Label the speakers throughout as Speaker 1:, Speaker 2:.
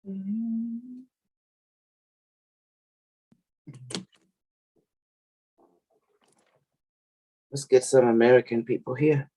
Speaker 1: Let's get some American people here.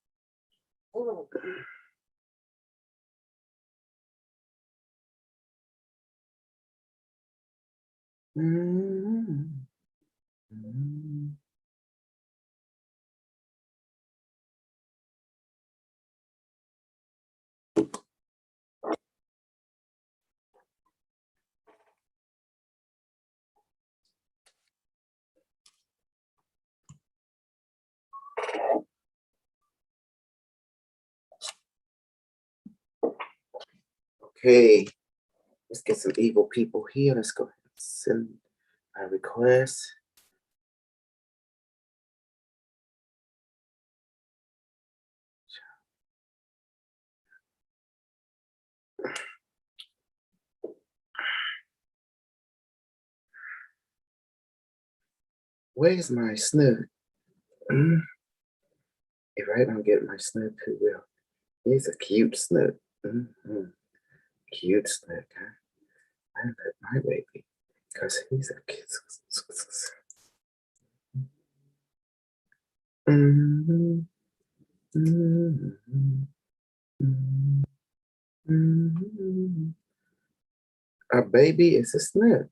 Speaker 1: Okay, let's get some evil people here. Let's go ahead and send a request. Where's my snoot? If I don't get my snoot too well, he's a cute snoot. Cute snoot, huh? I let my baby, because he's a kid. A baby is a snoot.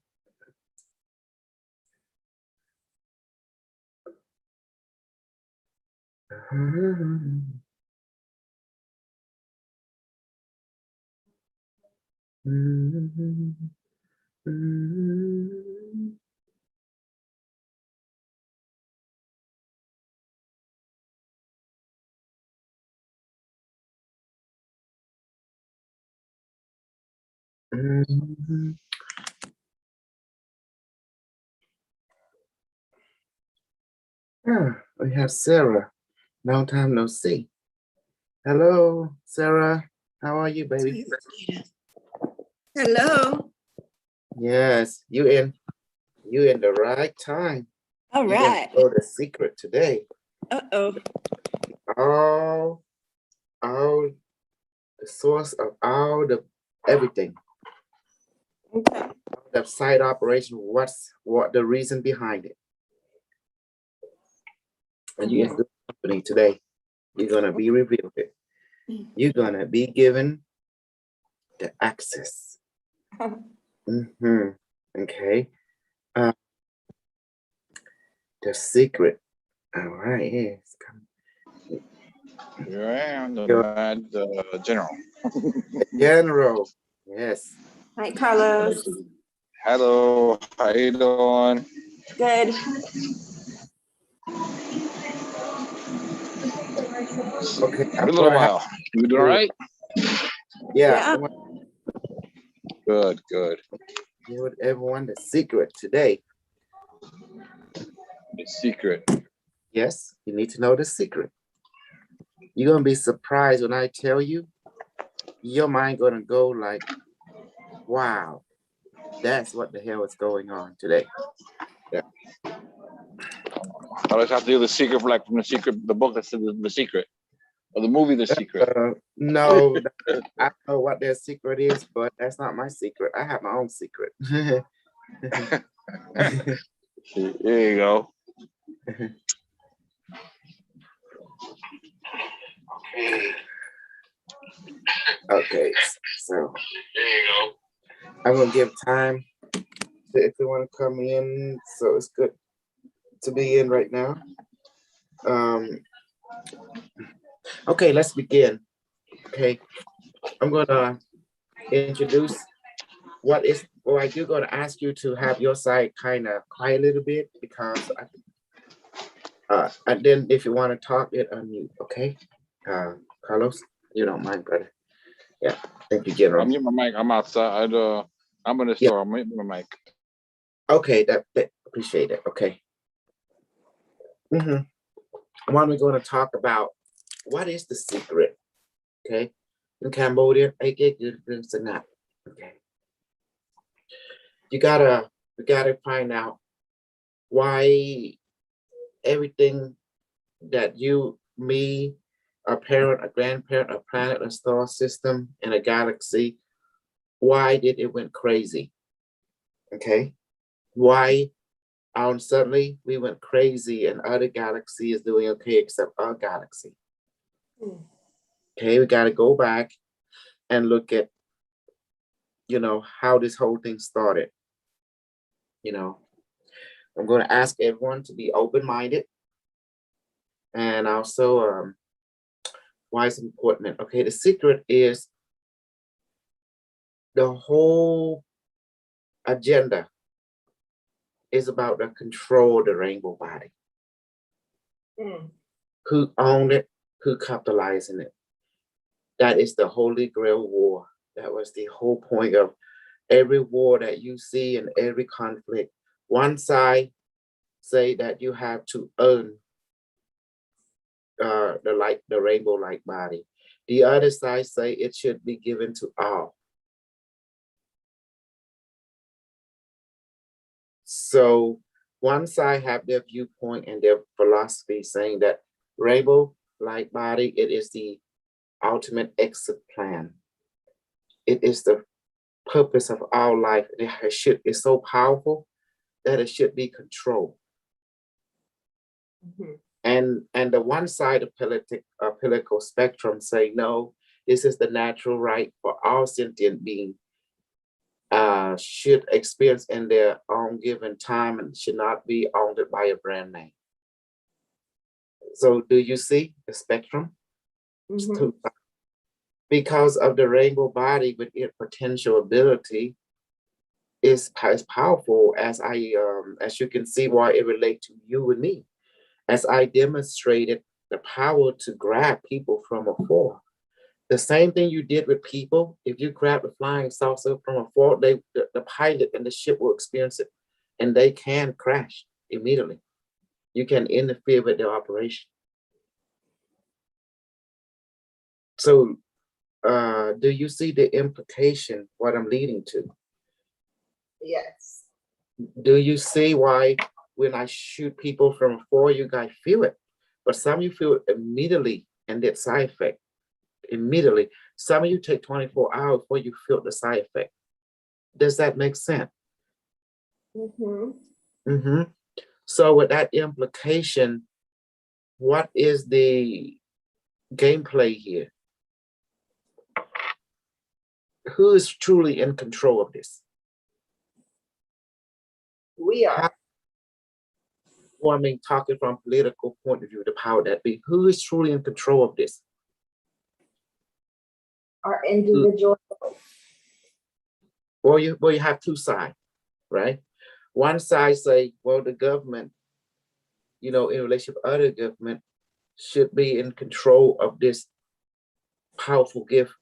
Speaker 1: Yeah, we have Sarah. Long time no see. Hello, Sarah. How are you, baby?
Speaker 2: Hello.
Speaker 1: Yes, you in the right time.
Speaker 2: All right.
Speaker 1: Oh, the secret today.
Speaker 2: Uh-oh.
Speaker 1: All the source of all the everything.
Speaker 2: Okay.
Speaker 1: The site operation, what the reason behind it. And you in good company today. You're gonna be revealed it. You're gonna be given the access. Okay. The secret. All right. Yes.
Speaker 3: Here I am, the general.
Speaker 1: General. Yes.
Speaker 2: Hi, Carlos.
Speaker 3: Hello, how you doing?
Speaker 2: Good.
Speaker 1: Okay.
Speaker 3: Been a little while. You doing all right?
Speaker 1: Yeah.
Speaker 3: Good, good.
Speaker 1: Give everyone the secret today.
Speaker 3: The secret.
Speaker 1: Yes, you need to know the secret. You're gonna be surprised when I tell you. Your mind gonna go like, wow, that's what the hell is going on today. Yeah.
Speaker 3: I always have to do the secret for like from the secret, the book that said the secret. Or the movie The Secret.
Speaker 1: No, I know what their secret is, but that's not my secret. I have my own secret.
Speaker 3: There you go.
Speaker 1: Okay, so there you go. I'm gonna give time if you want to come in. So it's good to be in right now. Okay, let's begin. Okay, I'm gonna introduce what is. Well, I do gonna ask you to have your side kind of quiet a little bit because and then if you want to talk, it unmute. Okay, Carlos, you don't mind, brother. Yeah, thank you, General.
Speaker 3: I'm muting my mic. I'm outside. I'm in the store. I'm muting my mic.
Speaker 1: Okay, that appreciate it. Okay. One, we're going to talk about what is the secret. Okay, in Cambodia, okay. We gotta find out why everything that you, me, a parent, a grandparent, a planet, a star system, and a galaxy why did it went crazy? Okay, why suddenly we went crazy and other galaxy is doing okay except our galaxy? Okay, we got to go back and look at, how this whole thing started. I'm going to ask everyone to be open-minded, and also why it's important. Okay, the secret is the whole agenda is about the control of the rainbow body. Who owned it, who capitalized in it. That is the Holy Grail War. That was the whole point of every war that you see and every conflict. One side say that you have to earn the rainbow light body. The other side say it should be given to all. So one side have their viewpoint and their philosophy saying that rainbow light body, it is the ultimate exit plan. It is the purpose of our life. It's so powerful that it should be controlled. And the one side of political spectrum say, no, this is the natural right for all sentient being should experience in their own given time and should not be owned by a brand name. So do you see the spectrum? Because of the rainbow body with its potential ability is powerful, as you can see why it relates to you and me. As I demonstrated the power to grab people from afar. The same thing you did with people, if you grab the flying saucer from afar, the pilot and the ship will experience it, and they can crash immediately. You can interfere with their operation. So do you see the implication, what I'm leading to?
Speaker 2: Yes.
Speaker 1: Do you see why when I shoot people from afar, you guys feel it? But some of you feel it immediately and that side effect. Immediately. Some of you take 24 hours before you feel the side effect. Does that make sense? So with that implication, what is the gameplay here? Who is truly in control of this?
Speaker 2: We are.
Speaker 1: Well, I mean, talking from a political point of view, the power that be, who is truly in control of this?
Speaker 2: Our individual.
Speaker 1: Well, you have two sides, right? One side say, well, the government, in relation to other government, should be in control of this powerful gift,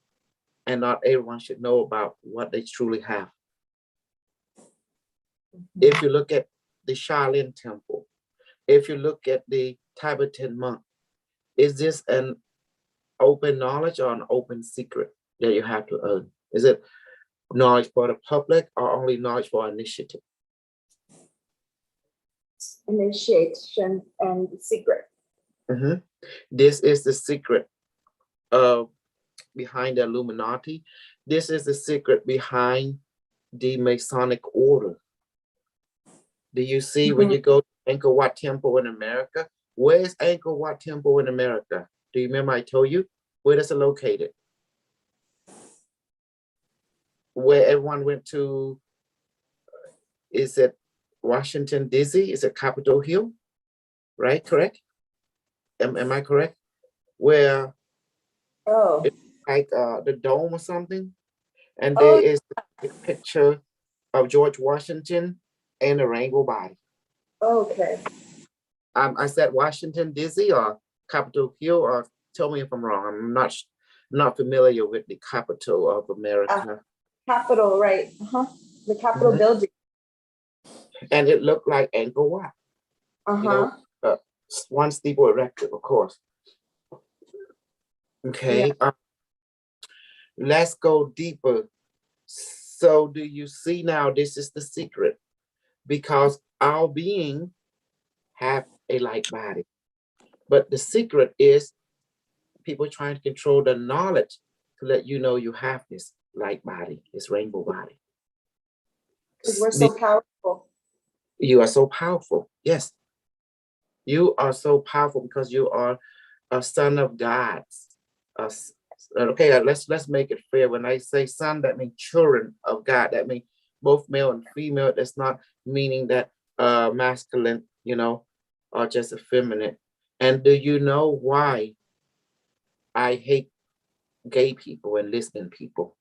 Speaker 1: and not everyone should know about what they truly have. If you look at the Shaolin temple, if you look at the Tibetan monk, is this an open knowledge or an open secret that you have to earn? Is it knowledge for the public or only knowledge for initiative?
Speaker 2: Initiation and secret.
Speaker 1: This is the secret behind the Illuminati. This is the secret behind the Masonic order. Do you see when you go to Angkor Wat Temple in America? Where's Angkor Wat Temple in America? Do you remember I told you? Where is it located? Where everyone went to, is it Washington, D.C.? Is it Capitol Hill? Right, correct? Am I correct? Where it's like the dome or something? And there is a picture of George Washington and the rainbow body.
Speaker 2: Okay.
Speaker 1: I said Washington, D.C. or Capitol Hill, or tell me if I'm wrong. I'm not familiar with the capital of America.
Speaker 2: Capitol, right? The Capitol building.
Speaker 1: And it looked like Angkor Wat. One steeple erected, of course. Okay. Yeah. Let's go deeper. So do you see now, this is the secret, because our being have a light body, but the secret is people trying to control the knowledge to let you know you have this. light body, this rainbow body.
Speaker 2: Because we're so powerful.
Speaker 1: You are so powerful. Yes. You are so powerful because you are a son of God. Okay, let's make it fair. When I say son, that means children of God. That means both male and female. That's not meaning that masculine, or just effeminate. And do you know why I hate gay people and lesbian people?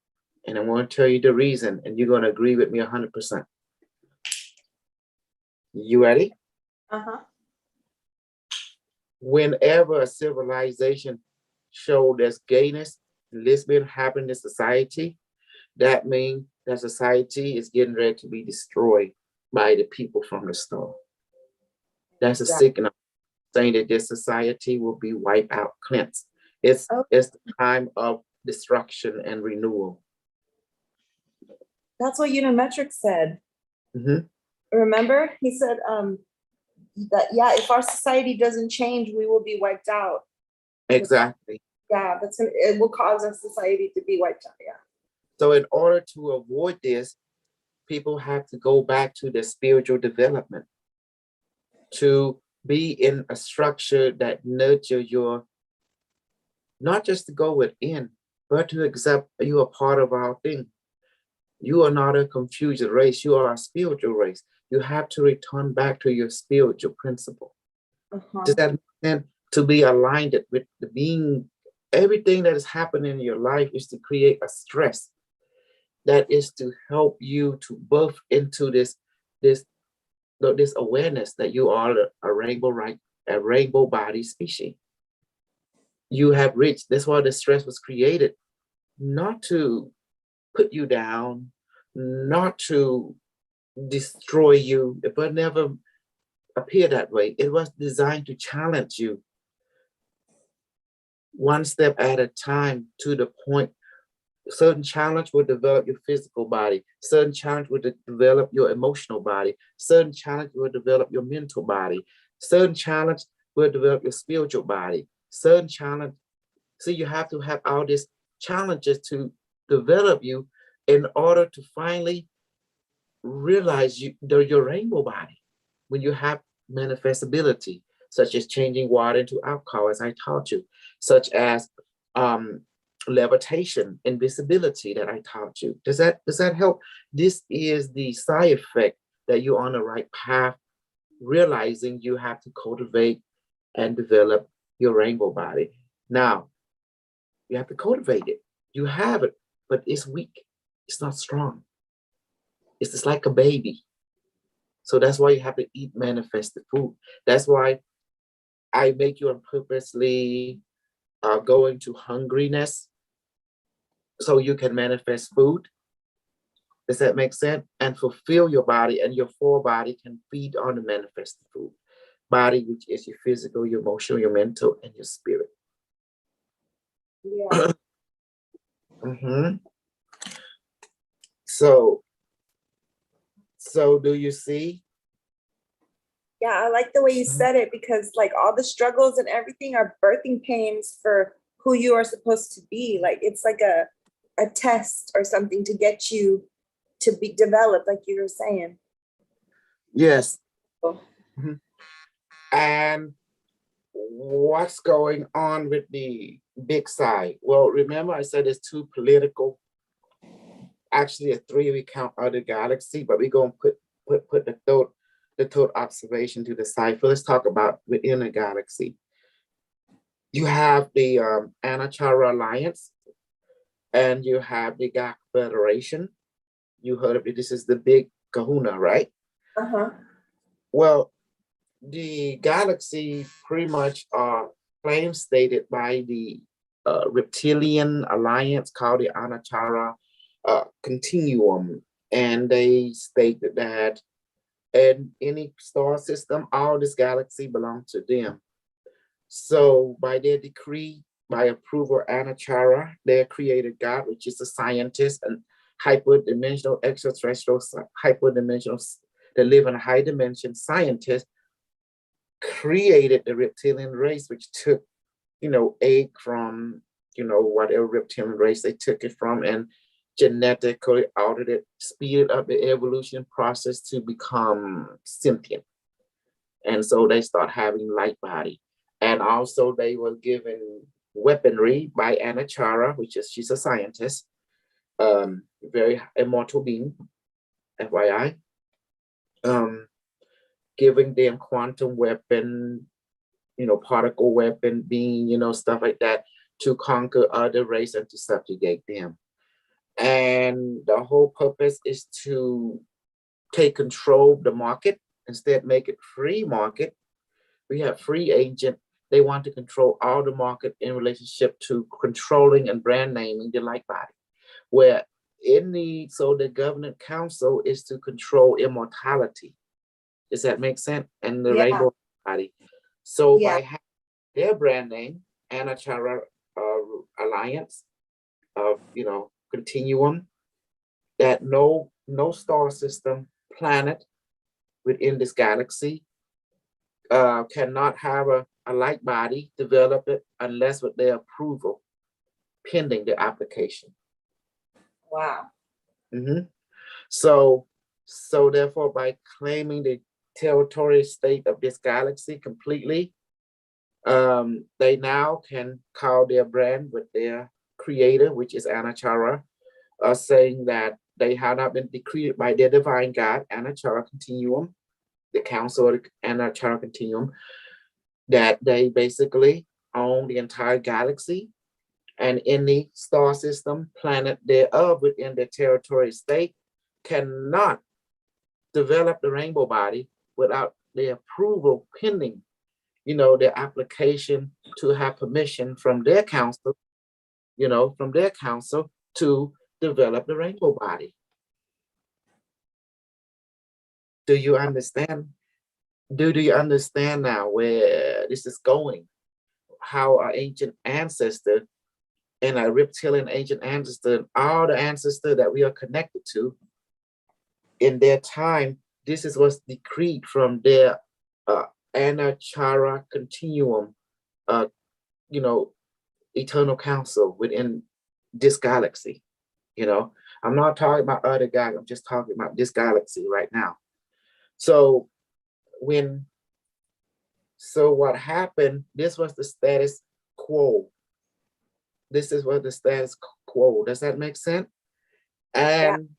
Speaker 1: And I want to tell you the reason, and you're going to agree with me 100%. You ready?
Speaker 2: Uh-huh.
Speaker 1: Whenever a civilization shows there's gayness, lesbian happen in society, that means that society is getting ready to be destroyed by the people from the start. That's a signal saying that this society will be wiped out, cleansed. It's the time of destruction and renewal.
Speaker 2: That's what Unimetrics said.
Speaker 1: Mm-hmm.
Speaker 2: Remember? He said that, if our society doesn't change, we will be wiped out.
Speaker 1: Exactly.
Speaker 2: Yeah, it will cause our society to be wiped out. Yeah.
Speaker 1: So in order to avoid this, people have to go back to their spiritual development, to be in a structure that nurture your, not just to go within, but to accept you are part of our thing. You are not a confused race. You are a spiritual race. You have to return back to your spiritual principle. Does that make sense? To be aligned with the being, everything that is happening in your life is to create a stress that is to help you to birth into this awareness that you are a rainbow body species. You have reached. That's why the stress was created, not to put you down, not to destroy you. It would never appear that way. It was designed to challenge you one step at a time, to the point. Certain challenge will develop your physical body. Certain challenge will develop your emotional body. Certain challenge will develop your mental body. Certain challenge will develop your spiritual body. Certain challenge. So you have to have all these challenges to develop you in order to finally realize your rainbow body. When you have manifestability, such as changing water into alcohol, as I taught you, such as levitation, invisibility that I taught you. Does that help? This is the side effect that you're on the right path, realizing you have to cultivate and develop your rainbow body. Now, you have to cultivate it. You have it, but it's weak. It's not strong. It's just like a baby. So that's why you have to eat manifested food. That's why I make you purposely go into hungriness so you can manifest food. Does that make sense? And fulfill your body, and your full body can feed on the manifested food. Body, which is your physical, your emotional, your mental, and your spirit.
Speaker 2: Yeah.
Speaker 1: Mm-hmm. So do you see?
Speaker 2: Yeah, I like the way you said it, because like all the struggles and everything are birthing pains for who you are supposed to be. Like it's like a test or something to get you to be developed, like you were saying.
Speaker 1: Yes.
Speaker 2: Oh.
Speaker 1: Mm-hmm. And what's going on with the big side? Well, remember I said it's too political. Actually, a 3 we count other galaxy, but we're gonna put the third observation to the side. So let's talk about within a galaxy. You have the Anachara Alliance, and you have the Gak Federation. You heard of it. This is the big kahuna, right?
Speaker 2: Uh-huh.
Speaker 1: Well, the galaxy pretty much are claims stated by the reptilian alliance called the Anachara Continuum. And they stated that in any star system, all this galaxy belongs to them. So by their decree, by approval of Anachara, their creator God, which is a scientist and hyperdimensional extraterrestrial, hyperdimensional, that live in a high dimension scientist, created the reptilian race, which took, egg from, whatever reptilian race they took it from, and genetically altered it, speeded up the evolution process to become sentient. And so they start having light body. And also they were given weaponry by Anachara, she's a scientist, very immortal being, FYI, giving them quantum weapon, particle weapon, being, stuff like that, to conquer other race and to subjugate them. And the whole purpose is to take control of the market, instead make it free market. We have free agent. They want to control all the market in relationship to controlling and brand naming the light body. Where so the government council is to control immortality. Does that make sense? And the rainbow body. So by having their brand name, Anachara Alliance of continuum, that no star system, planet within this galaxy cannot have a light body develop it unless with their approval, pending the application.
Speaker 2: Wow.
Speaker 1: Mm-hmm. So therefore, by claiming the territory state of this galaxy completely, they now can call their brand with their creator, which is Anachara, saying that they have not been decreed by their divine God, Anachara Continuum, the council of the Anachara Continuum, that they basically own the entire galaxy and any star system, planet thereof within their territory state cannot develop the rainbow body without their approval, pending, their application to have permission from their council, to develop the rainbow body. Do you understand? Do you understand now where this is going? How our ancient ancestor and our reptilian ancient ancestor, all the ancestors that we are connected to, in their time, this is what's decreed from their Anachara Continuum, eternal council within this galaxy. I'm not talking about other galaxies, I'm just talking about this galaxy right now. So what happened, this was the status quo. This is what the status quo. Does that make sense? And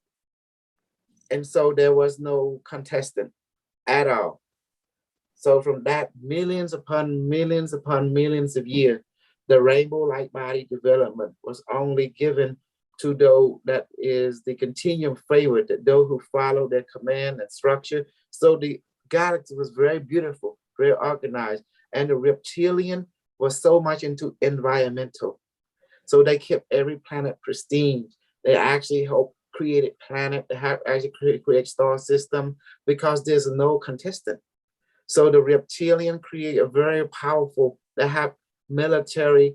Speaker 1: so there was no contestant at all. So from that, millions upon millions upon millions of years, the rainbow light body development was only given to those that is the continuum favorite, that those who follow their command and structure. So the galaxy was very beautiful, very organized, and the reptilian was so much into environmental. So they kept every planet pristine. They actually helped create planet, they have actually create star system, because there's no contestant. So the reptilian create a very powerful, they have military,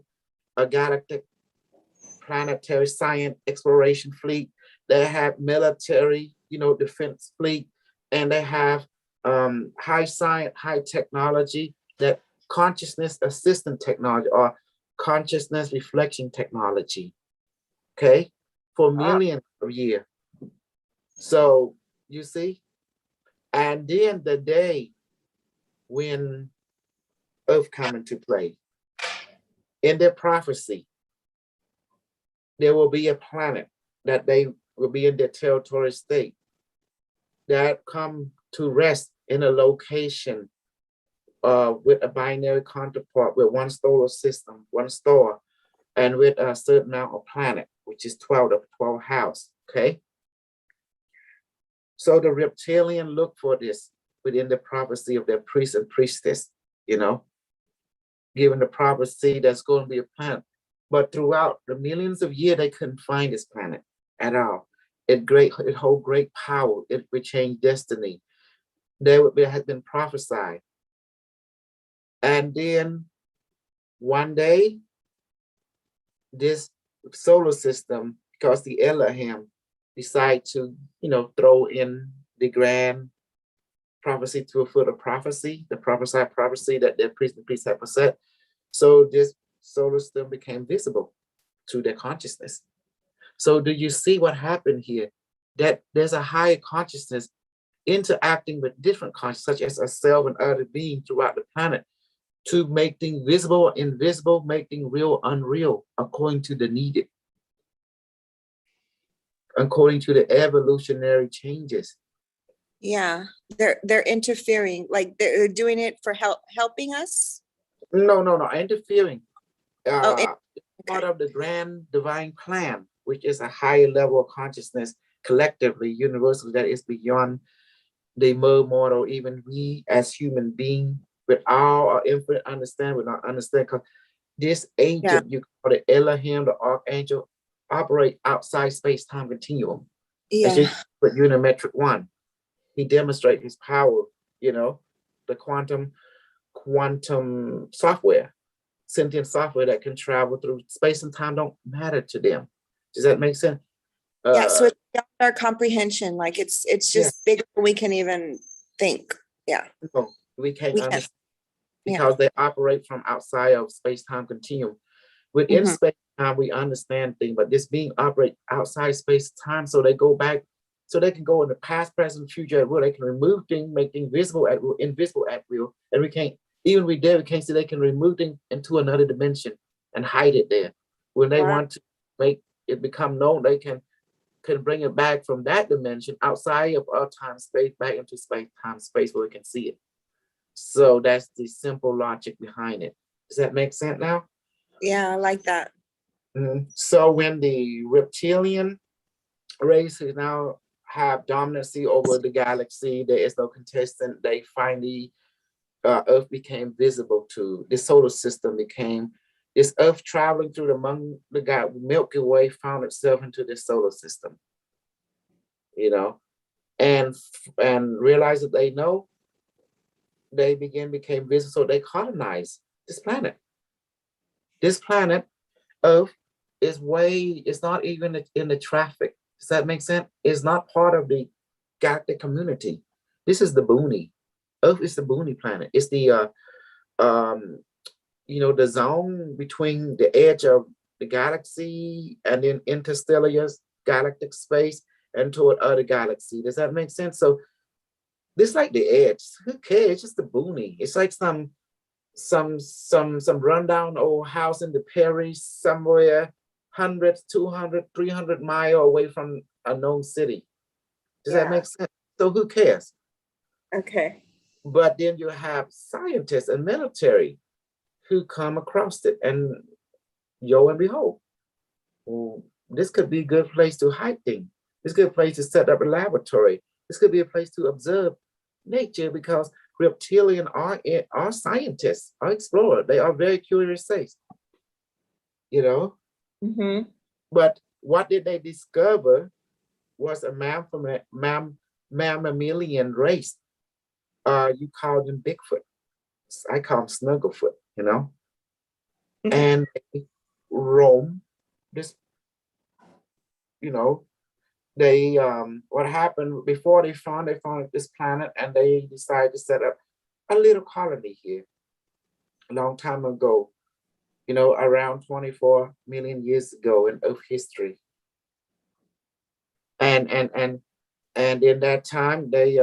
Speaker 1: a galactic planetary science exploration fleet. They have military, defense fleet, and they have high science, high technology, that consciousness assistant technology or consciousness reflection technology, okay, for millions of years. So you see, and then the day when Earth come into play, in their prophecy, there will be a planet that they will be in their territory state that come to rest in a location with a binary counterpart, with one solar system, one star, and with a certain amount of planet, which is 12 of 12 house, okay? So the reptilian look for this within the prophecy of their priest and priestess, given the prophecy that's going to be a planet. But throughout the millions of years, they couldn't find this planet at all. It hold great power. It would change destiny. There had been prophesied. And then one day, this solar system, because the Elohim decide to, throw in the grand prophecy to fulfill the prophecy, the prophesied prophecy that their priest and priest had said. So this solar system became visible to their consciousness. So do you see what happened here? That there's a higher consciousness interacting with different consciousness, such as a self and other beings throughout the planet, to make things visible or invisible, make things real unreal, according to the needed, according to the evolutionary changes.
Speaker 2: Yeah, they're interfering, like they're doing it for helping us.
Speaker 1: No, interfering.
Speaker 2: Oh,
Speaker 1: Part of the grand divine plan, which is a higher level of consciousness collectively, universally, that is beyond the mere mortal, even we as human beings, with all our infinite understanding, with our understanding. Because this agent, you call it Elohim, the archangel, operate outside space-time continuum. As you put unimetric one, he demonstrates his power, the quantum software, sentient software that can travel through space and time don't matter to them. Does that make sense?
Speaker 2: So it's beyond our comprehension. Like it's just bigger than we can even think. Yeah.
Speaker 1: No, we can't understand because they operate from outside of space-time continuum. Within space-time, we understand things, but this being operate outside space-time, so they go back, so they can go in the past, present, future at will. They can remove things, make things visible at will, invisible at will, and we can't. Even we can't see they can remove things into another dimension and hide it there. When they want to make it become known, they can bring it back from that dimension outside of our time space back into space-time space where we can see it. So that's the simple logic behind it. Does that make sense now?
Speaker 2: Yeah, I like that.
Speaker 1: So when the reptilian race who now have dominancy over the galaxy, there is no contestant. They finally, Earth became visible to the solar system. Became this Earth traveling through the Milky Way found itself into the solar system. And realized that they became visible, so they colonized this planet. This planet, Earth, it's not even in the traffic. Does that make sense? It's not part of the galactic community. This is the boony. Earth is the boony planet. It's the the zone between the edge of the galaxy and then interstellar galactic space and toward other galaxy. Does that make sense? So this like the edge. Who cares? It's just the boony. It's like some rundown old house in the prairie somewhere 100, 200, 300 miles away from a known city. Does that make sense? So who cares?
Speaker 2: Okay.
Speaker 1: But then you have scientists and military who come across it, and and behold, this could be a good place to hide things. This could be a place to set up a laboratory. This could be a place to observe nature, because reptilian are scientists, are explorers. They are very curious things, But what did they discover was a mammalian race. You call them Bigfoot. I call them Snugglefoot, And they roam this, they what happened before they found this planet, and they decided to set up a little colony here a long time ago, around 24 million years ago in Earth history. And in that time they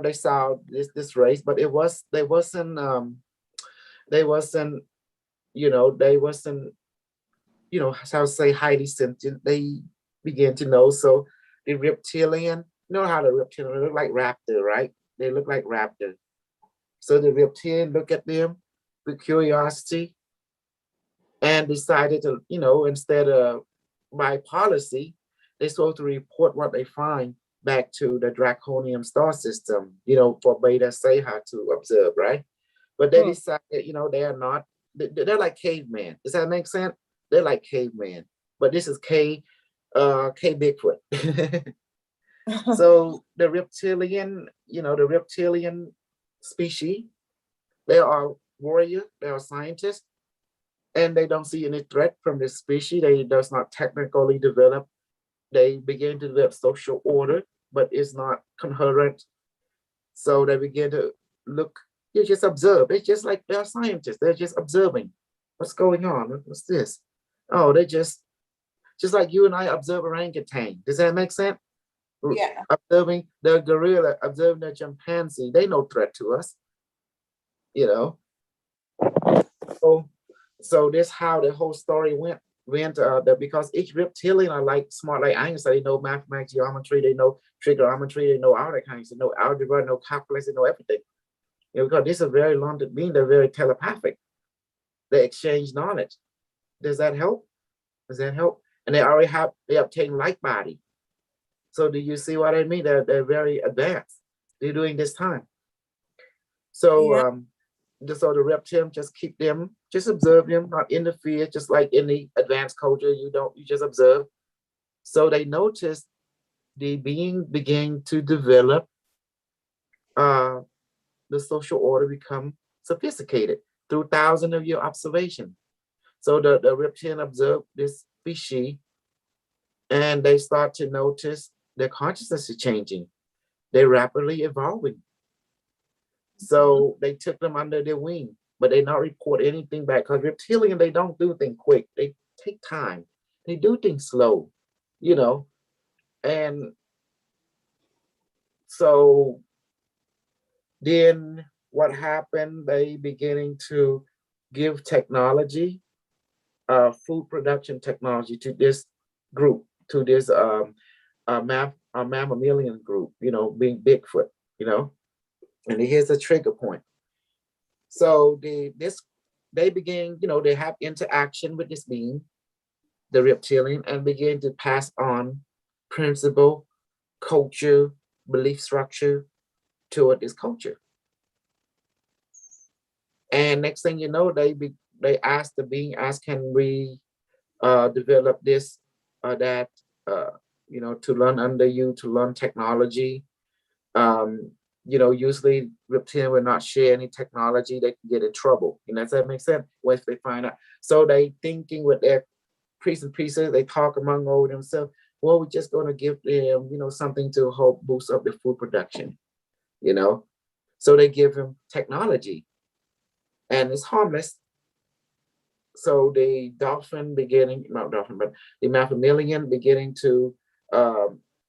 Speaker 1: they saw this race, but they wasn't how to say highly sentient. They began to know. So the reptilian, how the reptilian look like raptor, right? They look like raptor. So the reptilian look at them with curiosity and decided to, instead of by policy, they're supposed to report what they find back to the draconian star system, for Beta Cephei to observe, right? But they decided, they are not, they're like cavemen. Does that make sense? They're like cavemen, but this is K Bigfoot. So the reptilian species, they are warrior, they are scientists, and they don't see any threat from this species. They does not technically develop. They begin to develop social order, but it's not coherent. So they begin to look, you just observe. It's just like they're scientists. They're just observing. What's going on? What's this? Oh, they just Just like you and I observe orangutan. Does that make sense?
Speaker 2: Yeah.
Speaker 1: Observing the gorilla, observing the chimpanzee, they no threat to us, you know. So this how the whole story went because each reptilian are like smart like Einstein. They know mathematics, geometry, they know trigonometry, they know all that kind of stuff, they know algebra, they know calculus, they know everything. Because this is a very long being, they're very telepathic. They exchange knowledge. Does that help? Does that help? And they obtain light body. So do you see what I mean? They're very advanced. They're doing this time. So so the reptilian just keep them, just observe them, not interfere, just like any advanced culture, you just observe. So they noticed the being began to develop, the social order become sophisticated through thousands of year observation. So the reptilian observed this species and they start to notice their consciousness is changing. They're rapidly evolving. So they took them under their wing, but they not report anything back because reptilian, they don't do things quick. They take time. They do things slow, you know. And so then what happened, they beginning to give technology, food production technology to this group, to this mammalian group, being Bigfoot, you know. And here's a trigger point. So they begin, they have interaction with this being, the reptilian, and begin to pass on principle, culture, belief structure toward this culture. And next thing you know, they ask the being, can we develop this or that, to learn under you, to learn technology. Usually reptilian will not share any technology. They can get in trouble. Does that make sense? Once they find out. So they thinking with their priests and priestesses, they talk among over themselves. Well, we're just going to give them, something to help boost up the food production, So they give them technology and it's harmless. So the mammalian beginning to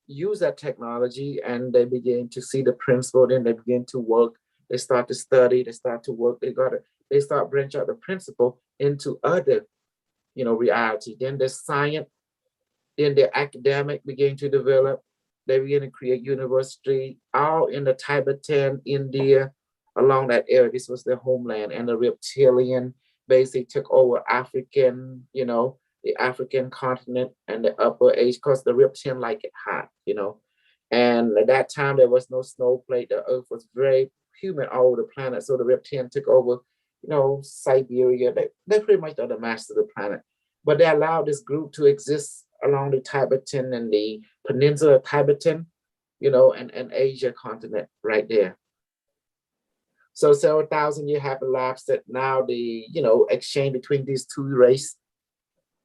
Speaker 1: use that technology, and they begin to see the principle. Then they begin to work. They start to study. They start to work. They start branch out the principle into other, reality. Then the science, then the academic begin to develop. They begin to create university all in the Tibetan, India, along that area. This was their homeland, and the reptilian basically took over African, the African continent and the upper Asia, because the reptilian like it hot, And at that time, there was no snow plate. The earth was very humid all over the planet. So the reptilian took over, Siberia. They pretty much are the master of the planet. But they allowed this group to exist along the Tibetan and the peninsula of Tibetan, and Asia continent right there. So several thousand years have elapsed that now the, exchange between these two races,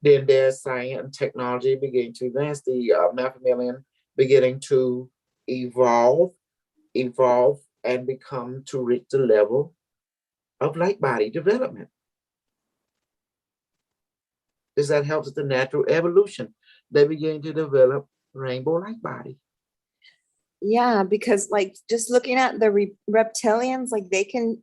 Speaker 1: then their science and technology begin to advance. The mammalian beginning to evolve and become to reach the level of light body development. Does that help with the natural evolution? They begin to develop rainbow light body.
Speaker 2: Yeah, because like just looking at the reptilians, like they can,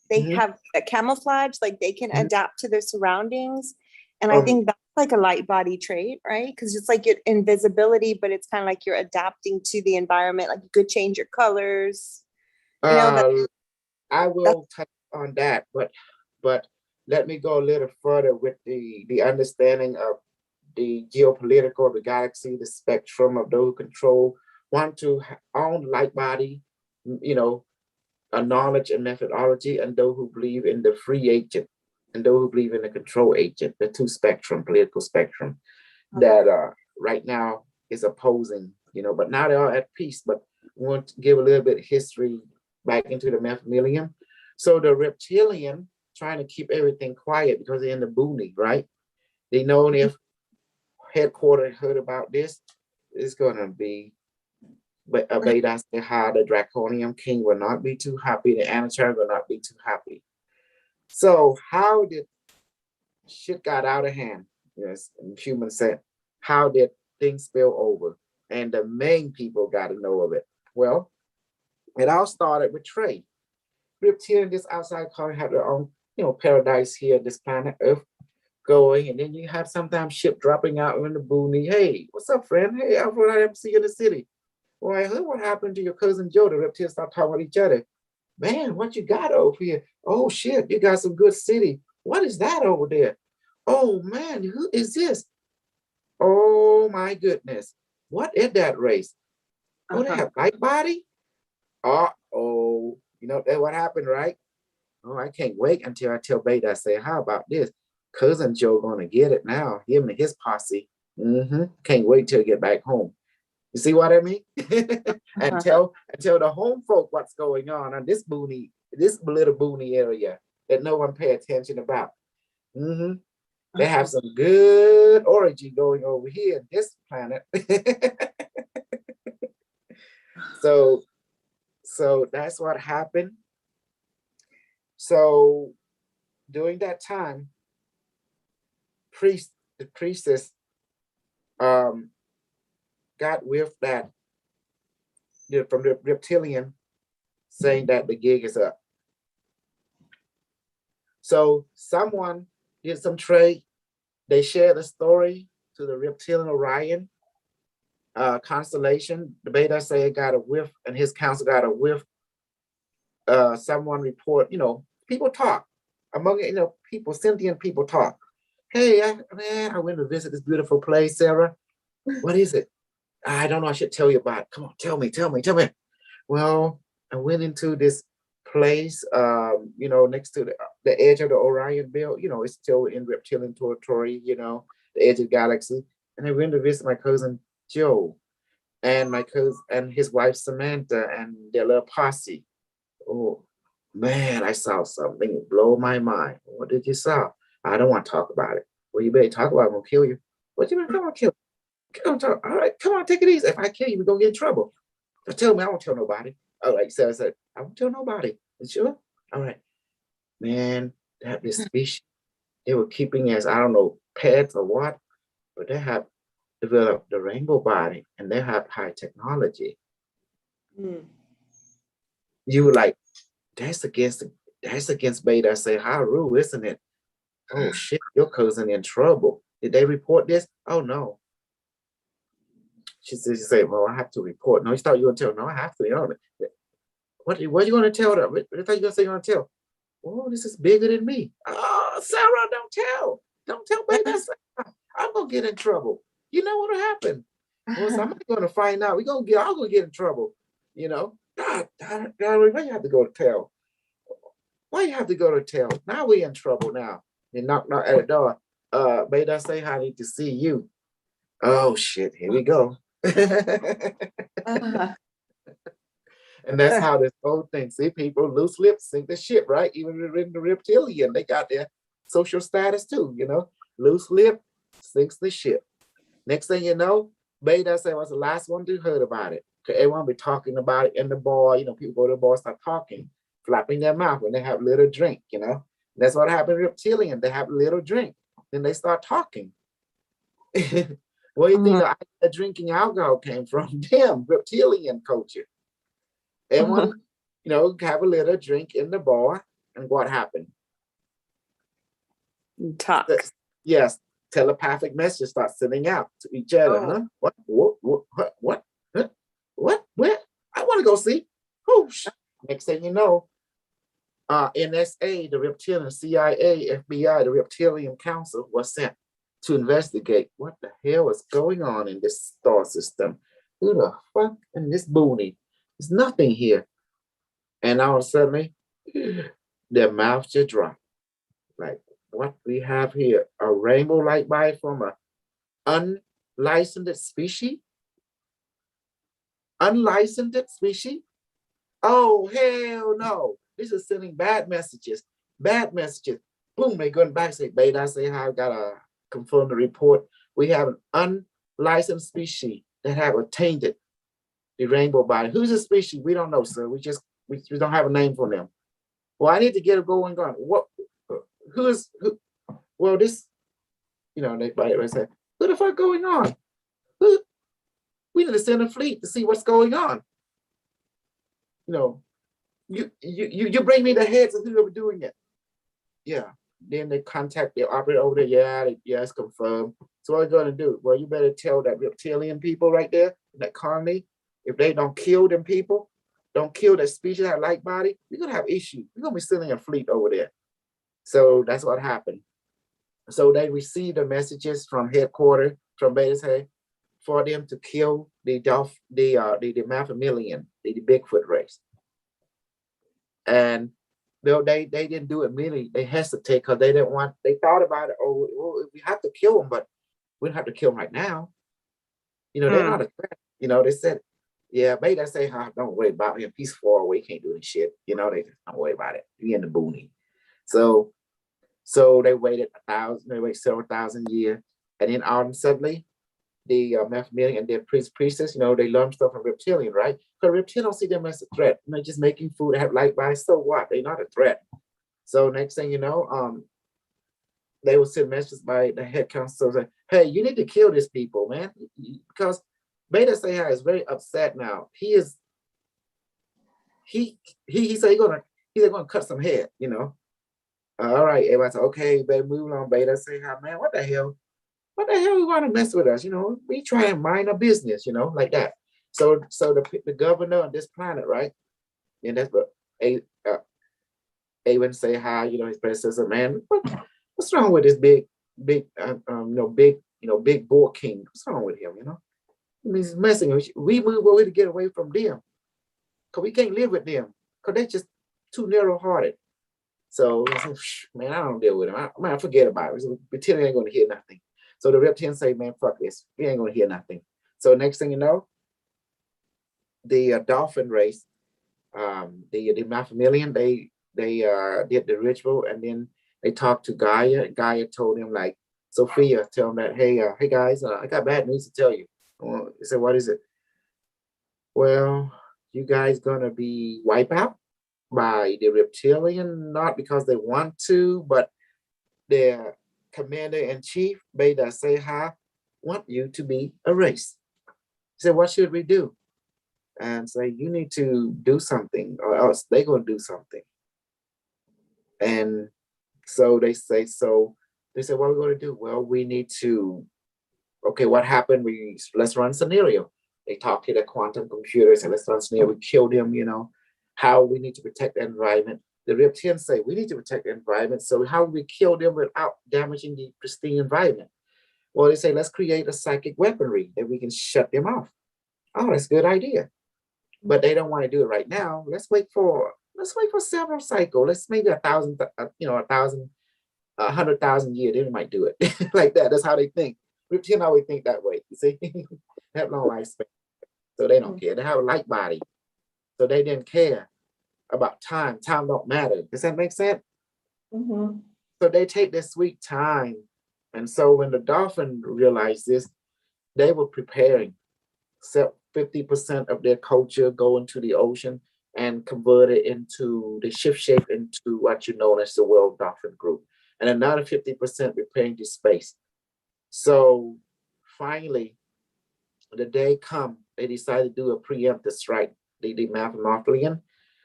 Speaker 2: they have a camouflage, like they can adapt to their surroundings. And I think that's like a light body trait, right? Because it's like your invisibility, but it's kind of like you're adapting to the environment. Like you could change your colors.
Speaker 1: I will touch on that, but let me go a little further with the understanding of the geopolitical, the galaxy, the spectrum of those who control, want to own light body, a knowledge and methodology, and those who believe in the free agent, and those who believe in the control agent, the two spectrum, political spectrum, that right now is opposing, but now they are at peace. But we want to give a little bit of history back into the mammalian. So the reptilian trying to keep everything quiet because they're in the boonies, right? They know if headquarters heard about this, it's going to be, but Abeda said how the Draconian King will not be too happy, the Anachar will not be too happy. So how did shit got out of hand? Yes, in human sense. how did things spill over? And the main people got to know of it. Well, it all started with trade. Reptilian, this outside culture have their own, paradise here, this planet Earth going, and then you have sometimes ship dropping out in the boony. Hey, what's up, friend? Hey, I'm from MC in the city. Well, I heard what happened to your cousin Joe. The reptiles start talking with each other. Man, what you got over here? Oh shit, you got some good city. What is that over there? Oh man, who is this? Oh my goodness. What is that race? Oh, they have light body? Uh-oh. You know that what happened, right? Oh, I can't wait until I tell Beta, I say, how about this? Cousin Joe gonna get it now. Him and his posse. Can't wait till I get back home. You see what I mean? and tell the home folk what's going on this boony, this little boony area that no one pay attention about. They have some good orgy going over here in this planet. so that's what happened. So during that time, the priestess got with that from the reptilian saying that the gig is up. So someone did some trade. They shared the story to the reptilian Orion constellation. The Beta say got a whiff, and his council got a whiff. Someone report, people talk among people, sentient people talk. Hey, I went to visit this beautiful place, Sarah. What is it? I don't know. I should tell you about it. Come on, tell me. Well, I went into this place, next to the edge of the Orion belt. It's still in reptilian territory, the edge of the galaxy. And I went to visit my cousin Joe and my cousin and his wife Samantha and their little posse. Oh man, I saw something blow my mind. What did you saw? I don't want to talk about it. Well, you better talk about it. I'm gonna kill you. What you mean? Come on, kill you. Come on, talk. All right, come on, take it easy. If I kill you, we're gonna get in trouble. So tell me, I won't tell nobody. All right, so I said, I won't tell nobody. You sure? All right. Man, this species, they were keeping as, I don't know, pets or what, but they have developed the rainbow body and they have high technology. You were like, that's against Beta. I say, how rude, isn't it? Oh shit, your cousin in trouble. Did they report this? Oh no. She said, well, I have to report. No, you thought you were going to tell. No, I have to. What are you going to tell them? What thought you were going to say you're going to tell? Oh, this is bigger than me. Oh, Sarah, don't tell. Don't tell Beta. I'm going to get in trouble. You know what'll happen? Well, somebody's going to find out. I'm going to get in trouble. God, why you have to go to tell? Why you have to go to tell? Now we in trouble now. They knock at the door. Beta say, I need to see you. Oh shit, here we go. And that's how this whole thing. See, people loose lips sink the ship, right? Even in the reptilian, they got their social status too, Loose lip sinks the ship. Next thing you know, Beta say was the last one to heard about it. Because everyone be talking about it in the bar. People go to the bar, start talking, flapping their mouth when they have a little drink, That's what happened to reptilian. They have a little drink. Then they start talking. Where do you think the drinking alcohol came from? Damn, reptilian culture. Everyone, have a little drink in the bar, and what happened?
Speaker 4: Talk.
Speaker 1: Yes, telepathic messages start sending out to each other. Huh? What? Where? I want to go see. Oh, next thing you know, NSA, the reptilian, CIA, FBI, the reptilian council was sent to investigate what the hell is going on in this star system. Who the fuck in this boony? There's nothing here. And all of a sudden, their mouths just drop. Like, what we have here? A rainbow light body from an unlicensed species? Unlicensed species? Oh, hell no. This is sending bad messages. Boom, they going back and say, Beta, I say, I got to confirm the report. We have an unlicensed species that have attained the rainbow body. Who's the species? We don't know, sir. We don't have a name for them. Well, I need to get it going on. What? Who? Well, this, they say, what the fuck going on? We need to send a fleet to see what's going on. You know, you bring me the heads of whoever doing it. Yeah. Then they contact the operator over there. Yeah, it's confirmed. So what are you going to do? Well, you better tell that reptilian people right there, that colony, if they don't kill them people, don't kill that species that like body, you're going to have issues. You're going to be sending a fleet over there. So that's what happened. So they received the messages from headquarters, from Beta Say, for them to kill the Maphemilian, the Bigfoot race. And they didn't do it immediately. They hesitate because they didn't want, they thought about it, oh, well, we have to kill them, but we don't have to kill them right now. You know, they're not a threat. You know, they said, yeah, Beta Say, don't worry about him. He's far away, can't do any shit. You know, they just don't worry about it. He in the boonies. So they waited several thousand years. And then all of a sudden, the Maphemilian and their priestess, you know, they learn stuff from reptilian, right? Because reptilian don't see them as a threat. You know, just making food, have light by, so what? They're not a threat. So next thing you know, they will send messages by the head council saying, hey, you need to kill these people, man. Because Beta Say is very upset now. He said he's gonna cut some head, you know. All right, everybody said, okay, baby, move on, Beta Say, man, what the hell? What the hell you want to mess with us? You know, we try and mind our business, you know, like that. So the governor of this planet, right? And that's what Avon say hi, you know, his predecessor, man, what's wrong with this big bull king? What's wrong with him, you know? I mean, he's messing. We move away to get away from them. Because we can't live with them. Because they're just too narrow-hearted. So, man, I don't deal with him. Man, forget about it. Reptilian ain't going to hear nothing. So the reptilians say, man, fuck this. We ain't going to hear nothing. So next thing you know, the dolphin race, the Maphemilian, they did the ritual, and then they talked to Gaia. Gaia told them, like, Sophia, tell them that, hey guys, I got bad news to tell you. They said, what is it? Well, you guys gonna be wiped out by the reptilian, not because they want to, but their commander-in-chief, Beta Say want you to be erased. He said, what should we do? And say, you need to do something, or else they're gonna do something. And so they said, what are we gonna do? Well, we need to, okay, what happened? Let's run a scenario. They talk to the quantum computers and let's run a scenario. We kill them, you know, how we need to protect the environment. The reptilians say we need to protect the environment. So how we kill them without damaging the pristine environment? Well, they say, let's create a psychic weaponry that we can shut them off. Oh, that's a good idea. But they don't want to do it right now. Let's wait for several cycles. Let's maybe 1,000, 100,000 years, they might do it like that. That's how they think. Reptilians always think that way. You see, they have long lifespan, so they don't care. They have a light body, so they didn't care about time. Time don't matter. Does that make sense?
Speaker 2: Mm-hmm.
Speaker 1: So they take their sweet time, and so when the dolphin realized this, they were preparing. 50% of their culture go into the ocean and convert it into the shift shape into what you know as the World Dolphin Group, and another 50% preparing to space. So finally, the day come, they decided to do a preemptive strike, the Maphemilian.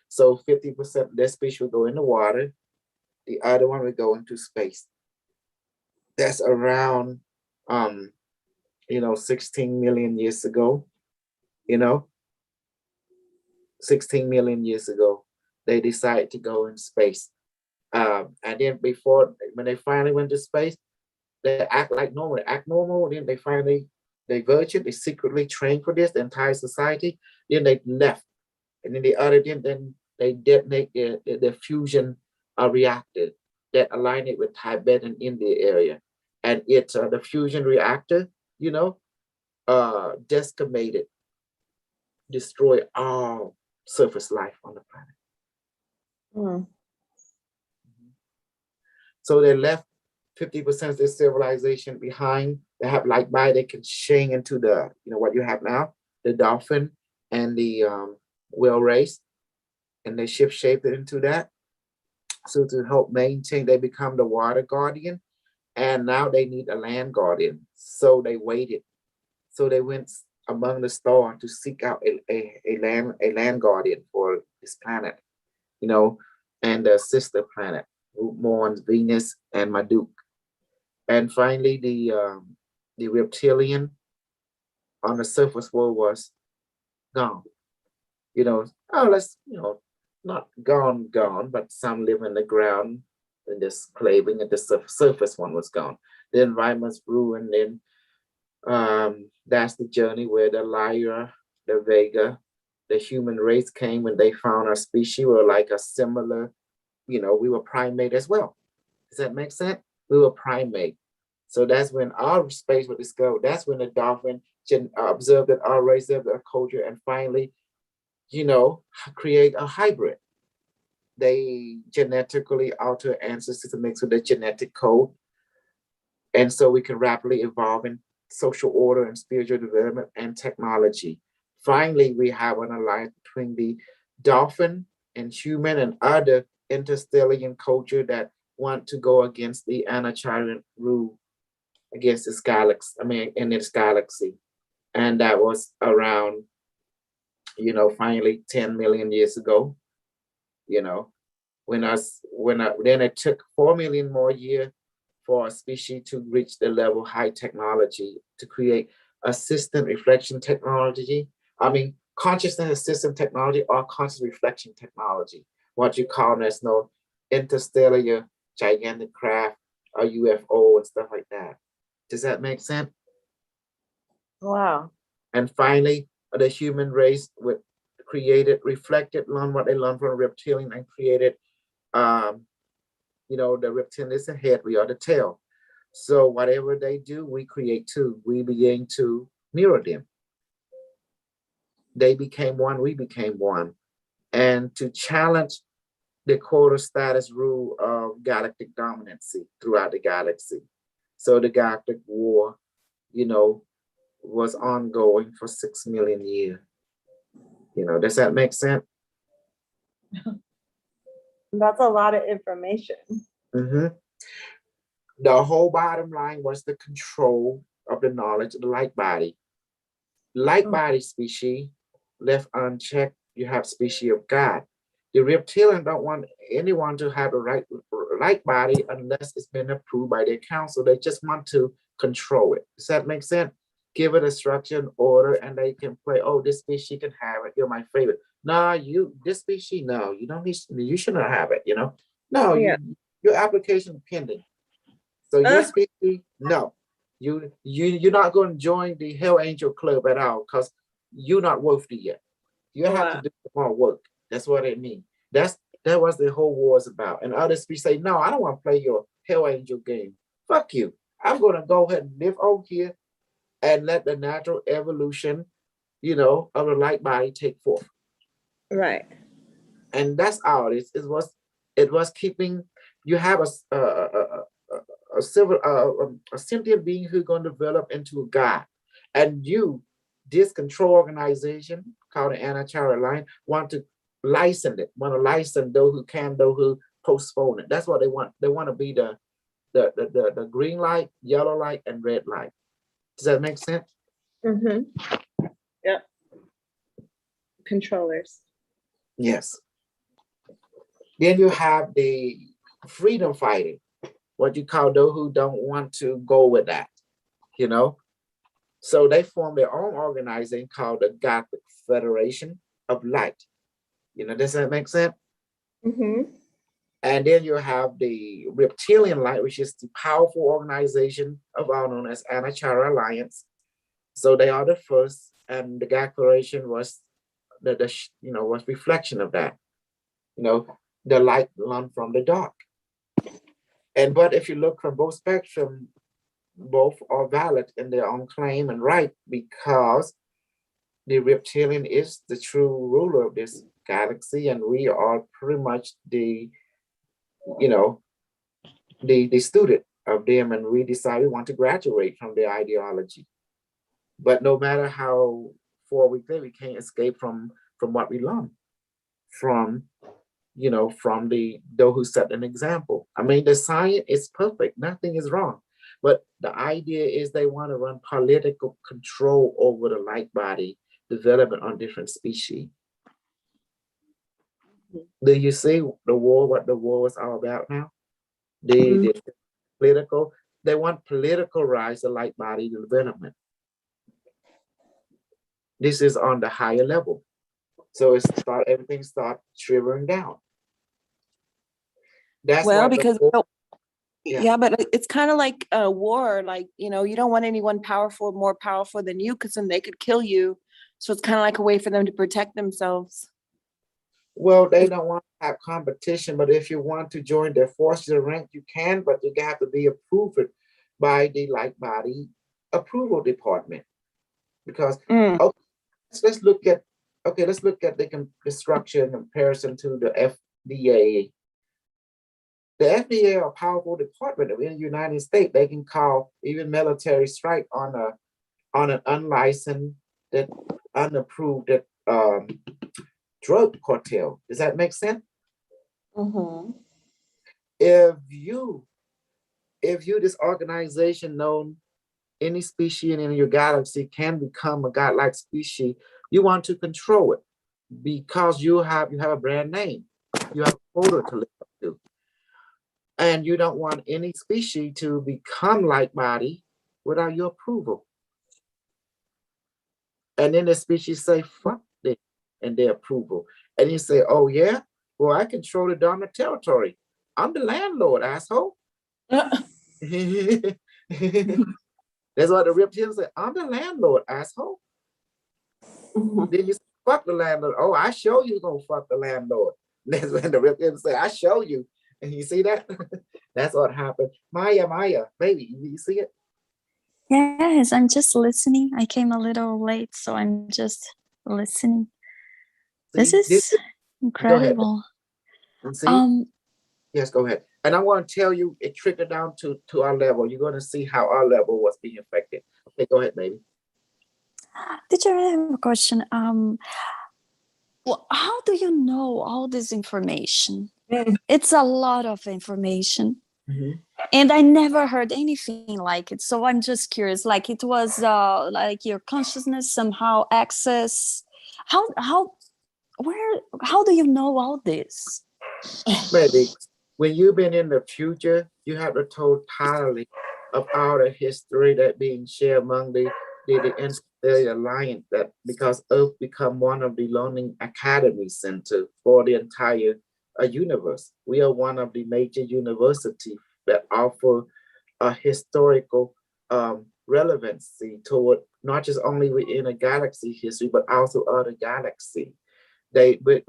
Speaker 1: So 50% of their species will go in the water, the other one will go into space. That's around 16 million years ago, 16 million years ago, they decided to go in space. And then when they finally went to space, they act like normal, then they finally, they secretly trained for this, the entire society, then they left. And then then they detonate their fusion reactor that align it with Tibet and India area. And the fusion reactor, decimated, destroy all surface life on the planet.
Speaker 2: Mm.
Speaker 1: So they left 50% of their civilization behind. They have like by they can change into the, what you have now, the dolphin and the whale race, and they shaped it into that. So to help maintain, they become the water guardian, and now they need a land guardian. So they waited So they went among the stars to seek out a land guardian for this planet, you know, and the sister planet, mourns Venus and Marduk. And finally, the reptilian on the surface world was gone. You know, oh, let's, not gone, but some live in the ground and just claving, and the surface one was gone. The environment's ruined, and that's the journey where the Lyra, the Vega, the human race came when they found our species were like a similar, we were primate as well. Does that make sense? We were primate. So that's when our space was discovered. That's when the dolphin observed that our race, of our culture, and finally, create a hybrid. They genetically alter ancestors to mix with the genetic code. And so we can rapidly evolve in social order and spiritual development and technology. Finally, we have an alliance between the dolphin and human and other interstellar culture that want to go against the Anacharan rule against this galaxy, in this galaxy. And that was around, finally 10 million years ago, then it took 4 million more years for a species to reach the level high technology to create assistant reflection technology. Consciousness assistant technology or conscious reflection technology, what you call as no interstellar gigantic craft or UFO and stuff like that. Does that make sense?
Speaker 2: Wow.
Speaker 1: And finally, the human race reflected on what they learned from reptilian and created, the reptilian is the head, we are the tail. So whatever they do, we create too. We begin to mirror them. They became one, we became one. And to challenge the quota status rule of galactic dominancy throughout the galaxy. So the galactic war, was ongoing for 6 million years. Does that make sense?
Speaker 2: That's a lot of information.
Speaker 1: Mm-hmm. The whole bottom line was the control of the knowledge of the light body. Light body species left unchecked, you have species of God. The reptilian don't want anyone to have a light body unless it's been approved by their council. They just want to control it. Does that make sense? Give it a structure and order, and they can play. Oh, this species can have it. You're my favorite. No, this species, no, you don't need. You shouldn't have it. No,
Speaker 2: Yeah.
Speaker 1: your application pending. So your species, no, you're not going to join the Hell Angel Club at all because you're not worthy yet. You have to do more work. That's what it means. That was the whole war is about. And others we say, no, I don't want to play your Hell Angel game. Fuck you. I'm going to go ahead and live over here and let the natural evolution, of the light body take forth.
Speaker 2: Right.
Speaker 1: And that's all. It was keeping. You have a sentient being who's going to develop into a God, and this control organization called the Anachara Line want to license it. Want to license those who can, those who postpone it. That's what they want. They want to be the green light, yellow light, and red light. Does that make sense?
Speaker 2: Mm-hmm. Yep. Controllers.
Speaker 1: Yes. Then you have the freedom fighting, what you call those who don't want to go with that, So they formed their own organization called the Galactic Federation of Light. Does that make sense?
Speaker 2: Mm-hmm.
Speaker 1: And then you have the Reptilian Light, which is the powerful organization of all known as Anachara Alliance. So they are the first, and the Galactic Federation was was reflection of that. The light learned from the dark. But if you look from both spectrum, both are valid in their own claim and right, because the reptilian is the true ruler of this galaxy, and we are pretty much the student of them, and we decide we want to graduate from their ideology. But no matter how far we think, we can't escape from what we learn from from those who set an example. The science is perfect, nothing is wrong. But the idea is they want to run political control over the light body development on different species. Do you see the war, what the war is all about now? The political, they want politicalize the light body development. This is on the higher level. So everything start shivering down. That's
Speaker 4: Well,
Speaker 1: what
Speaker 4: because
Speaker 1: yeah.
Speaker 4: yeah, but it's kind of like a war. Like, you know, you don't want anyone more powerful than you, because then they could kill you. So it's kind of like a way for them to protect themselves.
Speaker 1: Well, they don't want to have competition, but if you want to join their forces or rank, you can, but you have to be approved by the light body approval department. Because okay, let's look at the structure in comparison to the FDA. The FDA are a powerful department in the United States. They can call even military strike on an unlicensed, that unapproved drug cartel. Does that make sense? If you this organization known any species in your galaxy can become a godlike species, you want to control it because you have a brand name, you have a quota to live up to, and you don't want any species to become like body without your approval. And then the species say fuck it and their approval, and you say, oh yeah, well I control the dominant territory, I'm the landlord, asshole. That's what the reptilians say, I'm the landlord, asshole. Then you say, fuck the landlord. Oh, I show you gonna fuck the landlord. That's when the reptilians say, I show you. And you see that? That's what happened. Maya, baby, you see it?
Speaker 5: Yes, I'm just listening. I came a little late, so I'm just listening. This is incredible.
Speaker 1: See? Yes, go ahead. And I want to tell you, it trickled down to our level. You're going to see how our level was being affected. Okay, go ahead, baby.
Speaker 5: Teacher, I have a question. Well, how do you know all this information? It's a lot of information. And I never heard anything like it. So I'm just curious, like it was like your consciousness somehow access. How do you know all this?
Speaker 1: Baby, when you've been in the future, you have the totality of all the history that being shared among the Interstellar Alliance, that because Earth become one of the learning academy center for the entire universe. We are one of the major universities that offer a historical relevancy toward not just only within a galaxy history, but also other galaxy. But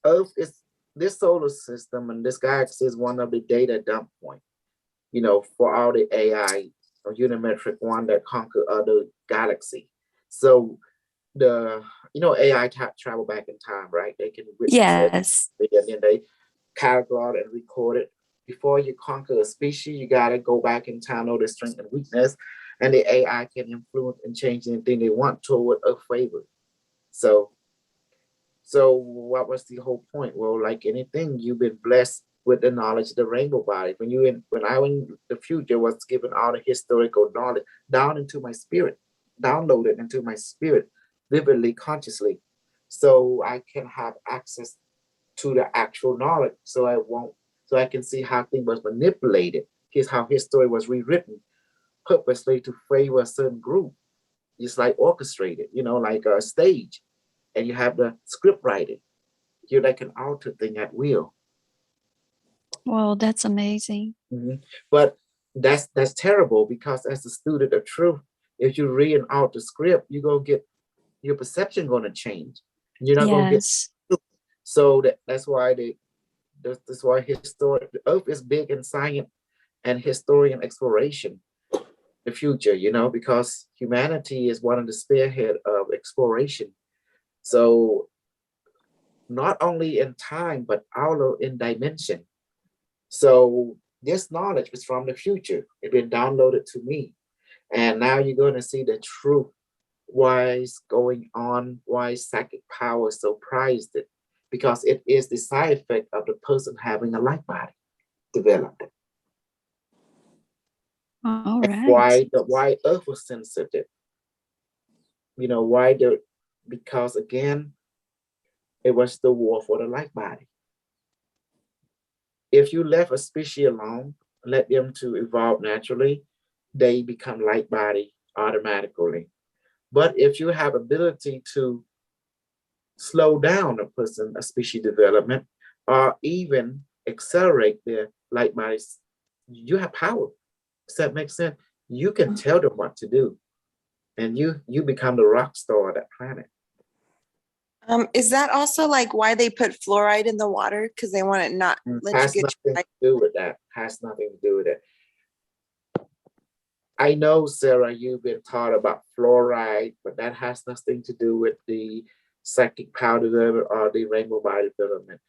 Speaker 1: Earth is this solar system, and this galaxy is one of the data dump point, you know, for all the AI or unimetric one that conquer other galaxy. So the AI travel back in time, right? They can witness it, and then they catalog and record it. Before you conquer a species, you gotta go back in time, know the strength and weakness, and the AI can influence and change anything they want toward a favor. So what was the whole point? Well, like anything, you've been blessed with the knowledge of the rainbow body. When I went in the future, was given all the historical knowledge down into my spirit, downloaded into my spirit, vividly, consciously, so I can have access to the actual knowledge. So I can see how things was manipulated. Here's how history was rewritten purposely to favor a certain group. It's like orchestrated, like a stage. And you have the script writing. You that can alter thing at will.
Speaker 5: Wow, that's amazing.
Speaker 1: But that's terrible, because as a student of truth, if you read out the script, you're gonna get your perception gonna change. You're not gonna get so that's why that's why the Earth is big in science and historian exploration. The future, because humanity is one of the spearhead of exploration. So not only in time, but also in dimension. So this knowledge is from the future. It's been downloaded to me. And now you're going to see the truth. Why is going on? Why psychic power so prized it? Because it is the side effect of the person having a light body developed.
Speaker 5: Oh, All right.
Speaker 1: Why Earth was sensitive. Because again, it was the war for the light body. If you left a species alone, let them to evolve naturally, they become light body automatically. But if you have ability to slow down a species development, or even accelerate their light bodies, you have power. Does that make sense? You can tell them what to do, and you become the rock star of that planet.
Speaker 4: Is that also like why they put fluoride in the water? Because they want to not let you
Speaker 1: Has
Speaker 4: get
Speaker 1: nothing to do with that. Has nothing to do with it. I know, Sarah, you've been taught about fluoride, but that has nothing to do with the psychic power development or the rainbow body development.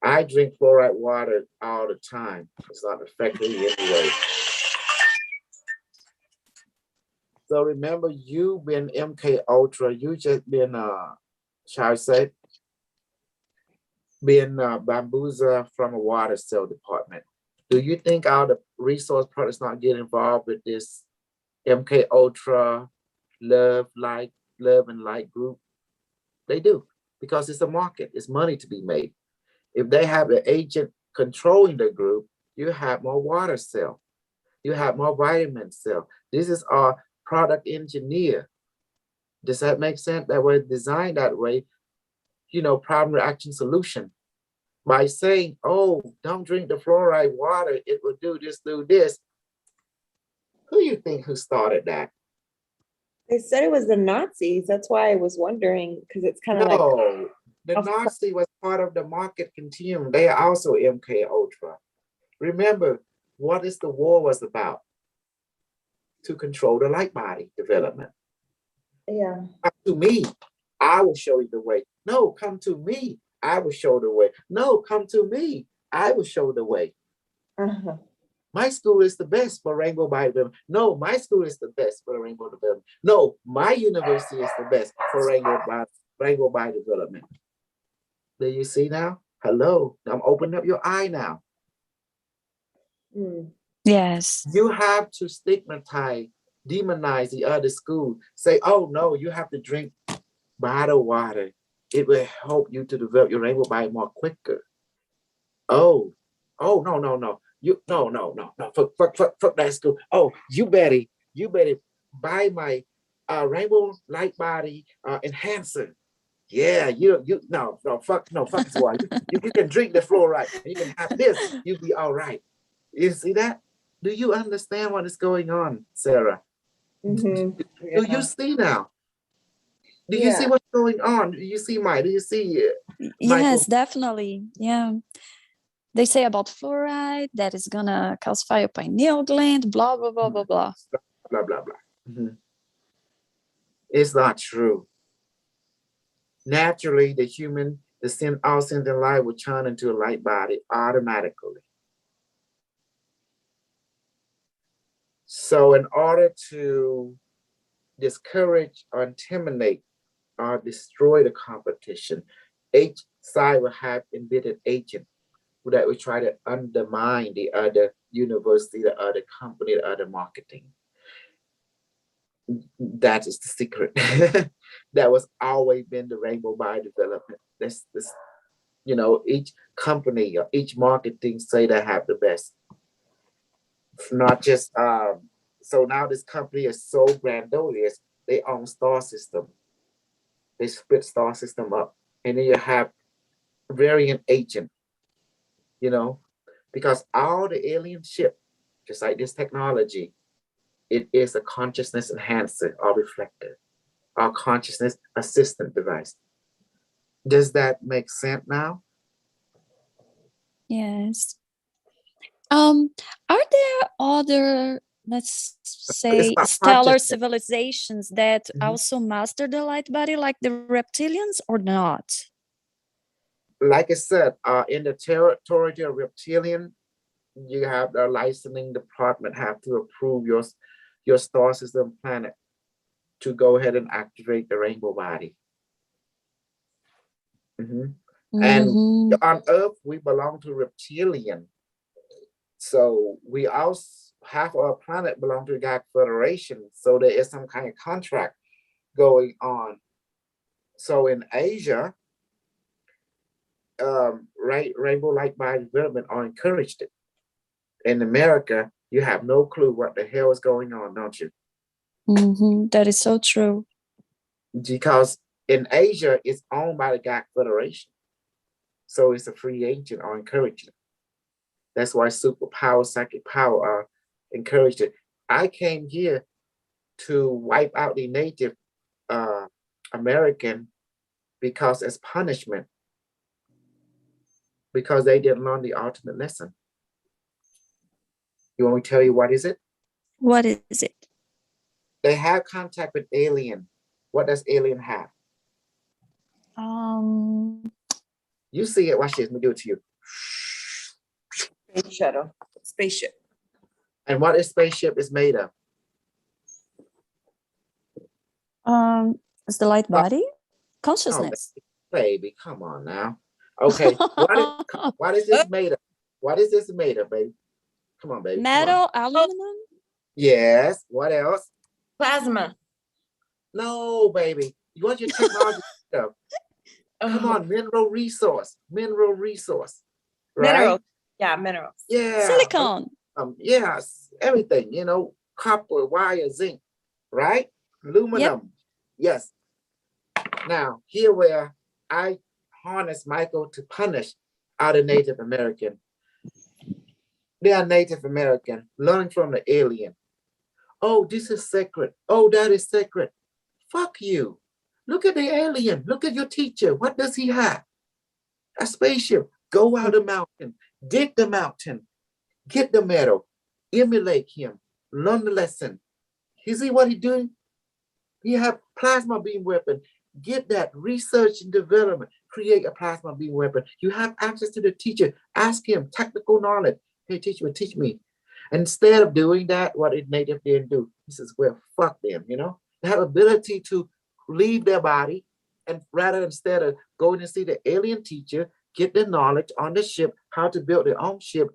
Speaker 1: I drink fluoride water all the time. It's not affecting me anyway. So remember, you've been MK Ultra. You just been shall I say, been bamboozled from a water cell department. Do you think all the resource products not get involved with this MK Ultra love and light group? They do, because it's a market. It's money to be made. If they have an agent controlling the group, you have more water cell. You have more vitamin cell. This is our product engineer. Does that make sense? That we're designed that way, problem reaction solution. By saying, oh, don't drink the fluoride water, it will do this. Who you think who started that?
Speaker 2: They said it was the Nazis. That's why I was wondering, because it's kind of like,
Speaker 1: No, the
Speaker 2: Of course.
Speaker 1: Nazi was part of the market continuum. They are also MK Ultra. Remember, what is the war was about? To control the light body development.
Speaker 2: yeah.
Speaker 1: Come to me, I will show you the way. No, come to me, I will show the way. No, come to me, I will show the way.
Speaker 2: Uh-huh.
Speaker 1: My school is the best for rainbow body development. No, my school is the best for rainbow development. No, my university is the best for rainbow body development. Do you see now? Hello, I'm opening up your eye now.
Speaker 2: Mm.
Speaker 5: Yes.
Speaker 1: You have to stigmatize, demonize the other school. Say, oh no, you have to drink bottled water. It will help you to develop your rainbow body more quicker. Oh, no. No. Fuck that school. Oh, you better buy my rainbow light body enhancer. Yeah, fuck this water. You can drink the fluoride. You can have this. You'll be all right. You see that? Do you understand what is going on, Sarah?
Speaker 2: Mm-hmm.
Speaker 1: Do you see now? Do you see
Speaker 2: Yeah.
Speaker 1: what's going on? Do you see Mike? Do you see Michael?
Speaker 5: Yes, definitely. Yeah. They say about fluoride that is gonna calcify your pineal gland, blah blah blah blah blah.
Speaker 1: Blah blah blah. Mhm. It's not true. Naturally, all sentient life will turn into a light body automatically. So in order to discourage or intimidate or destroy the competition, each side will have embedded agent that will try to undermine the other university, the other company, the other marketing. That is the secret. That was always been the rainbow body development. This each company or each marketing say they have the best. It's not just so now this company is so grandiose, they own star system. They split star system up. And then you have variant agent, because all the alien ship, just like this technology, it is a consciousness enhancer or reflector, or consciousness assistant device. Does that make sense now?
Speaker 5: Yes. Are there other, let's say,
Speaker 1: about
Speaker 5: stellar
Speaker 1: consciousness.
Speaker 5: civilizations that
Speaker 1: Mhm.
Speaker 5: also master the light body, like the reptilians, or not?
Speaker 1: Like I said, in the territory of reptilian, you have the licensing department have to approve your star system planet to go ahead and activate the rainbow body. Mhm. And
Speaker 5: Mhm.
Speaker 1: on Earth, we belong to reptilian. So we also half of our planet belong to the Galactic Federation. So there is some kind of contract going on. So in Asia, rainbow light body development are encouraged. In America, you have no clue what the hell is going on, don't you?
Speaker 5: That is so true.
Speaker 1: Because in Asia, it's owned by the Galactic Federation. So it's a free agent or encouraged. That's why superpower, psychic power are encouraged. I came here to wipe out the Native American because as punishment, because they didn't learn the ultimate lesson. You want me to tell you what is it?
Speaker 5: What is it?
Speaker 1: They have contact with alien. What does alien have? You see it. Watch this. Let me do it to you.
Speaker 4: Space shuttle, spaceship.
Speaker 1: And what is spaceship is made of?
Speaker 5: Is the light body?
Speaker 1: Oh,
Speaker 5: Consciousness.
Speaker 1: baby, come on now. Okay, what is this made of? What is this made of, baby? Come on, baby.
Speaker 5: Metal, aluminum?
Speaker 1: Yes. What else?
Speaker 4: Plasma.
Speaker 1: No, baby. You want your technology stuff. Come on, mineral resource. Mineral resource. Right?
Speaker 4: Minerals. Yeah, minerals.
Speaker 1: Yeah.
Speaker 5: Silicon.
Speaker 1: Yes, everything, you know, copper, wire, zinc, right? Aluminum. Yes. Now, here where I harness Michael to punish other Native American. They are Native American, learning from the alien. Oh, this is sacred. Oh, that is sacred. Fuck you. Look at the alien. Look at your teacher. What does he have? A spaceship. Go out the mountain. Dig the mountain. Get the metal. Emulate him. Learn the lesson. You see what he's doing? He have plasma beam weapon. Get that. Research and development. Create a plasma beam weapon. You have access to the teacher. Ask him technical knowledge. Hey, teacher, teach me. Instead of doing that, what a native didn't do. He says, well, fuck them, you know? They have ability to leave their body, and rather instead of going to see the alien teacher, get the knowledge on the ship, how to build their own ship,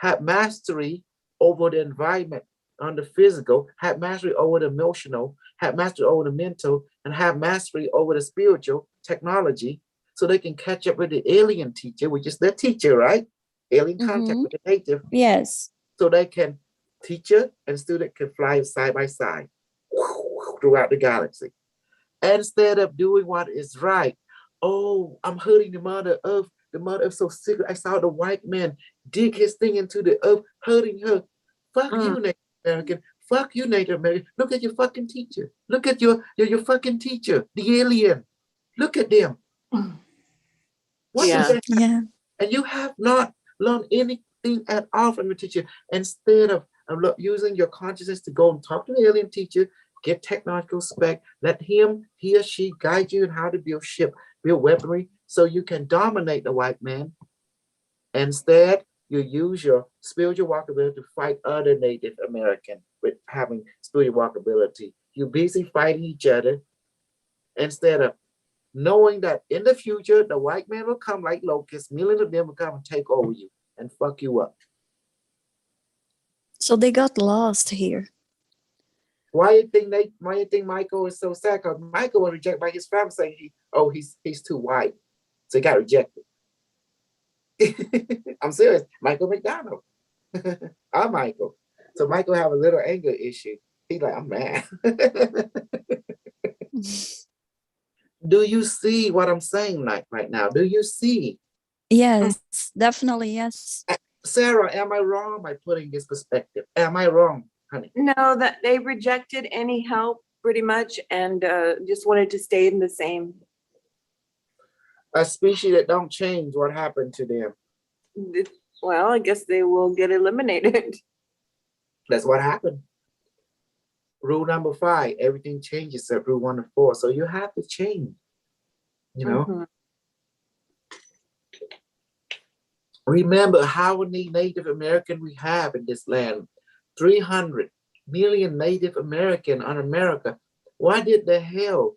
Speaker 1: have mastery over the environment on the physical, have mastery over the emotional, have mastery over the mental, and have mastery over the spiritual technology, so they can catch up with the alien teacher, which is their teacher, right? Alien contact with the native.
Speaker 5: Yes.
Speaker 1: So they can, teacher and student can fly side by side throughout the galaxy. Instead of doing what is right, oh, I'm hurting the mother earth. The mother earth so sick. I saw the white man dig his thing into the earth, hurting her. Fuck you, Native American. Fuck you, Native American. Look at your fucking teacher. Look at your fucking teacher, the alien. Look at them. What do they have?
Speaker 5: Yeah.
Speaker 1: And you have not learned anything at all from your teacher. Instead of using your consciousness to go and talk to the alien teacher, get technological spec, let him, he or she guide you in how to build ship, build weaponry, so you can dominate the white man. Instead, you use your spiritual walkability to fight other Native American with having spiritual walkability. You're busy fighting each other instead of knowing that in the future, the white man will come like locusts, millions of them will come and take over you and fuck you up.
Speaker 5: So they got lost here.
Speaker 1: Why you think Michael is so sad? Because Michael was rejected by his family, saying he's too white. So he got rejected. I'm serious. Michael McDonald. I'm Michael. So Michael have a little anger issue. He's like, I'm mad. Do you see what I'm saying right now? Do you see?
Speaker 5: Yes, definitely, yes.
Speaker 1: Sarah, am I wrong by putting this perspective? Am I wrong, honey?
Speaker 4: No, that they rejected any help pretty much and just wanted to stay in the same.
Speaker 1: A species that don't change, what happened to them?
Speaker 4: Well, I guess they will get eliminated.
Speaker 1: That's what happened. Rule number 5, everything changes except rule 1 to 4. So you have to change, you know? Remember how many Native American we have in this land. 300 million Native American on America. Why did the hell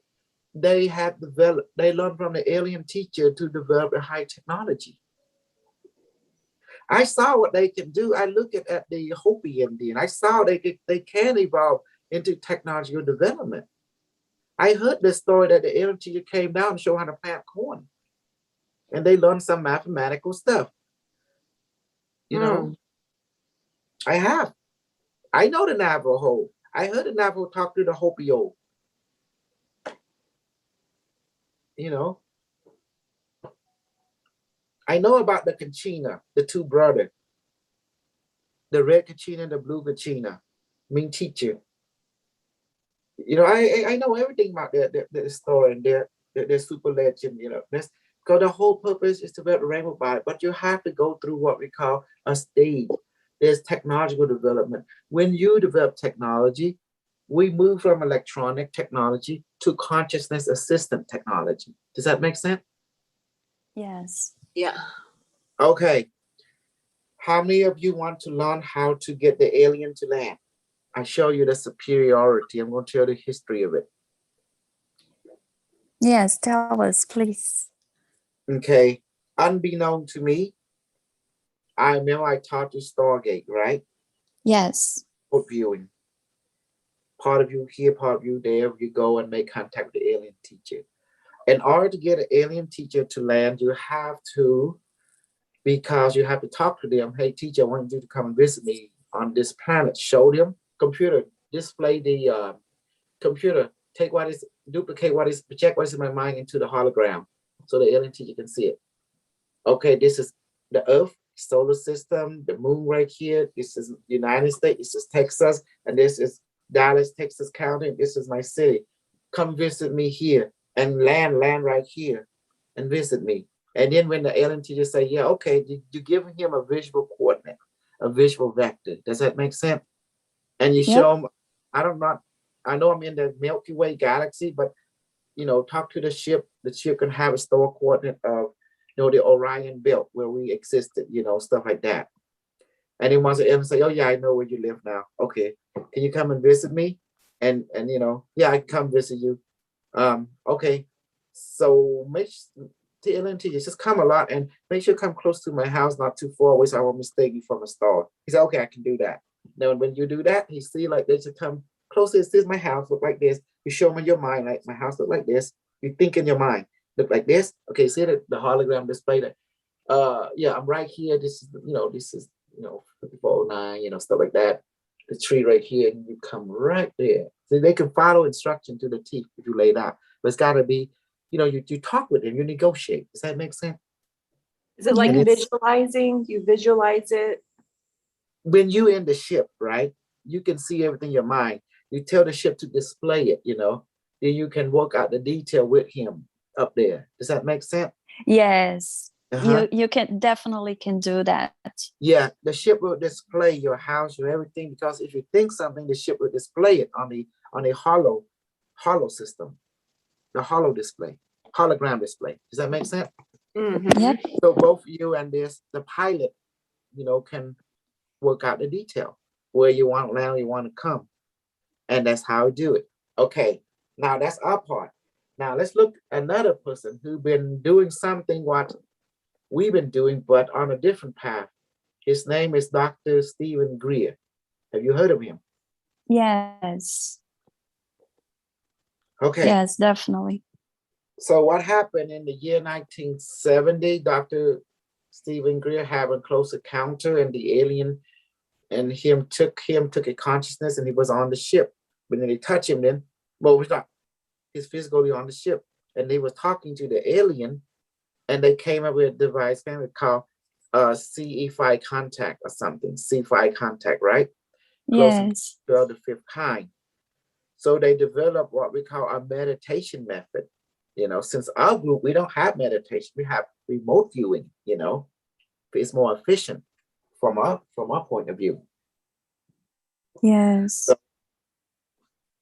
Speaker 1: they have developed, they learned from the alien teacher to develop a high technology? I saw what they can do. I look at the Hopi Indian. I saw they can evolve into technological development. I heard this story that the alien teacher came down and showed how to plant corn. And they learned some mathematical stuff. You know, I have. I know the Navajo. I heard the Navajo talk to the Hopi. You know, I know about the Kachina, the two brothers, the red Kachina and the blue Kachina, Ming teacher. You know, I know everything about their story and their super legend. You know, that's because the whole purpose is to build a rainbow body, but you have to go through what we call a stage. There's technological development. When you develop technology, we move from electronic technology to consciousness assistant technology. Does that make sense?
Speaker 5: Yes.
Speaker 4: Yeah.
Speaker 1: Okay. How many of you want to learn how to get the alien to land? I show you the superiority. I'm going to tell the history of it.
Speaker 5: Yes, tell us, please.
Speaker 1: Okay. Unbeknown to me, I remember I taught you Stargate, right?
Speaker 5: Yes.
Speaker 1: For viewing. Part of you here, part of you there. You go and make contact with the alien teacher. In order to get an alien teacher to land, you have to, because you have to talk to them. Hey, teacher, I want you to come and visit me on this planet. Show them computer, display the computer, take what is, duplicate what is, project what is in my mind into the hologram so the alien teacher can see it. Okay, this is the Earth, solar system, the moon right here. This is United States, this is Texas, and this is Dallas, Texas County. This is my city. Come visit me here and land right here and visit me. And then when the alien teacher say, yeah, okay, you give him a visual coordinate, a visual vector. Does that make sense? And you show him, I know I'm in the Milky Way galaxy, but you know, talk to the ship. The ship can have a store coordinate of, you know, the Orion belt where we existed, you know, stuff like that. And then once the alien say, oh yeah, I know where you live now. Okay, can you come and visit me? And you know, yeah, I can come visit you. Okay, so make the alien teacher just come a lot and make sure you come close to my house, not too far away, so I won't mistake you from a star. He said, okay, I can do that. Now, when you do that, he see like they should come closer. This is my house, look like this. You show them in your mind, like my house look like this. You think in your mind, look like this. Okay, see the hologram display that. Yeah, I'm right here. This is, you know, 5409, you know, stuff like that. The tree right here, and you come right there. So they can follow instruction to the T if you lay it out. But it's got to be, you know, you talk with them, you negotiate. Does that make sense?
Speaker 4: Is it like
Speaker 1: And it's-
Speaker 4: visualizing? You visualize it?
Speaker 1: when you in the ship, right? You can see everything in your mind. You tell the ship to display it, you know. Then you can work out the detail with him up there. Does that make sense?
Speaker 5: Yes.
Speaker 1: Uh-huh.
Speaker 5: You can definitely can do that.
Speaker 1: Yeah, the ship will display your house, your everything, because if you think something, the ship will display it on the hollow system, the hollow display, hologram display. Does that make sense?
Speaker 4: Mhm.
Speaker 5: Yep.
Speaker 1: So both you and the pilot, you know, can work out the detail where you want to land, you want to come, and that's how we do it. Okay, now that's our part. Now let's look at another person who's been doing something what we've been doing, but on a different path. His name is Dr. Stephen Greer. Have you heard of him?
Speaker 5: Yes.
Speaker 1: Okay.
Speaker 5: Yes, definitely.
Speaker 1: So what happened in the year 1970, Dr. Stephen Greer had a close encounter and the alien and him took a consciousness and he was on the ship. When they touch him then, well, it was not, he's physically on the ship. And they was talking to the alien and they came up with a device called CE5 contact or something, C5 contact, right?
Speaker 5: Yes.
Speaker 1: Close to the fifth kind. So they developed what we call a meditation method. You know, since our group, we don't have meditation, we have remote viewing, you know, it's more efficient from our point of view.
Speaker 5: Yes.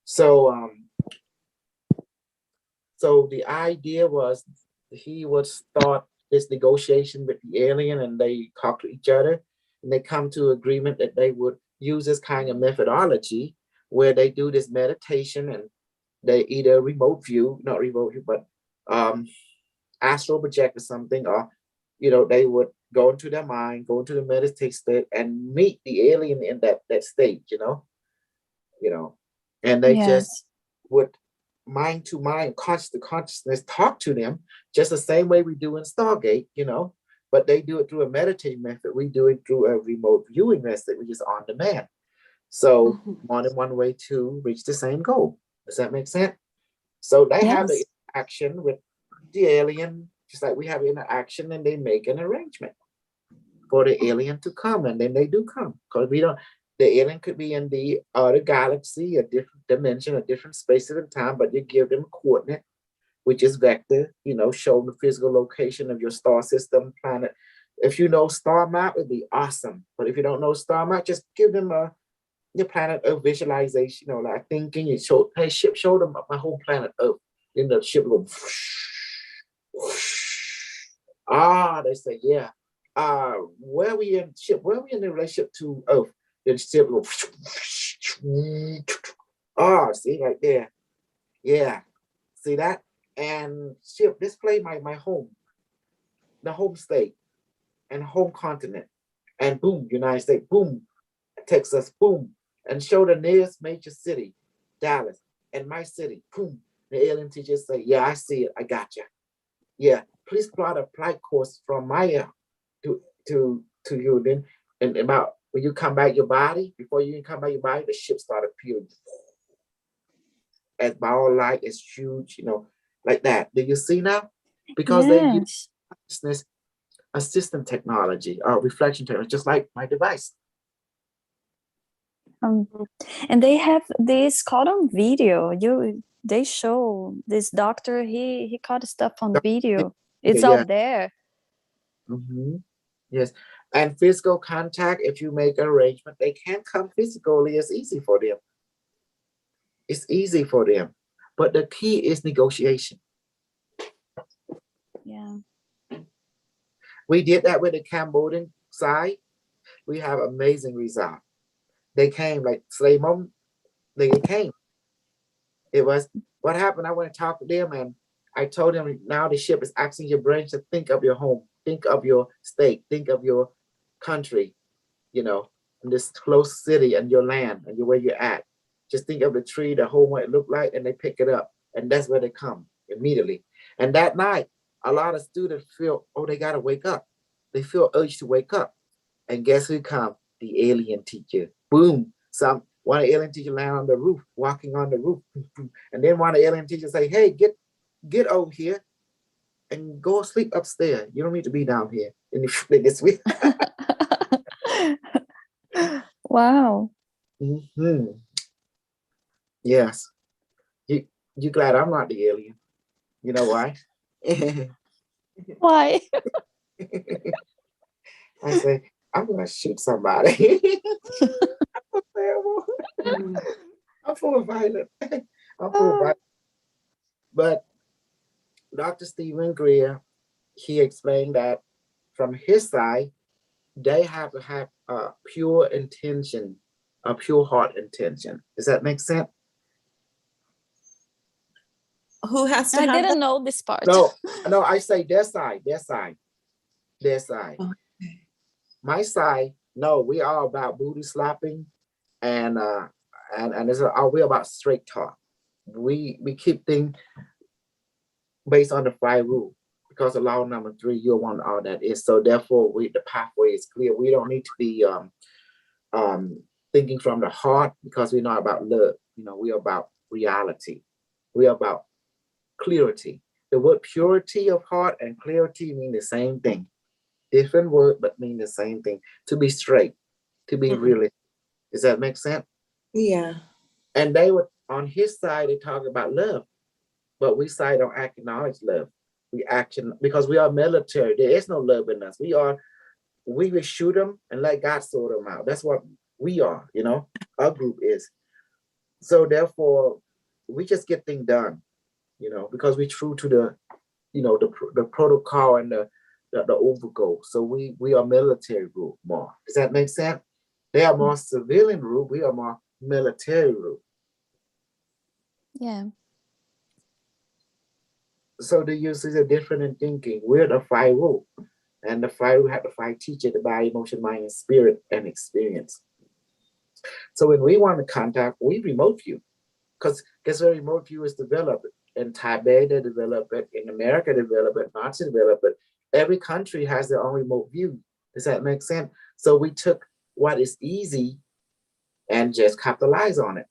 Speaker 1: So the idea was he would start this negotiation with the alien and they talk to each other and they come to agreement that they would use this kind of methodology where they do this meditation and they either remote view, not remote view, but astral project or something, or you know, they would go into their mind, go into the meditative state, and meet the alien in that state, and they just
Speaker 5: Yes.
Speaker 1: would mind to mind, conscious to consciousness talk to them just the same way we do in Stargate, but they do it through a meditative method. We do it through a remote viewing method, which is on demand. So more than one way to reach the same goal. Does that make sense? So they have the
Speaker 5: Yes.
Speaker 1: interaction with the alien, just like we have interaction, and they make an arrangement for the alien to come, and then they do come, because the alien could be in the other galaxy, a different dimension, a different space and time, but you give them a coordinate, which is vector, show the physical location of your star system, planet. If you know star map, it'd be awesome. But if you don't know star map, just give them your planet Earth visualization, like thinking. You show, hey, ship, show them my whole planet Earth. Then the ship will go, they say, yeah. Where we in ship? Where we in the relationship to Earth? Then the ship will, see right there. Yeah, see that? And ship display my home, the home state, and home continent, and boom, United States, boom, Texas, boom, and show the nearest major city, Dallas, and my city, boom. The alien teachers say, yeah, I see it, I got you. Yeah, please plot a flight course from my to you. Then, and about when you come back your body, before you come back your body, the ship started appearing as ball like, it's huge, like that. Do you see now? Because they use
Speaker 5: Yes.
Speaker 1: consciousness assistant technology, reflection technology, just like my device.
Speaker 5: And they have this caught on video. They show this doctor, he caught stuff on video. It's
Speaker 1: Yeah.
Speaker 5: out there.
Speaker 1: Mm-hmm. Yes. And physical contact, if you make an arrangement, they can come physically. It's easy for them. It's easy for them. But the key is negotiation.
Speaker 5: Yeah.
Speaker 1: We did that with the Cambodian side. We have amazing result. They came like slave mom. They came. It was what happened. I went to talk to them, and I told them, now the ship is asking your brain to think of your home, think of your state, think of your country, in this close city and your land and where you're at. Just think of the tree, the home, what it looked like, and they pick it up. And that's where they come immediately. And that night, a lot of students feel, they got to wake up. They feel urged to wake up. And guess who come? The alien teacher. Boom. One of the alien teachers land on the roof, walking on the roof. And then one of the alien teachers say, hey, get over here and go sleep upstairs. You don't need to be down here in this week.
Speaker 5: Wow.
Speaker 1: Mm-hmm. Yes. You glad I'm not the alien? You know why?
Speaker 5: Why?
Speaker 1: I say, I'm gonna shoot somebody. I'm terrible. I'm full of violence. I'm full of violence. But Dr. Stephen Greer, he explained that from his side, they have to have a pure intention, a pure heart intention. Does that make sense?
Speaker 2: Who has to
Speaker 5: I
Speaker 2: have
Speaker 5: didn't
Speaker 2: that?
Speaker 5: know this part.
Speaker 1: No, I say their side.
Speaker 2: Okay.
Speaker 1: My side, no, we are about booty slapping, and we're about straight talk. We keep things based on the 5 rule, because the law number 3, you're one all that is. So therefore, the pathway is clear. We don't need to be thinking from the heart, because we're not about love. We're about reality. We're about clarity. The word purity of heart and clarity mean the same thing. Different word, but mean the same thing. To be straight, to be realistic. Does that make sense?
Speaker 2: Yeah.
Speaker 1: And they were on his side, they talk about love, but we side don't acknowledge love. We action, because we are military. There is no love in us. We will shoot them and let God sort them out. That's what we are, our group is. So therefore, we just get things done, because we're true to the, the protocol and the over goal. So we are military group more. Does that make sense? They are more civilian group. We are more military group.
Speaker 5: Yeah.
Speaker 1: So the uses are different in thinking. We're the 5 rule. And the five, we have the five teachers, the body, emotion, mind, and spirit, and experience. So when we want to contact, we remote view. Because guess where remote view is developed? In Tibet, they develop it. In America, they develop it. Nazi develop it. Every country has their own remote view. Does that make sense? So we took what is easy and just capitalize on it.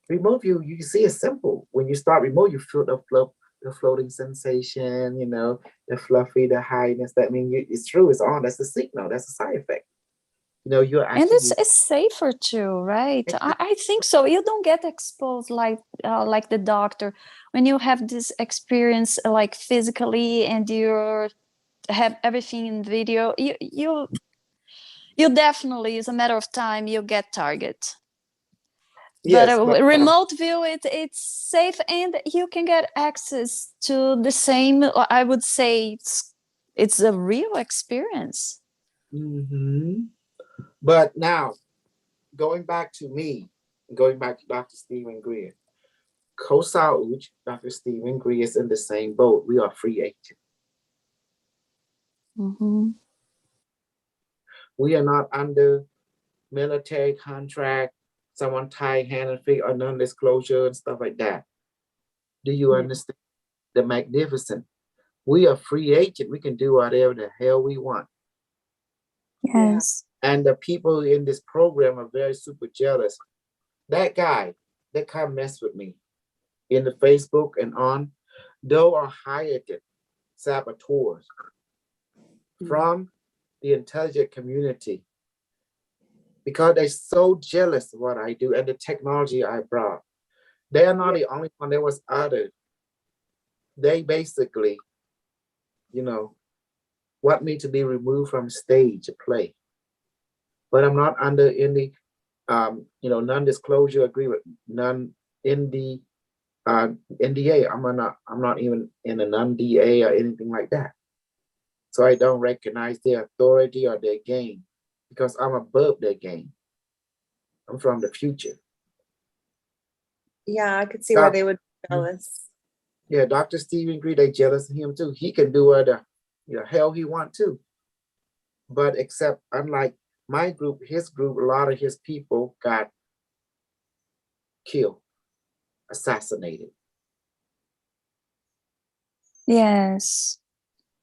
Speaker 1: Remote view, you can see it's simple. When you start remote, you feel the floating sensation, you know, the fluffy, the highness. That means it's true, it's on. That's the signal. That's the side effect. You know, you're
Speaker 5: And
Speaker 1: actually
Speaker 5: it's safer too, right? I think so. You don't get exposed like the doctor when you have this experience like physically and you have everything in video. You definitely, it's a matter of time, you get target. But
Speaker 1: yes,
Speaker 5: a
Speaker 1: but
Speaker 5: remote view, it's safe and you can get access to the same. I would say it's a real experience.
Speaker 1: but now going back to me, going back to Dr. Stephen Greer, Kosal Uj, Dr. Stephen Greer is in the same boat. We are free agent.
Speaker 5: Mhm.
Speaker 1: We are not under military contract, someone tie hand and feet or non-disclosure and stuff like that. Do you understand? The magnificent. We are free agent. We can do whatever the hell we want.
Speaker 5: Yes.
Speaker 1: And the people in this program are very super jealous. That guy, they come mess with me in the Facebook and on. Those are hired saboteurs from the intelligent community because they're so jealous of what I do and the technology I brought. They are not the only one. There was others. They basically, you know, want me to be removed from stage play. But I'm not under any, you know, non-disclosure agreement, none in the NDA. I'm not even in a non-DA or anything like that. So I don't recognize their authority or their game because I'm above their game. I'm from the future.
Speaker 2: Yeah, I could see why they would be jealous.
Speaker 1: Yeah, Dr. Stephen Greer, they jealous of him too. He can do what the hell he want to. But except unlike my group, his group, a lot of his people got killed, assassinated.
Speaker 5: Yes.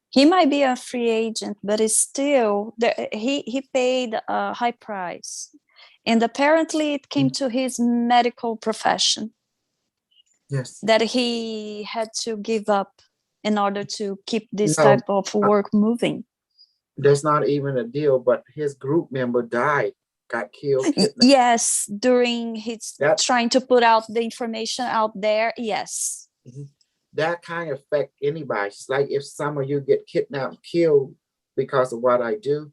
Speaker 5: He might be a free agent, but it's still he paid a high price. And apparently it came to his medical profession.
Speaker 1: Yes.
Speaker 5: That he had to give up in order to keep this
Speaker 1: No,
Speaker 5: type of work moving.
Speaker 1: There's not even a deal, but his group member died, got killed, kidnapped.
Speaker 5: Yes, during his trying to put out the information out there. Yes.
Speaker 1: That kind of affect anybody. It's like if some of you get kidnapped, killed because of what I do,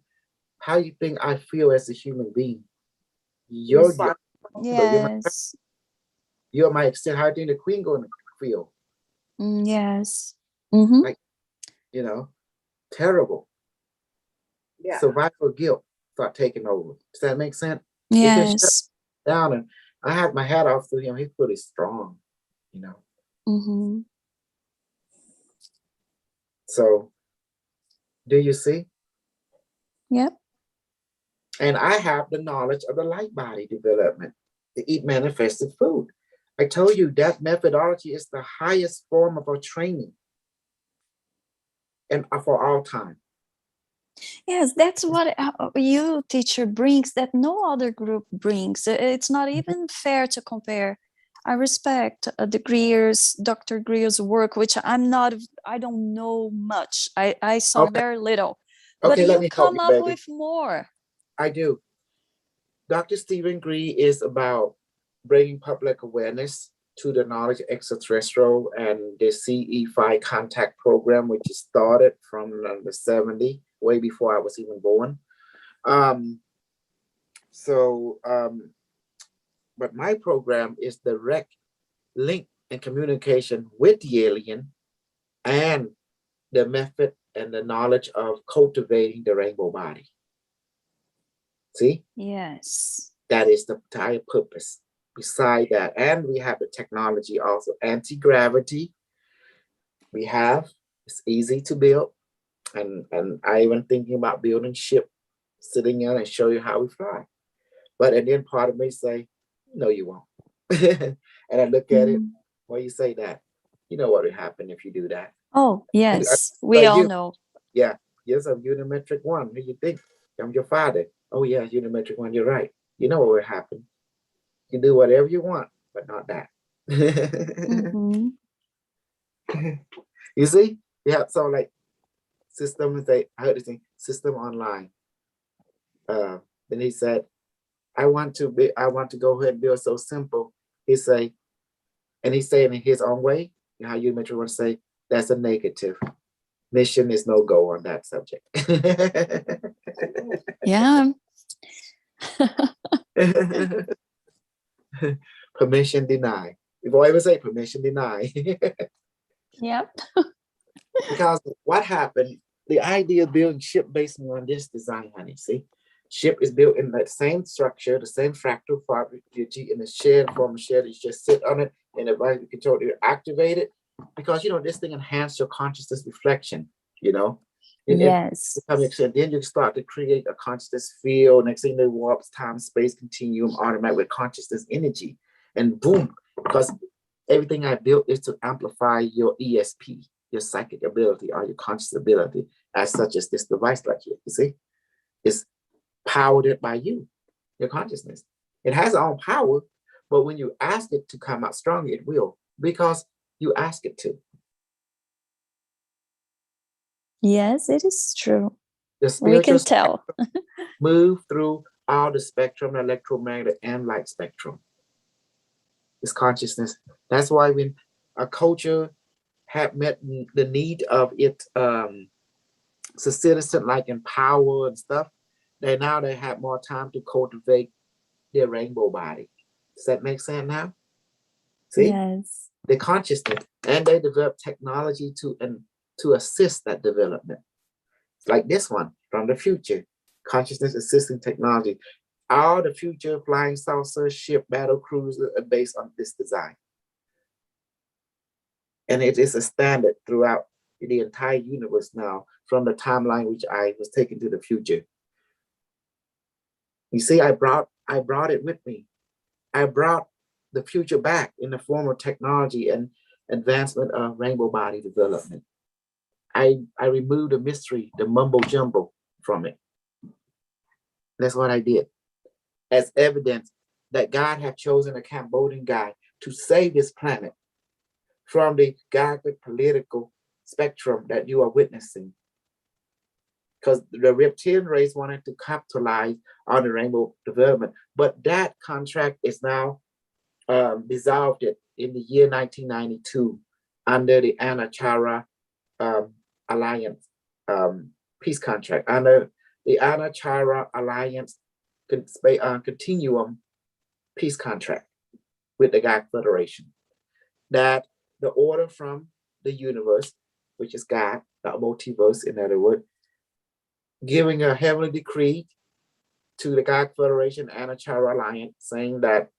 Speaker 1: how you think I feel as a human being? You're
Speaker 5: yes.
Speaker 1: You're my extent. How do you think the queen gonna feel?
Speaker 5: Yes.
Speaker 1: Like, you know, terrible.
Speaker 2: Yeah.
Speaker 1: Survival guilt start taking over. Does that make sense?
Speaker 5: Yes.
Speaker 1: Down, and I had my hat off to him. He's pretty strong, you know. So, do you see?
Speaker 5: Yep.
Speaker 1: And I have the knowledge of the light body development to eat manifested food. I told you that methodology is the highest form of our training and for all time.
Speaker 5: Yes, that's what you teacher brings that no other group brings. It's not even fair to compare. I respect Dr. Greer's work, which I don't know much. I saw very little. But
Speaker 1: Okay, let
Speaker 5: you
Speaker 1: me
Speaker 5: come
Speaker 1: help you,
Speaker 5: up
Speaker 1: baby.
Speaker 5: with more.
Speaker 1: I do. Dr. Stephen Greer is about bringing public awareness to the knowledge extraterrestrial and the CE5 contact program, which is started from the 70s, way before I was even born. But my program is direct link and communication with the alien and the method and the knowledge of cultivating the rainbow body. See?
Speaker 5: Yes.
Speaker 1: That is the entire purpose. Beside that, and we have the technology also, anti-gravity. We have It's easy to build. And I even thinking about building ship, sitting in and show you how we fly. But and then part of me say, no, you won't. And I look at it,
Speaker 5: Mm.
Speaker 1: why you say that? You know what will happen if you do that.
Speaker 5: Oh, yes, we
Speaker 1: Like
Speaker 5: all
Speaker 1: you,
Speaker 5: know.
Speaker 1: yeah, yes, I'm unimetric one. Who you think? I'm your father. Oh yeah, unimetric one, you're right. You know what will happen. You do whatever you want, but not that.
Speaker 5: Mhm.
Speaker 1: You see? We have so like system, say, I heard this thing, system online. Then he said, I want to go ahead and build so simple. He say, and he's saying in his own way, you know how you mentioned want to say that's a negative. Mission is no go on that subject.
Speaker 5: Yeah.
Speaker 1: Permission denied. Before I ever say permission denied.
Speaker 5: Yep.
Speaker 1: Because what happened, the idea of building ship based on this design, honey, see? Ship is built in that same structure, the same fractal fabric, in the shed, form of shed, you just sit on it, and the body control it, activate it. Because, you know, this thing enhances your consciousness reflection, you know? And
Speaker 5: Yes.
Speaker 1: then you start to create a consciousness field. Next thing, the warps, time, space, continuum, automatic with consciousness energy. And boom, because everything I built is to amplify your ESP, your psychic ability or your conscious ability, as such as this device right here. You see, it's powered by you, your consciousness. It has its own power, but when you ask it to come out strong, it will, because you ask it to.
Speaker 5: Yes, it is true.
Speaker 1: The
Speaker 5: We can
Speaker 1: spiritual
Speaker 5: tell.
Speaker 1: move through all the spectrum, electromagnetic and light spectrum. It's consciousness. That's why when a culture have met the need of it, so citizen like in power and stuff, they have more time to cultivate their rainbow body. Does that make sense now? See,
Speaker 5: Yes.
Speaker 1: the consciousness, and they develop technology to assist that development. Like this one from the future, consciousness assisting technology. All the future flying saucer, ship, battle cruiser are based on this design. And it is a standard throughout the entire universe now, from the timeline which I was taken to the future. You see, I brought it with me. I brought the future back in the form of technology and advancement of rainbow body development. I removed the mystery, the mumbo jumbo from it. That's what I did. As evidence that God had chosen a Cambodian guy to save this planet from the godly political spectrum that you are witnessing. Because the reptilian race wanted to capitalize on the rainbow development, but that contract is now dissolved it in the year 1992 under the Anachara Alliance peace contract. Under the Anachara Alliance Continuum peace contract with the God Federation, that the order from the universe, which is God, the multiverse, in other words, giving a heavenly decree to the God Federation and Anachara Alliance, saying that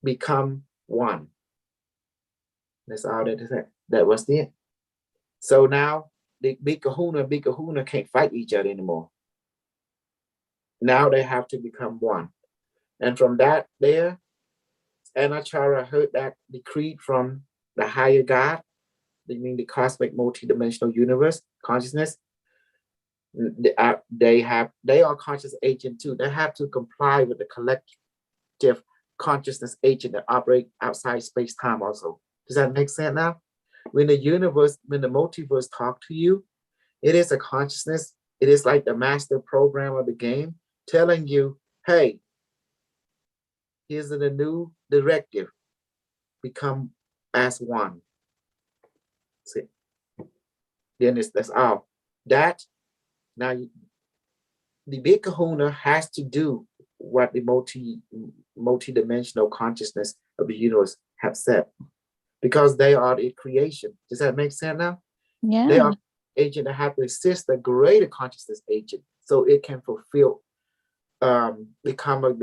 Speaker 1: become one. That's all that is. That was it. So now the Big Kahuna and Big Kahuna can't fight each other anymore. Now they have to become one. And from that there, Anachara heard that decree from the higher God, I mean the cosmic multidimensional universe, consciousness. They are conscious agent too. They have to comply with the collective consciousness agent that operate outside space-time also. Does that make sense now? When the multiverse talk to you, it is a consciousness. It is like the master program of the game telling you, hey, here's the new directive. Become as one. See? Then that's all. That now the Big Kahuna has to do what the multi-dimensional consciousness of the universe have said, because they are the creation. Does that make sense now?
Speaker 5: Yeah.
Speaker 1: They are agent that have to assist the greater consciousness agent so it can fulfill, become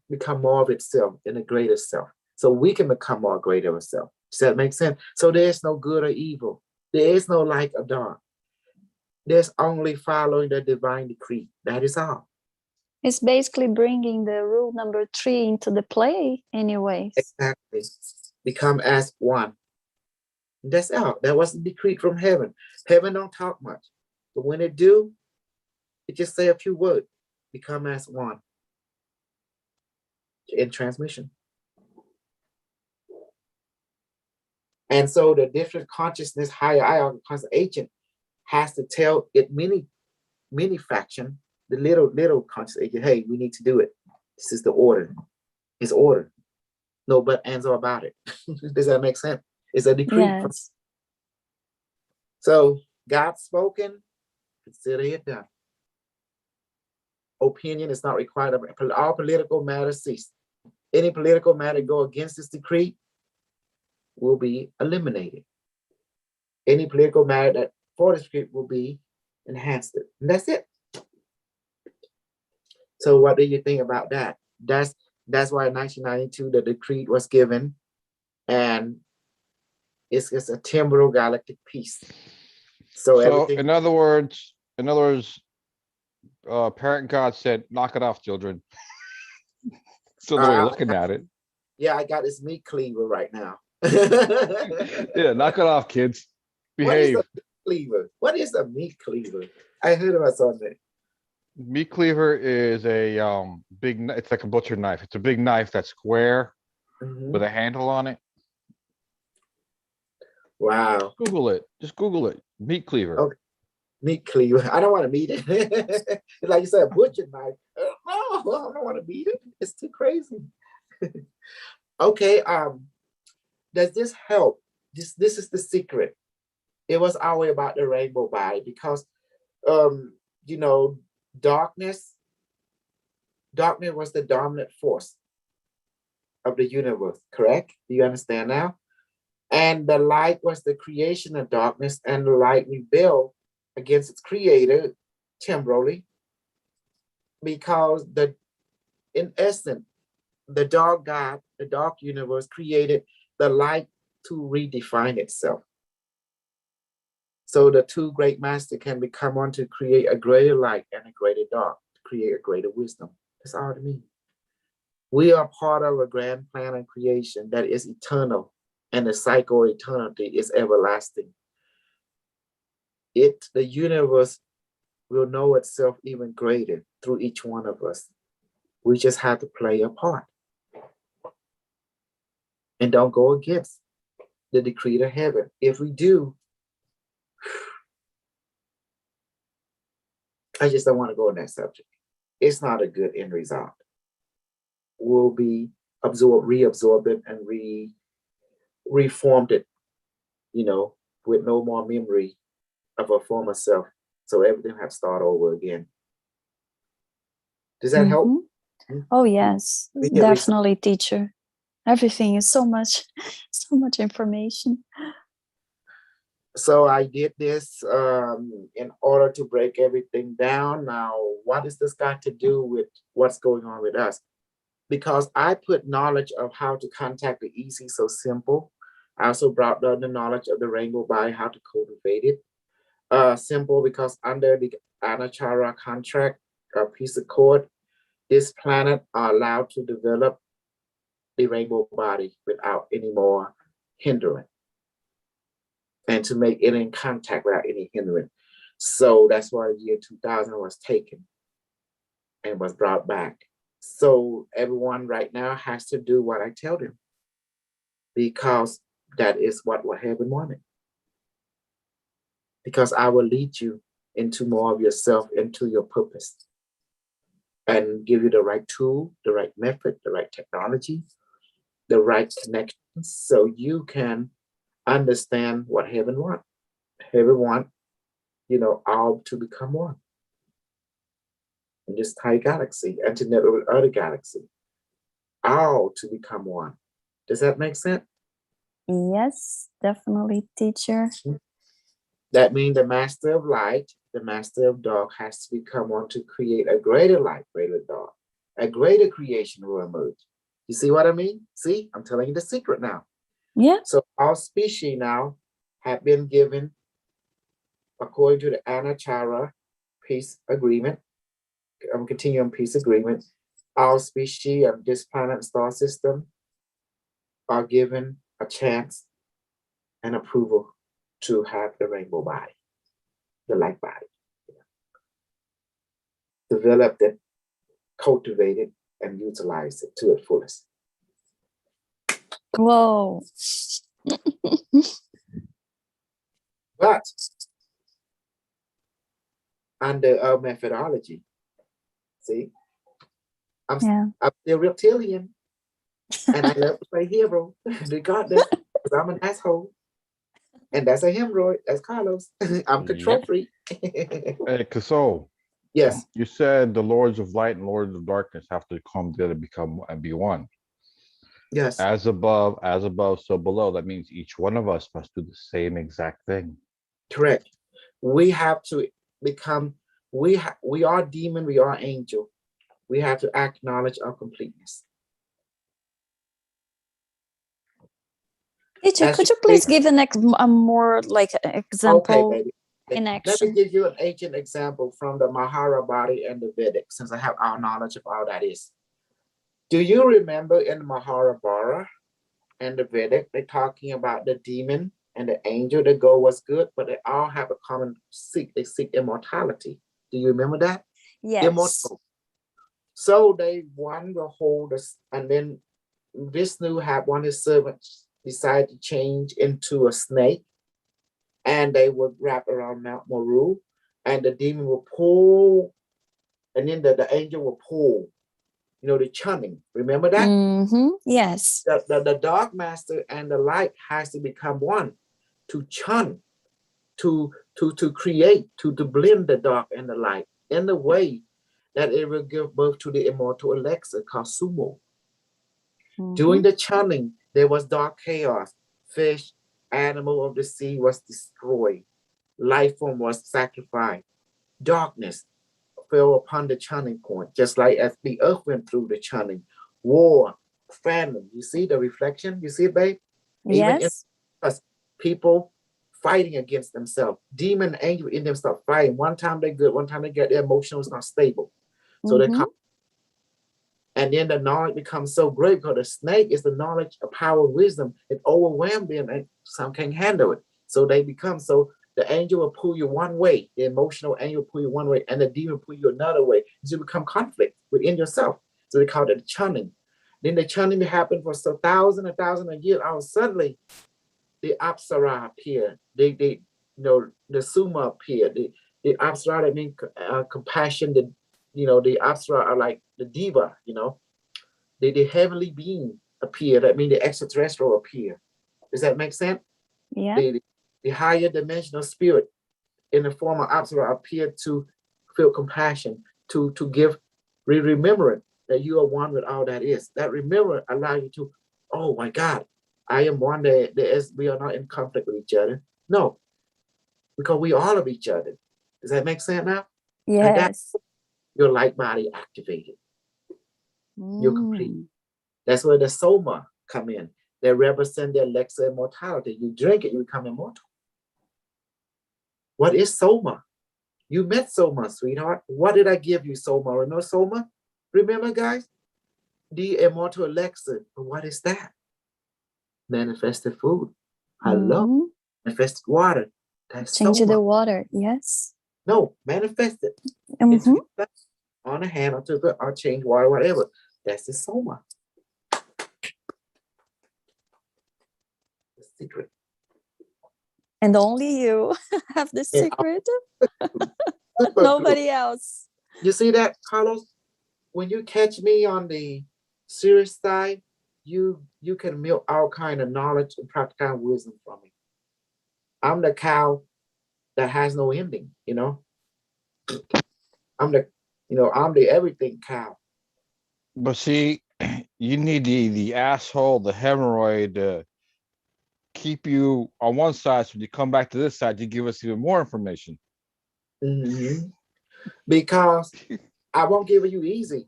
Speaker 1: become more of itself in a greater self. So we can become more greater of self. Does that make sense? So there is no good or evil. There is no light or dark. There's only following the divine decree. That is all.
Speaker 5: It's basically bringing the rule number 3 into the play anyways.
Speaker 1: Exactly. Become as one. That's all. That was the decree from heaven. Heaven don't talk much. But when it do, it just say a few words. Become as one. In transmission. And so the different consciousness, higher conscious agent has to tell it many faction, the little conscious agent, hey, we need to do it. This is the order. It's order. No but ands or about it. Does that make sense? It's a decree.
Speaker 5: Yes.
Speaker 1: So God spoken, consider it done. Opinion is not required. All political matters cease. Any political matter go against this decree will be eliminated. Any political matter that for the decree will be enhanced. And that's it. So what do you think about that? That's why in 1992 the decree was given, and it's a temporal galactic peace. So everything.
Speaker 3: in other words, parent God said, knock it off, children. So the way you're looking at it.
Speaker 1: Yeah, I got this meat cleaver right now.
Speaker 3: Yeah, knock it off, kids. Behave.
Speaker 1: What is a meat cleaver? I heard about something.
Speaker 3: Meat cleaver is a big. It's like a butcher knife. It's a big knife that's square with a handle on it.
Speaker 1: Wow.
Speaker 3: Google it. Just Google it. Meat cleaver.
Speaker 1: Okay. Meat cleaver. I don't want to meet it. It's like you said, a butcher knife. No, I don't want to meet it. It's too crazy. Okay. Does this help? This is the secret. It was always about the rainbow body because, you know, darkness was the dominant force of the universe. Correct? Do you understand now? And the light was the creation of darkness, and the light rebelled against its creator temporally, because in essence, the dark God, the dark universe created the light to redefine itself. So the two great masters can become one to create a greater light and a greater dark, to create a greater wisdom. That's all it means. We are part of a grand plan of creation that is eternal, and the cycle of eternity is everlasting. The universe will know itself even greater through each one of us. We just have to play a part. And don't go against the decree of heaven. If we do, I just don't want to go on that subject. It's not a good end result. We'll be reabsorbed it and reformed it, you know, with no more memory of a former self. So everything have to start over again. Does that help?
Speaker 5: Oh yes, definitely, teacher. Everything is so much information.
Speaker 1: So I did this in order to break everything down. Now, what has this got to do with what's going on with us? Because I put knowledge of how to contact the EC so simple. I also brought down the knowledge of the rainbow body, how to cultivate it. Simple because under the Anachara contract, piece of code, this planet are allowed to develop the rainbow body without any more hindrance, and to make it in contact without any hindrance. So that's why the year 2000 was taken and was brought back. So everyone right now has to do what I tell them, because that is what heaven wanted. Because I will lead you into more of yourself, into your purpose, and give you the right tool, the right method, the right technology, the right connections, so you can understand what heaven wants. Heaven wants, you know, all to become one in this entire galaxy and to network with other galaxies, all to become one. Does that make sense?
Speaker 5: Yes, definitely, teacher.
Speaker 1: That means the master of light, the master of dark has to become one to create a greater light, greater dark. A greater creation will emerge. You see what I mean? See, I'm telling you the secret now.
Speaker 5: Yeah.
Speaker 1: So our species now have been given, according to the Anachara Peace Agreement, Continuum Peace Agreement, our species of this planet star system are given a chance and approval to have the rainbow body, the light body, developed it, cultivated, and utilized it to its fullest.
Speaker 5: Whoa.
Speaker 1: But under our methodology, see,
Speaker 5: Yeah.
Speaker 1: I'm still reptilian, and I love to play hero, regardless, because I'm an asshole. And that's a hemorrhoid. That's Carlos. I'm control
Speaker 3: Yep.
Speaker 1: freak.
Speaker 3: Hey, Kaso,
Speaker 1: Yes,
Speaker 3: you said the Lords of Light and Lords of Darkness have to come together, become and be one.
Speaker 1: yes,
Speaker 3: As above, so below. That means each one of us must do the same exact thing.
Speaker 1: correct. We have to become. We are demon. We are angel. We have to acknowledge our completeness.
Speaker 5: Teacher,
Speaker 1: As
Speaker 5: could
Speaker 1: you
Speaker 5: you please
Speaker 1: say,
Speaker 5: give a more like
Speaker 1: okay,
Speaker 5: example
Speaker 1: baby.
Speaker 5: in
Speaker 1: Let me
Speaker 5: action?
Speaker 1: give you an ancient example from the Mahara body and the Vedic, since I have our knowledge of all that is. Do you remember in the Mahabharata and the Vedic, they're talking about the demon and the angel? The goal was good, but they all have a common seek. They seek immortality. Do you remember that?
Speaker 5: Yes.
Speaker 1: Immortal. So they one will hold us, and then Vishnu had one of his servants decide to change into a snake, and they would wrap around Mount Meru, and the demon will pull, and then the angel will pull. You know, the chunning. Remember that?
Speaker 5: Mm-hmm. Yes.
Speaker 1: The dark master and the light has to become one to chun, to create, to blend the dark and the light in the way that it will give birth to the immortal elixir called sumo. During the chunning, there was dark chaos. Fish, animal of the sea was destroyed. Life form was sacrificed. Darkness fell upon the churning point, just like as the earth went through the churning. War, famine. You see the reflection? You see it, babe? Even in
Speaker 5: Yes.
Speaker 1: us, people fighting against themselves. Demon, angel in them start fighting. One time they're good, one time they get their emotions not stable. So they come. And then the knowledge becomes so great because the snake is the knowledge of power and wisdom. It overwhelmed them and some can't handle it. So they become so the angel will pull you one way, the emotional angel will pull you one way, and the demon will pull you another way. So you become conflict within yourself. So they call it churning. Then the churning happened for so thousand of years. All suddenly the Apsara appeared. They the Suma appeared. The Apsara, that means compassion. The Apsara are like the diva. The heavenly being appear. That means the extraterrestrial appear. Does that make sense?
Speaker 5: Yeah.
Speaker 1: The higher dimensional spirit in the form of Apsara appeared to feel compassion, to give remembrance that you are one with all that is. That remembrance allow you to, oh my God, I am one that we are not in conflict with each other. No, because we all of each other. Does that make sense now? And that's
Speaker 5: Yes.
Speaker 1: your light body activated. You're complete. That's where the soma come in. They represent the elixir immortality. You drink it, you become immortal. What is soma? You met soma, sweetheart. What did I give you, soma? Or no soma? Remember, guys? The immortal elixir. What is that? Manifested food. Hello? Manifested water. That's
Speaker 5: Change
Speaker 1: soma.
Speaker 5: the water. Yes.
Speaker 1: No, manifested. Into on a hand or change water, whatever. That's the soma. The secret.
Speaker 5: And only you have the
Speaker 1: And
Speaker 5: secret.
Speaker 1: super
Speaker 5: Nobody else.
Speaker 1: You see that, Carlos? When you catch me on the serious side, you can milk all kind of knowledge and practical wisdom from me. I'm the cow that has no ending, I'm the everything cow.
Speaker 3: But see, you need the asshole, the hemorrhoid to keep you on one side. So when you come back to this side, you give us even more information.
Speaker 1: Because I won't give it you easy.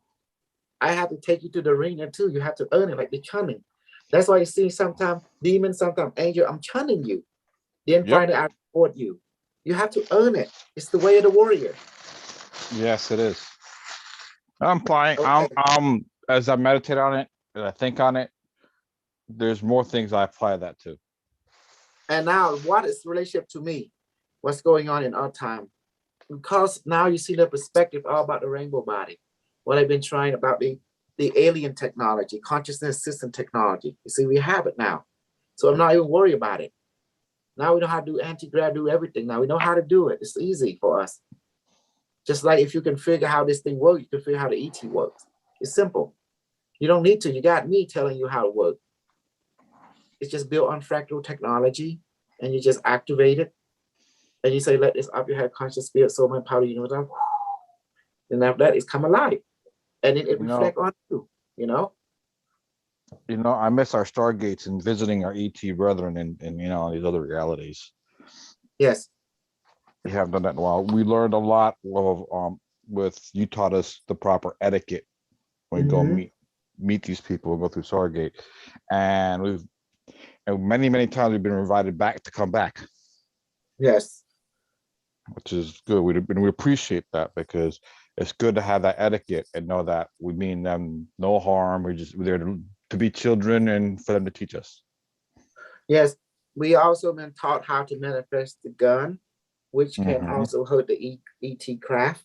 Speaker 1: I have to take you to the arena too. You have to earn it like the chunning. That's why you see sometimes demon, sometimes angel, I'm channeling you. Then
Speaker 3: Yep.
Speaker 1: finally I reward you. You have to earn it. It's the way of the warrior.
Speaker 3: Yes, it is. I'm fine.
Speaker 1: Okay.
Speaker 3: As I meditate on it and I think on it, there's more things I apply that to.
Speaker 1: And now what is the relationship to me? What's going on in our time? Because now you see the perspective all about the rainbow body. What I've been trying about the alien technology, consciousness system technology. You see, we have it now. So I'm not even worried about it. Now we know how to do anti-grav, do everything. Now we know how to do it. It's easy for us. Just like if you can figure how this thing works, you can figure how the ET works. It's simple. You don't need to. You got me telling you how it works. It's just built on fractal technology, and you just activate it. And you say, let this up your head, conscious spirit, soul, mind, power, you know that. And after that, it's come alive. And then it reflect on you, you know?
Speaker 3: I miss our stargates and visiting our ET brethren and these other realities.
Speaker 1: Yes.
Speaker 3: We haven't done that in a while. We learned a lot of you taught us the proper etiquette when we go meet these people and go through Stargate. And many times we've been invited back to come back.
Speaker 1: Yes.
Speaker 3: Which is good. We appreciate that because it's good to have that etiquette and know that we mean them no harm. We're there to be children and for them to teach us.
Speaker 1: Yes. We also been taught how to manifest the gun, which can also hurt the ET craft.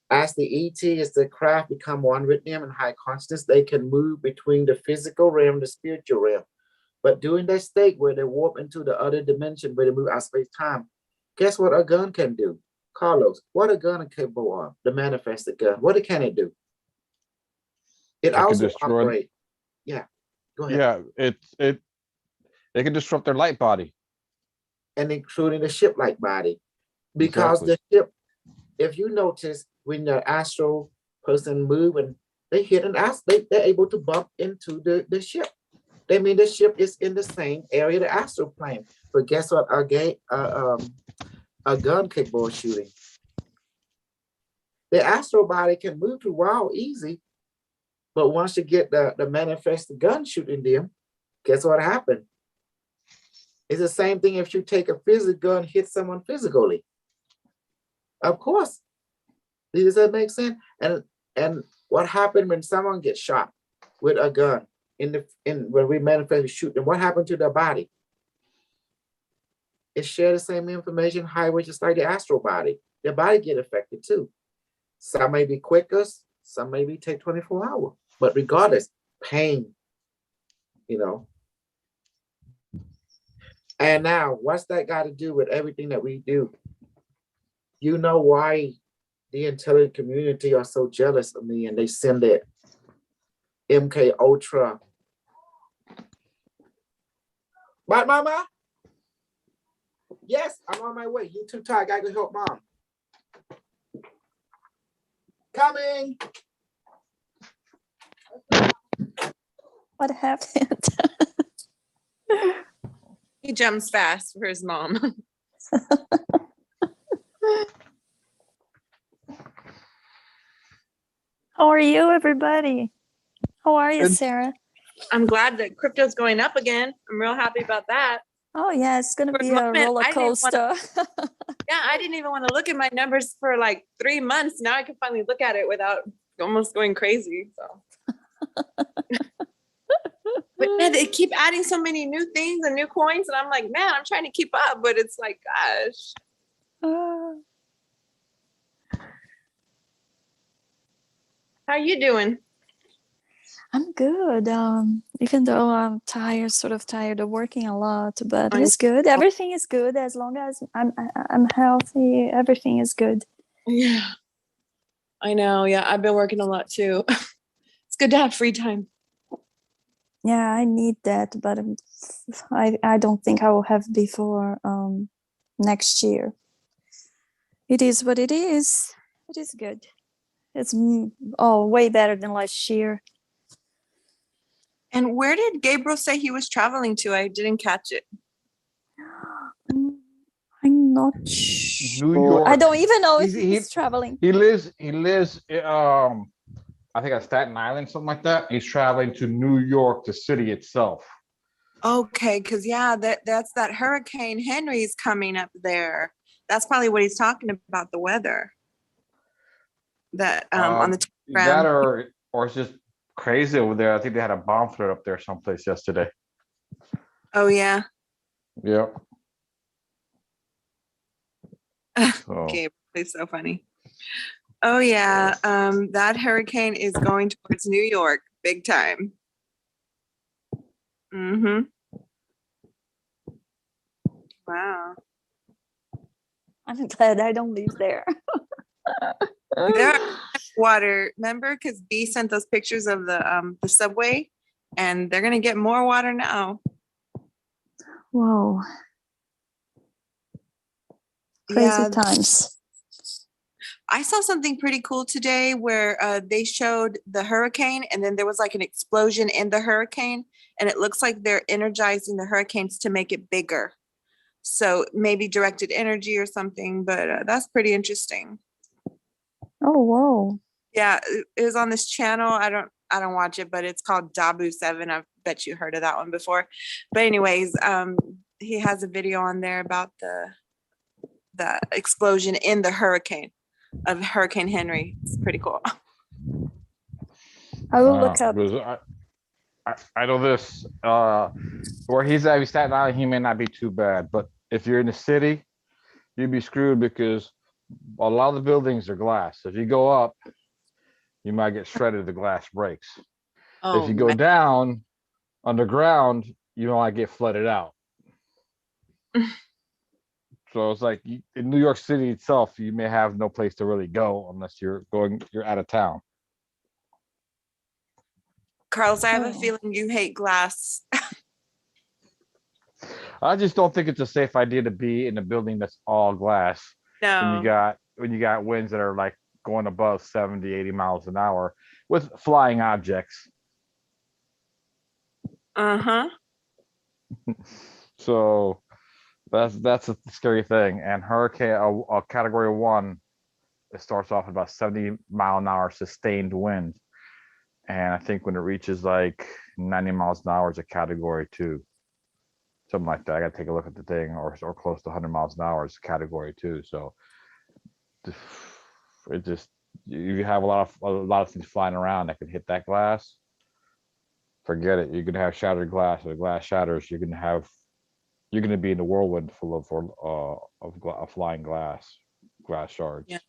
Speaker 1: As the ET is the craft become one with them in high consciousness, they can move between the physical realm and the spiritual realm. But during that state where they warp into the other dimension, where they move out space-time, guess what a gun can do? Carlos, what a gun can capable of, the manifested gun. What can it do? It also operates. Yeah, go ahead.
Speaker 3: Yeah, it can disrupt their light body. And
Speaker 1: including the ship-like body. Because the ship, if you notice, when the astral person move and they hit an astral, they're able to bump into the ship. They mean the ship is in the same area, the astral plane. But guess what? A gun capable of shooting. The astral body can move through wall easy, but once you get the manifested gun shooting them, guess what happened? It's the same thing if you take a physical gun, hit someone physically. Of course. Does that make sense? And what happened when someone gets shot with a gun when we manifest shoot them? What happened to their body? It shares the same information highway just like the astral body. Their body get affected too. Some may be quicker, some maybe take 24 hours. But regardless, pain, And now, what's that got to do with everything that we do? You know why the intelligent community are so jealous of me and they send it MK Ultra. But mama? Yes, I'm on my way. You too tired. I gotta go help mom. Coming.
Speaker 5: What happened?
Speaker 4: He jumps fast for his mom.
Speaker 5: How are you, everybody? How are you, Sarah?
Speaker 4: I'm glad that crypto's going up again. I'm real happy about that.
Speaker 5: Oh yeah, it's gonna be a roller coaster.
Speaker 4: I didn't even want to look at my numbers for like 3 months. Now I can finally look at it without almost going crazy. So, but man, they keep adding so many new things and new coins, and I'm like, man, I'm trying to keep up, but it's like, gosh. How are you doing?
Speaker 5: I'm good. Even though I'm tired, sort of tired of working a lot, but it's good. Everything is good as long as I'm healthy. Everything is good.
Speaker 4: Yeah, I know. Yeah, I've been working a lot too. It's good to have free time.
Speaker 5: Yeah, I need that, but I don't think I will have before next year. It is what it is. It is good. It's way better than last year.
Speaker 4: And where did Gabriel say he was traveling to? I didn't catch it.
Speaker 5: I'm not sure.
Speaker 3: New York.
Speaker 5: I don't even know if he's traveling.
Speaker 3: He lives I think at Staten Island, something like that. He's traveling to New York, the city itself.
Speaker 4: Okay, because yeah, that's that Hurricane Henry's coming up there. That's probably what he's talking about, the weather. That on the
Speaker 3: That
Speaker 4: telegram.
Speaker 3: or it's just crazy over there. I think they had a bomb threat up there someplace yesterday.
Speaker 4: Oh yeah.
Speaker 3: Yep. So,
Speaker 4: Okay, it's so funny. Oh yeah, that hurricane is going towards New York, big time. Mm-hmm. Wow.
Speaker 5: I'm glad I don't live there.
Speaker 4: There are water, remember? Because B sent those pictures of the subway, and they're gonna get more water now.
Speaker 5: Whoa. Crazy
Speaker 4: Yeah,
Speaker 5: times.
Speaker 4: I saw something pretty cool today where they showed the hurricane and then there was like an explosion in the hurricane, and it looks like they're energizing the hurricanes to make it bigger. So maybe directed energy or something, but that's pretty interesting.
Speaker 5: Oh, whoa.
Speaker 4: Yeah, it was on this channel. I don't watch it, but it's called Dabu 7. I bet you heard of that one before. But anyways, he has a video on there about the explosion in the hurricane of Hurricane Henry. It's pretty cool.
Speaker 5: I will look up.
Speaker 3: I know this. Where he's at, Staten Island, he may not be too bad, but if you're in the city, you'd be screwed because a lot of the buildings are glass. If you go up, you might get shredded. The glass breaks.
Speaker 4: Oh,
Speaker 3: If you go
Speaker 4: man.
Speaker 3: down underground, you might get flooded out. So it's like in New York City itself, you may have no place to really go unless you're out of town.
Speaker 4: Carlos, I have a
Speaker 5: Oh.
Speaker 4: feeling you hate glass.
Speaker 3: I just don't think it's a safe idea to be in a building that's all glass when you
Speaker 4: No.
Speaker 3: got winds that are like going above 70, 80 miles an hour with flying objects.
Speaker 4: Uh-huh.
Speaker 3: So that's a scary thing. And hurricane, a category 1, it starts off at about 70-mile-an-hour sustained wind. And I think when it reaches like 90 miles an hour, it's a category 2. Something like that. I got to take a look at the thing, or close to 100 miles an hour is category 2. So it just, you have a lot of things flying around that could hit that glass. Forget it. You're gonna have shattered glass. If the glass shatters, you're gonna be in the whirlwind full of flying glass shards.
Speaker 4: Yeah.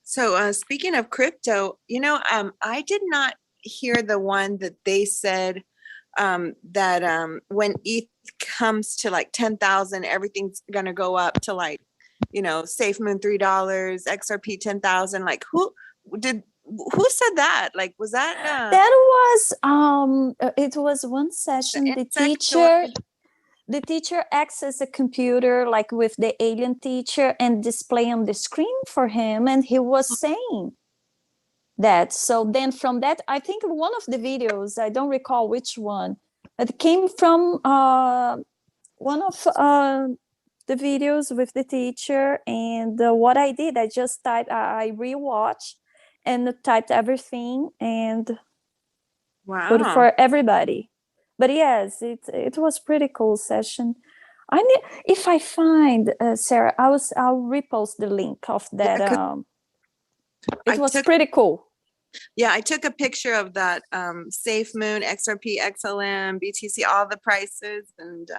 Speaker 3: So
Speaker 4: Speaking of crypto, I did not hear the one that they said that when ETH comes to like 10,000, everything's gonna go up to like, SafeMoon $3, XRP 10,000. Like who said that? Like, was that
Speaker 5: That was it was one session. The teacher accessed a computer like with the alien teacher and display on the screen for him, and he was saying that. So then from that, I think one of the videos, I don't recall which one, it came from one of the videos with the teacher. And what I did, I just typed, I rewatched and typed everything and put
Speaker 4: wow.
Speaker 5: for everybody. But yes, it was pretty cool session. If I find Sarah, I'll repost the link of that.
Speaker 4: Yeah,
Speaker 5: it was pretty cool.
Speaker 4: Yeah, I took a picture of that SafeMoon, XRP, XLM, BTC, all the prices, and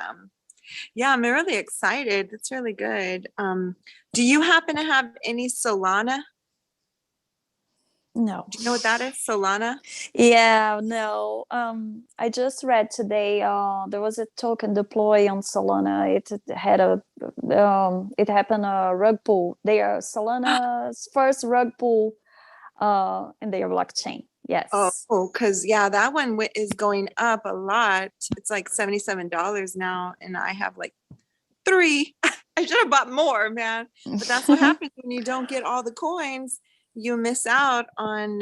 Speaker 4: yeah, I'm really excited. It's really good. Do you happen to have any Solana?
Speaker 5: No.
Speaker 4: Do you know what that is? Solana?
Speaker 5: Yeah, no. I just read today. There was a token deploy on Solana. It happened a rug pull. They are Solana's first rug pull in their blockchain. Yes.
Speaker 4: Oh, because yeah, that one is going up a lot. It's like $77 now, and I have like 3. I should have bought more, man. But that's what happens when you don't get all the coins. You miss out on,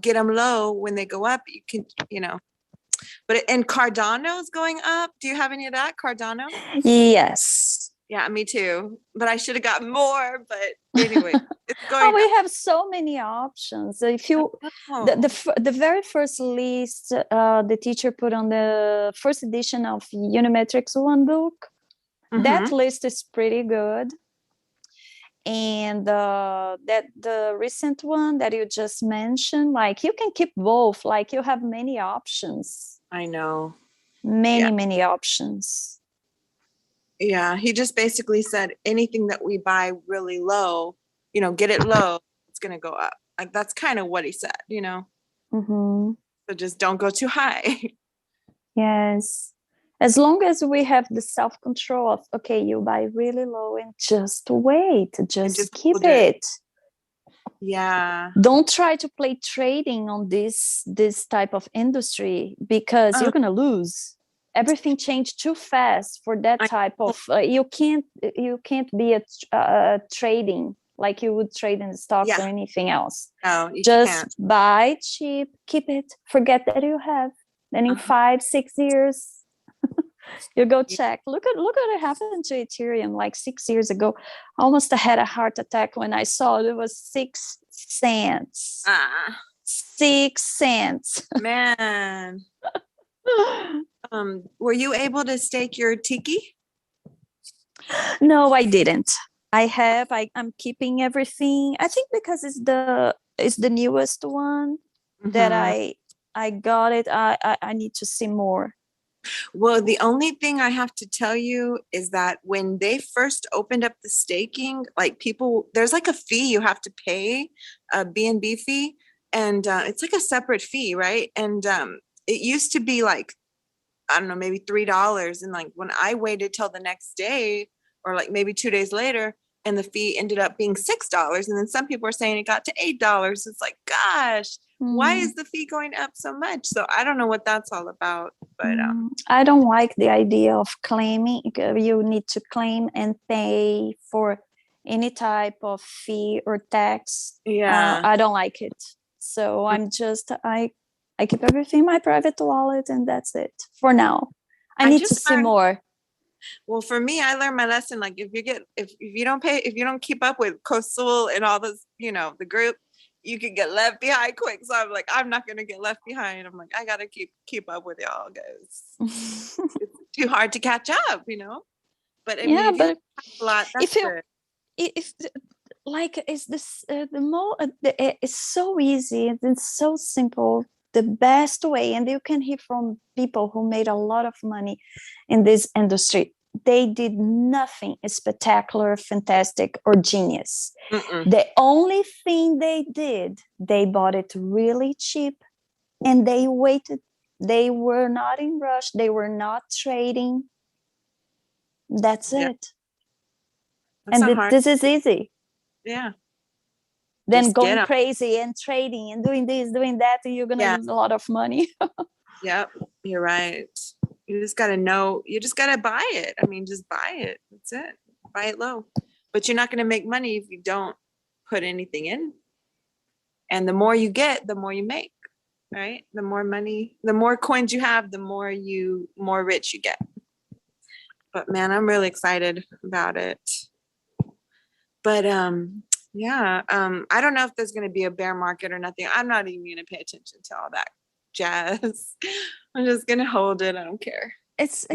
Speaker 4: get them low. When they go up, you can, But and Cardano is going up. Do you have any of that, Cardano?
Speaker 5: Yes.
Speaker 4: Yeah, me too. But I should have got more. But anyway, it's
Speaker 5: Oh,
Speaker 4: going
Speaker 5: we
Speaker 4: up.
Speaker 5: have so many options. If you
Speaker 4: Oh,
Speaker 5: the very first list the teacher put on the first edition of Unimetrics one book, that
Speaker 4: mhm.
Speaker 5: list is pretty good. And that the recent one that you just mentioned, like you can keep both, like you have many options,
Speaker 4: I know.
Speaker 5: many options.
Speaker 4: Yeah, he just basically said anything that we buy really low, get it low, it's gonna go up. Like that's kind of what he said,
Speaker 5: Hmm.
Speaker 4: So just don't go too high.
Speaker 5: Yes, as long as we have the self-control of, okay, you buy really low and just wait,
Speaker 4: And
Speaker 5: just
Speaker 4: just
Speaker 5: keep
Speaker 4: hold it.
Speaker 5: it.
Speaker 4: Yeah.
Speaker 5: Don't try to play trading on this type of industry, because
Speaker 4: Uh,
Speaker 5: you're gonna lose. Everything changed too fast for that
Speaker 4: I
Speaker 5: type
Speaker 4: know.
Speaker 5: of you can't be a trading like you would trade in stocks or
Speaker 4: Yeah,
Speaker 5: anything else.
Speaker 4: no, you
Speaker 5: Just
Speaker 4: can't.
Speaker 5: buy cheap, keep it, forget that you have. Then in
Speaker 4: Uh-huh.
Speaker 5: 5-6 years you go
Speaker 4: Yeah.
Speaker 5: check. Look at what happened to Ethereum like 6 years ago. Almost had a heart attack when I saw it was 6 cents.
Speaker 4: Ah,
Speaker 5: 6 cents.
Speaker 4: man. Were you able to stake your tiki?
Speaker 5: No, I didn't. I'm keeping everything. I think because it's the newest one that
Speaker 4: Mhm.
Speaker 5: I got it. I need to see more.
Speaker 4: Well, the only thing I have to tell you is that when they first opened up the staking, like there's like a fee you have to pay, a BNB fee, and it's like a separate fee, right? And it used to be like, I don't know, maybe $3. And like when I waited till the next day, or like maybe 2 days later, and the fee ended up being $6. And then some people are saying it got to $8. It's like, gosh, why is the fee going up so much? So I don't know what that's all about, but
Speaker 5: I don't like the idea of claiming. You need to claim and pay for any type of fee or tax.
Speaker 4: yeah.
Speaker 5: I don't like it. So I keep everything in my private wallet, and that's it for now. I
Speaker 4: I
Speaker 5: need to
Speaker 4: just
Speaker 5: see
Speaker 4: learned,
Speaker 5: more.
Speaker 4: well, for me, I learned my lesson. Like if you don't pay, if you don't keep up with Coastal and all this, the group, you could get left behind quick. So I'm like, I'm not gonna get left behind. I'm like, I gotta keep up with y'all guys. It's too hard to catch up. But I mean,
Speaker 5: Yeah,
Speaker 4: if you have
Speaker 5: but
Speaker 4: a lot, that's
Speaker 5: if you
Speaker 4: good.
Speaker 5: if like is this the more it's so easy and it's so simple, the best way, and you can hear from people who made a lot of money in this industry. They did nothing spectacular, fantastic, or genius.
Speaker 4: Mm-mm.
Speaker 5: The only thing they did, they bought it really cheap and they waited. They were not in rush, they were not trading. That's
Speaker 4: Yeah,
Speaker 5: it.
Speaker 4: that's
Speaker 5: And
Speaker 4: not hard.
Speaker 5: this is easy.
Speaker 4: Yeah,
Speaker 5: Then
Speaker 4: just get
Speaker 5: going
Speaker 4: them.
Speaker 5: crazy and trading and doing this, doing that, and you're gonna
Speaker 4: Yeah,
Speaker 5: lose a lot of money.
Speaker 4: yep, you're right. You just gotta know. You just gotta buy it. I mean, just buy it. That's it. Buy it low. But you're not gonna make money if you don't put anything in. And the more you get, the more you make. Right? The more money, the more coins you have, the more rich you get. But man, I'm really excited about it. But yeah, I don't know if there's going to be a bear market or nothing. I'm not even going to pay attention to all that jazz. I'm just going to hold it. I don't care.
Speaker 5: It's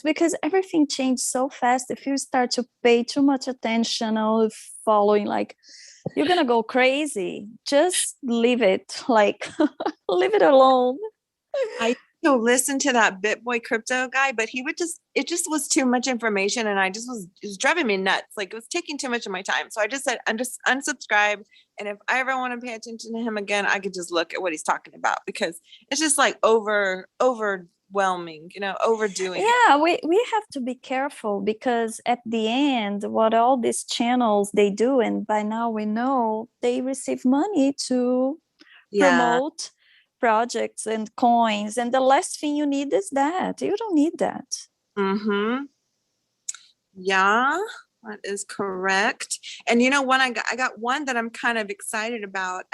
Speaker 5: because everything changed so fast. If you start to pay too much attention or following, like, you're gonna go crazy. Just leave it, like, leave it alone.
Speaker 4: I to listen to that BitBoy crypto guy, but it just was too much information, and it was driving me nuts. Like it was taking too much of my time. So I just said, just unsubscribe. And if I ever want to pay attention to him again, I could just look at what he's talking about, because it's just like overwhelming, overdoing it.
Speaker 5: Yeah, we have to be careful, because at the end, what all these channels they do, and by now we know they receive money to
Speaker 4: Yeah.
Speaker 5: promote projects and coins, and the last thing you need is that. You don't need that.
Speaker 4: Mm-hmm. Yeah, that is correct. And one I got one that I'm kind of excited about.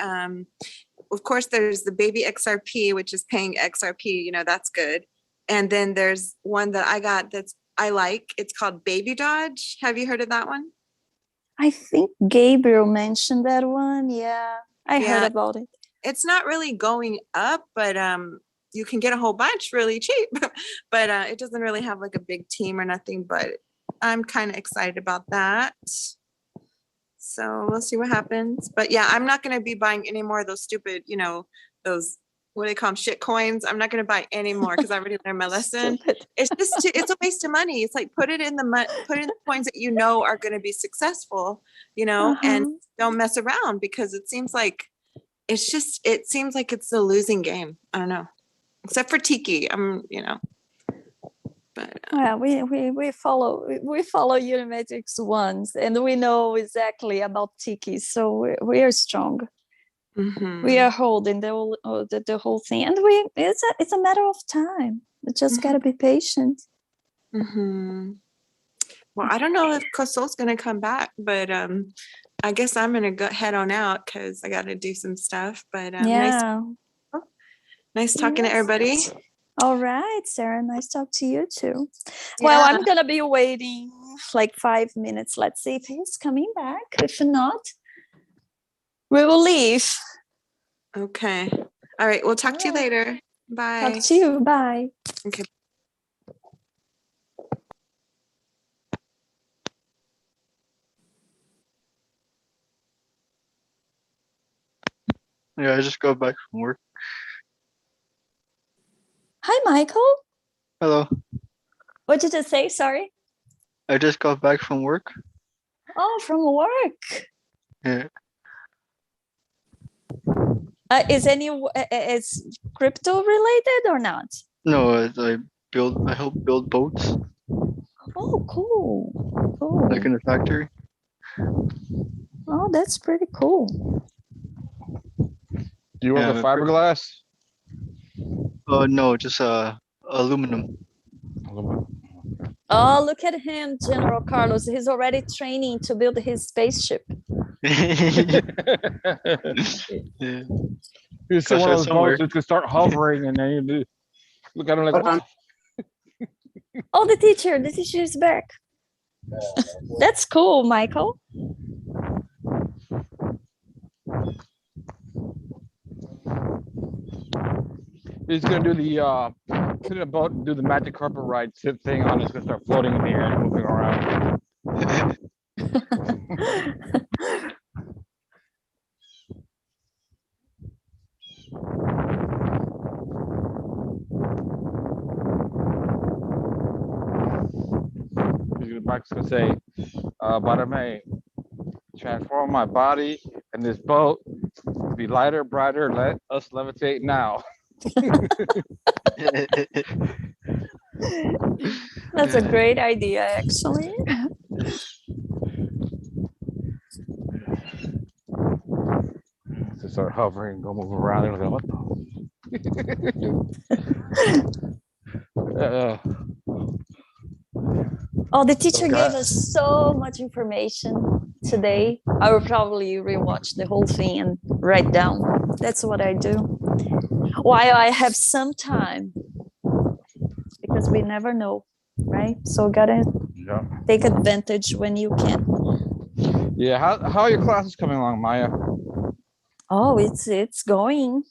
Speaker 4: Of course, there's the baby XRP, which is paying XRP, that's good. And then there's one that I got that's I like. It's called Baby Dodge. Have you heard of that one?
Speaker 5: I think Gabriel mentioned that one. Yeah, I heard
Speaker 4: Yeah.
Speaker 5: about it.
Speaker 4: It's not really going up, but you can get a whole bunch really cheap. But it doesn't really have like a big team or nothing, but I'm kind of excited about that. So we'll see what happens. But yeah, I'm not going to be buying any more of those stupid, those, what do they call them, shit coins. I'm not going to buy any more because I already learned my lesson.
Speaker 5: Stupid.
Speaker 4: It's just, it's a waste of money. It's like put it in the coins that you know are going to be successful, and
Speaker 5: Uh-huh.
Speaker 4: don't mess around because it seems like it's a losing game. I don't know, except for Tiki. But
Speaker 5: Well, we follow Unimatrix ones, and we know exactly about Tiki, so we are strong.
Speaker 4: mhm.
Speaker 5: We are holding the whole thing, and it's a matter of time. We just gotta be patient.
Speaker 4: Mhm. Well, I don't know if Kosol's gonna come back, but I guess I'm gonna go head on out because I got to do some stuff. But
Speaker 5: Yeah.
Speaker 4: nice talking to
Speaker 5: Yes.
Speaker 4: everybody.
Speaker 5: All right, Sarah. Nice talk to you too. Well,
Speaker 4: Yeah.
Speaker 5: I'm gonna be waiting like 5 minutes. Let's see if he's coming back. If not, we will leave.
Speaker 4: Okay. All right. We'll talk to you
Speaker 5: All right.
Speaker 4: later. Bye.
Speaker 5: Talk to you. Bye.
Speaker 4: Okay.
Speaker 6: Yeah, I just got back from work.
Speaker 5: Hi, Michael.
Speaker 6: Hello.
Speaker 5: What did you say? Sorry.
Speaker 6: I just got back from work.
Speaker 5: Oh, from work.
Speaker 6: Yeah.
Speaker 5: Is crypto related or not?
Speaker 6: No, I help build boats,
Speaker 5: Oh, cool. Cool.
Speaker 6: like in a factory.
Speaker 5: Oh, that's pretty cool.
Speaker 3: Do you work
Speaker 6: Yeah,
Speaker 3: with fiberglass?
Speaker 6: No, just aluminum.
Speaker 5: Oh, look at him, General Carlos. He's already training to build his spaceship.
Speaker 6: Yeah.
Speaker 3: You see
Speaker 6: Gotta
Speaker 3: one of
Speaker 6: start
Speaker 3: those
Speaker 6: somewhere.
Speaker 3: boats that can start hovering, and then you look at him like,
Speaker 1: Hold
Speaker 3: what?
Speaker 1: on.
Speaker 5: Oh, the teacher is back. That's cool, Michael.
Speaker 3: He's gonna do the sit in a boat and do the magic carpet ride thing on. It's gonna start floating in the air and moving around. Mike's gonna say, Badame, transform my body and this boat to be lighter, brighter. Let us levitate now.
Speaker 5: That's a great idea, actually.
Speaker 3: To start hovering, go move around. And go, what the?
Speaker 5: Oh, the teacher
Speaker 3: Okay.
Speaker 5: gave us so much information today. I will probably rewatch the whole thing and write down. That's what I do. While I have some time, because we never know, right? So gotta
Speaker 3: Yeah.
Speaker 5: take advantage when you can.
Speaker 3: Yeah. How are your classes coming along, Maya?
Speaker 5: Oh, it's going.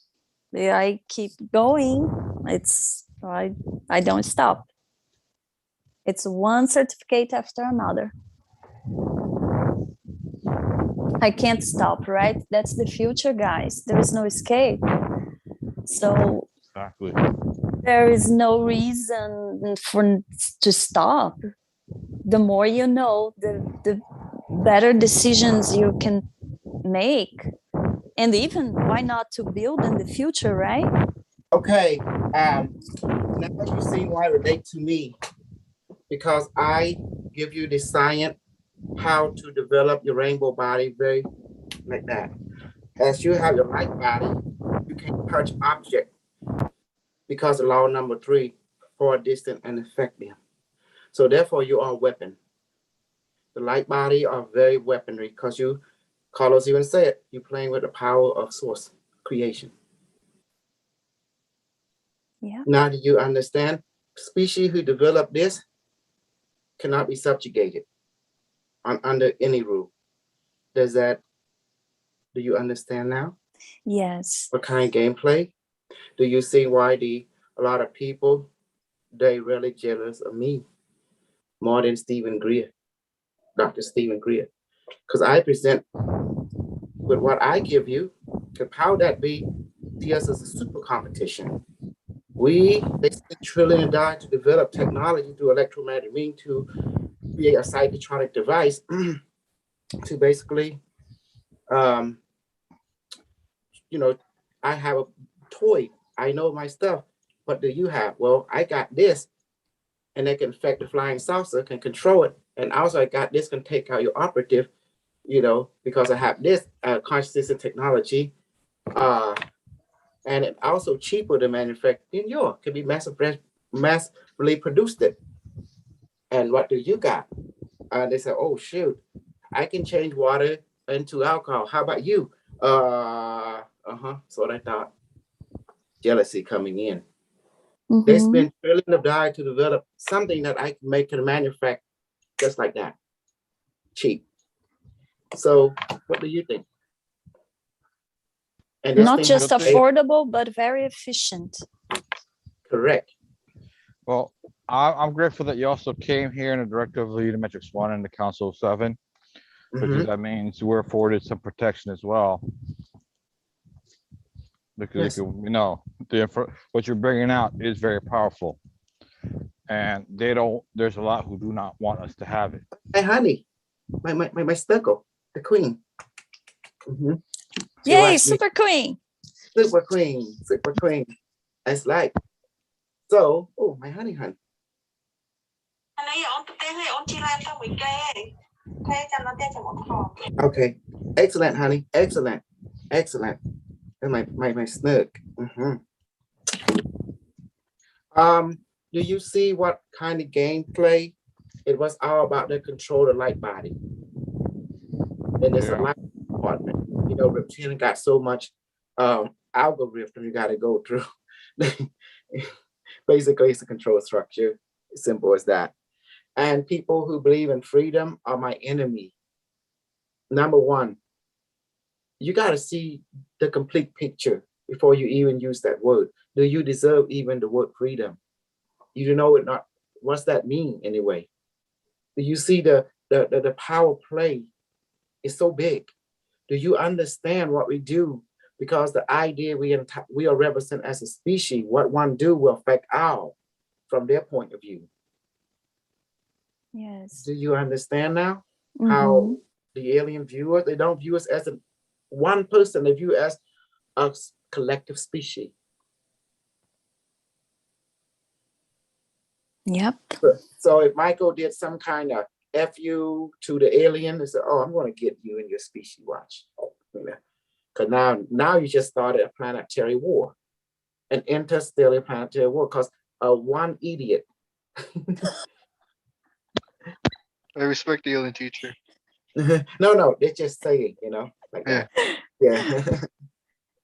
Speaker 5: Yeah, I keep going. I don't stop. It's one certificate after another. I can't stop, right? That's the future, guys. There is no escape. So
Speaker 3: Exactly.
Speaker 5: there is no reason to stop. The more you know, the better decisions you can make. And even why not to build in the future, right?
Speaker 1: Okay. Now you see why it relate to me, because I give you the science how to develop your rainbow body very like that. As you have your light body, you can touch object because of law number 3, far distant and affect them. So therefore you are a weapon. The light body are very weaponry because you, Carlos even said, you're playing with the power of source creation.
Speaker 5: Yeah.
Speaker 1: Now do you understand? Species who develop this, cannot be subjugated under any rule. Do you understand now?
Speaker 5: Yes.
Speaker 1: What kind of gameplay? Do you see why a lot of people, they really jealous of me more than Stephen Greer, Dr. Stephen Greer? Because I present with what I give you, because how that be, see us as a super competition. They spend trillion dollars to develop technology through electromagnetic means to create a cybertronic device to basically, um, I have a toy. I know my stuff. What do you have? Well, I got this, and it can affect the flying saucer, can control it. And also I got this, can take out your operative, because I have this consciousness and technology. And it's also cheaper to manufacture than yours. Can be massively produced it. And what do you got? They say, oh shoot, I can change water into alcohol. How about you? So I thought, jealousy coming in. They spend trillions of dollars to develop something that I can make and manufacture just like that, cheap. So what do you think? And
Speaker 5: Not just affordable, but very efficient.
Speaker 1: Correct.
Speaker 3: Well, I'm grateful that you also came here in the director of the Unimetrics 1 and the Council of 7, because that means we're afforded some protection as well. Because what you're bringing out is very powerful, and there's a lot who do not want us to have it.
Speaker 1: Hey, honey, my snuggle, the queen.
Speaker 5: Yay, super queen.
Speaker 1: Super queen. That's like, so, oh, my honey. Okay, excellent, honey, excellent. And my snug. Do you see what kind of gameplay? It was all about the control of light body. And it's a light department. Reptilian got so much algorithm you got to go through. Basically, it's a control structure. Simple as that. And people who believe in freedom are my enemy. Number one, you got to see the complete picture before you even use that word. Do you deserve even the word freedom? You know it not. What's that mean anyway? Do you see the power play is so big? Do you understand what we do? Because the idea we are represent as a species, what one do will affect all from their point of view.
Speaker 5: Yes.
Speaker 1: Do you understand now how the alien view us? They don't view us as one person. They view us as a collective species.
Speaker 5: Yep.
Speaker 1: So if Michael did some kind of FU to the alien, they said, oh, I'm going to get you in your species watch. Because now you just started a planetary war, an interstellar planetary war, because one idiot.
Speaker 6: I respect the alien teacher.
Speaker 1: No, they're just saying, like that. Yeah.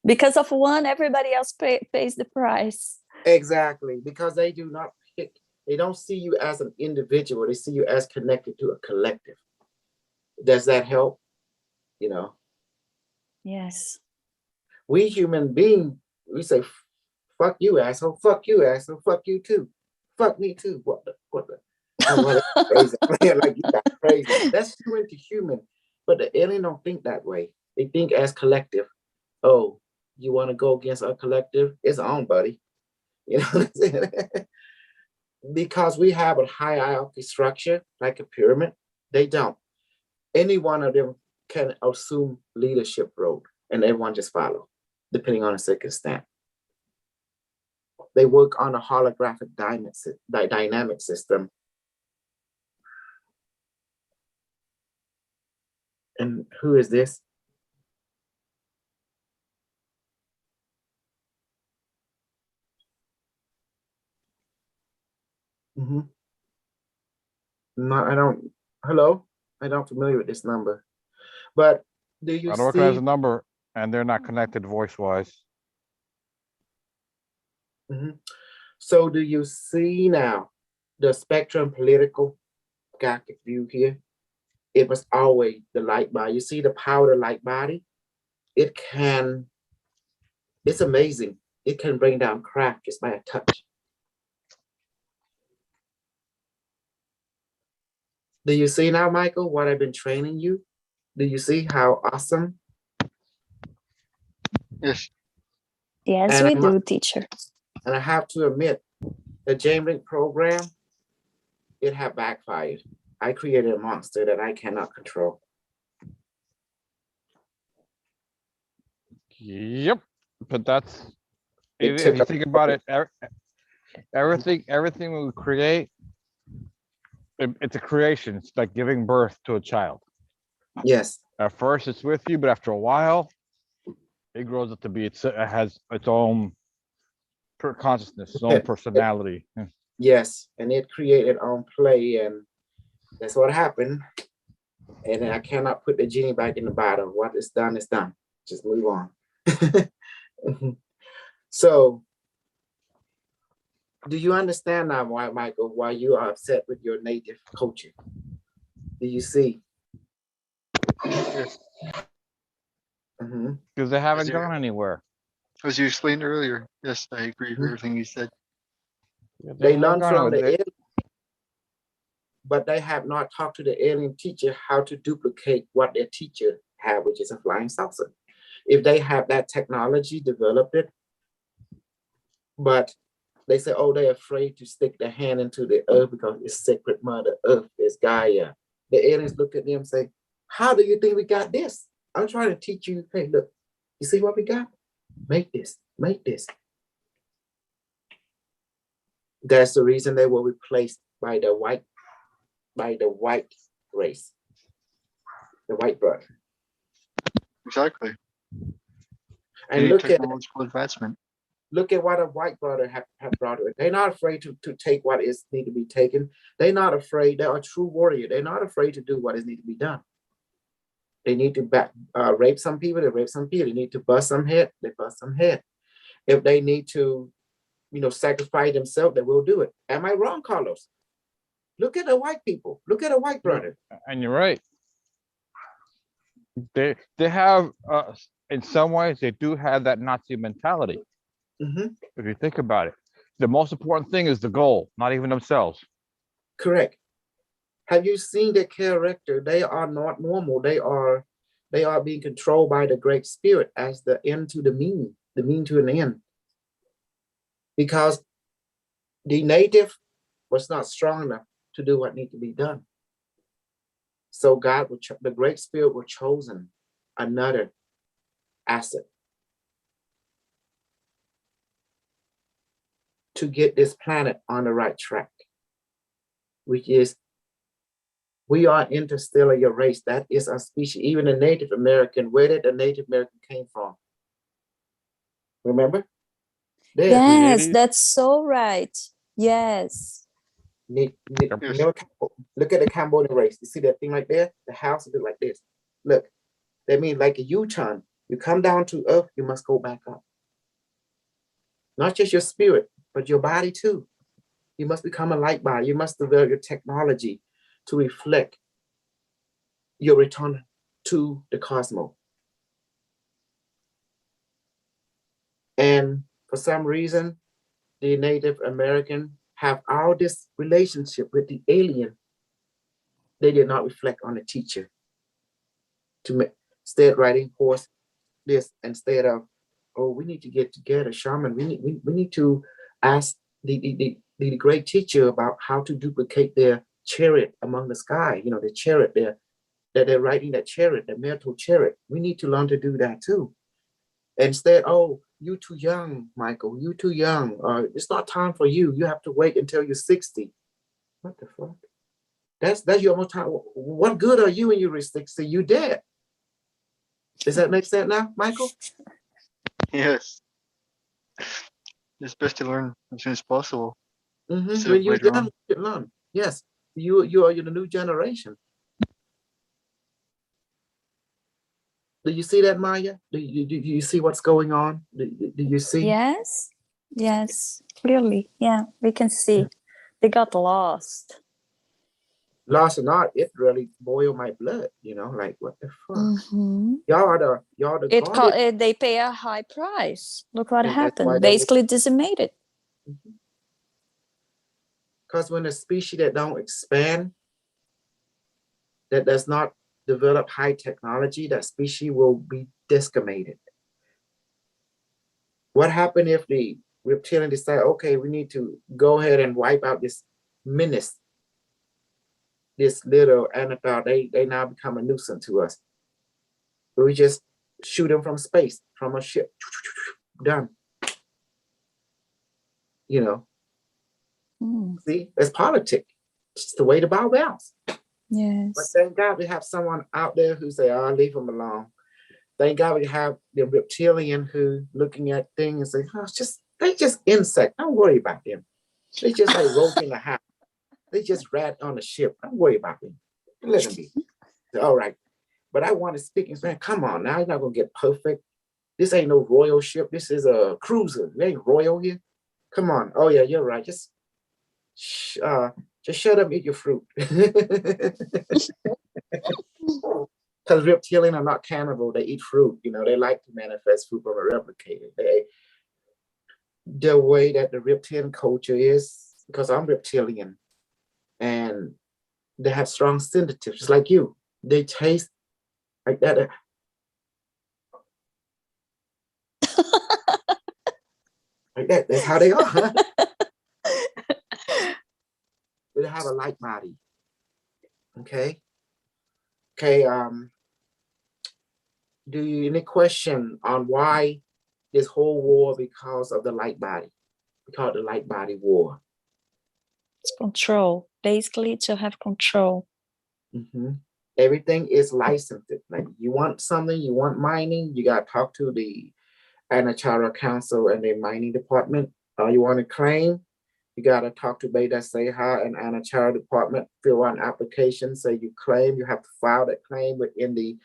Speaker 5: Because of one, everybody else pays the price.
Speaker 1: Exactly, because they do not pick. They don't see you as an individual. They see you as connected to a collective. Does that help?
Speaker 5: Yes.
Speaker 1: We human beings, we say, fuck you, asshole. Fuck you, asshole. Fuck you too. Fuck me too. What the? Crazy. Like you got crazy. That's human to human. But the alien don't think that way. They think as collective. Oh, you want to go against a collective? It's on, buddy. You know what I'm saying? Because we have a hierarchy structure, like a pyramid. They don't. Any one of them can assume leadership role, and everyone just follow, depending on the circumstance. They work on a holographic dynamic system. And who is this? No, I don't. Hello? I don't familiar with this number. But do you
Speaker 3: I don't recognize a number, and they're not connected voice-wise.
Speaker 1: So do you see now the spectrum political? galactic view here. It was always the light body. You see the power of the light body? It's amazing. It can bring down craft just by a touch. Do you see now, Michael, what I've been training you? Do you see how awesome?
Speaker 6: Yes.
Speaker 5: Yes,
Speaker 1: And
Speaker 5: we do, teacher.
Speaker 1: And I have to admit, the Jamlink program, it had backfired. I created a monster that I cannot control.
Speaker 3: Yep. But that's,
Speaker 1: It
Speaker 3: if
Speaker 1: took
Speaker 3: you think about it, everything we create, it's a creation. It's like giving birth to a child.
Speaker 1: Yes.
Speaker 3: At first it's with you, but after a while, it grows up to be, it has its own consciousness, its own personality.
Speaker 1: Yes, and it created on play, and that's what happened. And I cannot put the genie back in the bottle. What is done is done. Just move on. So, do you understand now why, Michael, why you are upset with your native culture? Do you see?
Speaker 6: Yes.
Speaker 3: Because they haven't gone anywhere.
Speaker 6: As you explained earlier. Yes, I agree with everything you said.
Speaker 1: They learn from the alien, but they have not talked to the alien teacher how to duplicate what their teacher had, which is a flying saucer. If they have that technology, developed it, but they say, oh, they're afraid to stick their hand into the earth because it's sacred mother earth, is Gaia. The aliens look at them and say, how do you think we got this? I'm trying to teach you, hey, look, you see what we got? Make this, make this. That's the reason they were replaced by the white race, the white brother.
Speaker 6: Exactly.
Speaker 1: And look at
Speaker 6: technological advancement.
Speaker 1: Look at what a white brother have brought to it. They're not afraid to take what is need to be taken. They're not afraid. They are a true warrior. They're not afraid to do what is need to be done. They need to rape some people. They rape some people. They need to bust some head. They bust some head. If they need to, sacrifice themselves, they will do it. Am I wrong, Carlos? Look at the white people. Look at a white brother.
Speaker 3: And you're right. They have, in some ways, they do have that Nazi mentality. If you think about it, the most important thing is the goal, not even themselves.
Speaker 1: Correct. Have you seen their character? They are not normal. They are being controlled by the Great Spirit as the end to the mean to an end. Because the native was not strong enough to do what needed to be done. So the Great Spirit was chosen another asset to get this planet on the right track, which is we are interstellar race. That is our species. Even the Native American, where did the Native American came from? Remember?
Speaker 5: Yes, that's so right. Yes.
Speaker 1: Look at the Cambodian race. You see that thing right there? The house is like this. Look, that means like a U-turn. You come down to earth, you must go back up. Not just your spirit, but your body too. You must become a light body. You must develop your technology to reflect your return to the cosmos. And for some reason, the Native American have all this relationship with the alien. They did not reflect on the teacher. Instead writing course this instead of, oh, we need to get together, shaman. We need to ask the great teacher about how to duplicate their chariot among the sky. The chariot there that they're riding, that chariot, the metal chariot. We need to learn to do that too. Instead, oh, you too young, Michael. You too young. It's not time for you. You have to wait until you're 60. What the fuck? That's your own time. What good are you when you're 60? You dead. Does that make sense now, Michael?
Speaker 6: Yes. It's best to learn as soon as possible.
Speaker 1: When you're done, you can learn. Yes, you are the new generation. Do you see that, Maya? Do you see what's going on? Do you see?
Speaker 5: Yes, clearly. Yeah, we can see. They got lost.
Speaker 1: Lost or not, it really boiled my blood, you know, like what the fuck?
Speaker 5: Mhm.
Speaker 1: Y'all the
Speaker 5: It
Speaker 1: guardian,
Speaker 5: they pay a high price. Look what
Speaker 1: and that's why
Speaker 5: happened.
Speaker 1: they will.
Speaker 5: Basically decimated.
Speaker 1: Because when a species that don't expand, that does not develop high technology, that species will be decimated. What happened if the reptilian decide, okay, we need to go ahead and wipe out this menace, this little Anathar, they now become a nuisance to us. We just shoot them from space, from a ship. Done. You know,
Speaker 5: Mm,
Speaker 1: see, it's politics. It's the way the ball bounce. But
Speaker 5: yes.
Speaker 1: thank God we have someone out there who say, oh, leave them alone. Thank God we have the reptilian who looking at things and say, oh, they just insect. Don't worry about them. They just like roach in the house. They just rat on the ship. Don't worry about them. Let them be. All right. But I want to speak and say, come on, now you're not gonna get perfect. This ain't no royal ship. This is a cruiser. It ain't royal here. Come on. Oh yeah, you're right. Just shut up, eat your fruit. Because reptilian are not cannibal. They eat fruit. You know, they like to manifest fruit from a replicator. The way that the reptilian culture is, because I'm reptilian, and they have strong sensitives, just like you. They taste like that. Like that. That's how they are. Huh? They have a light body. Okay. Okay. Do you any question on why this whole war? Because of the light body. We call it the light body war.
Speaker 5: It's control. Basically to have control.
Speaker 1: Mm-hmm. Everything is licensed. Like you want something, you want mining, you got to talk to the Anachara Council and the mining department. You want to claim, you got to talk to Beta Seha and Anachara department, fill out an application, say you claim, you have to file that claim within the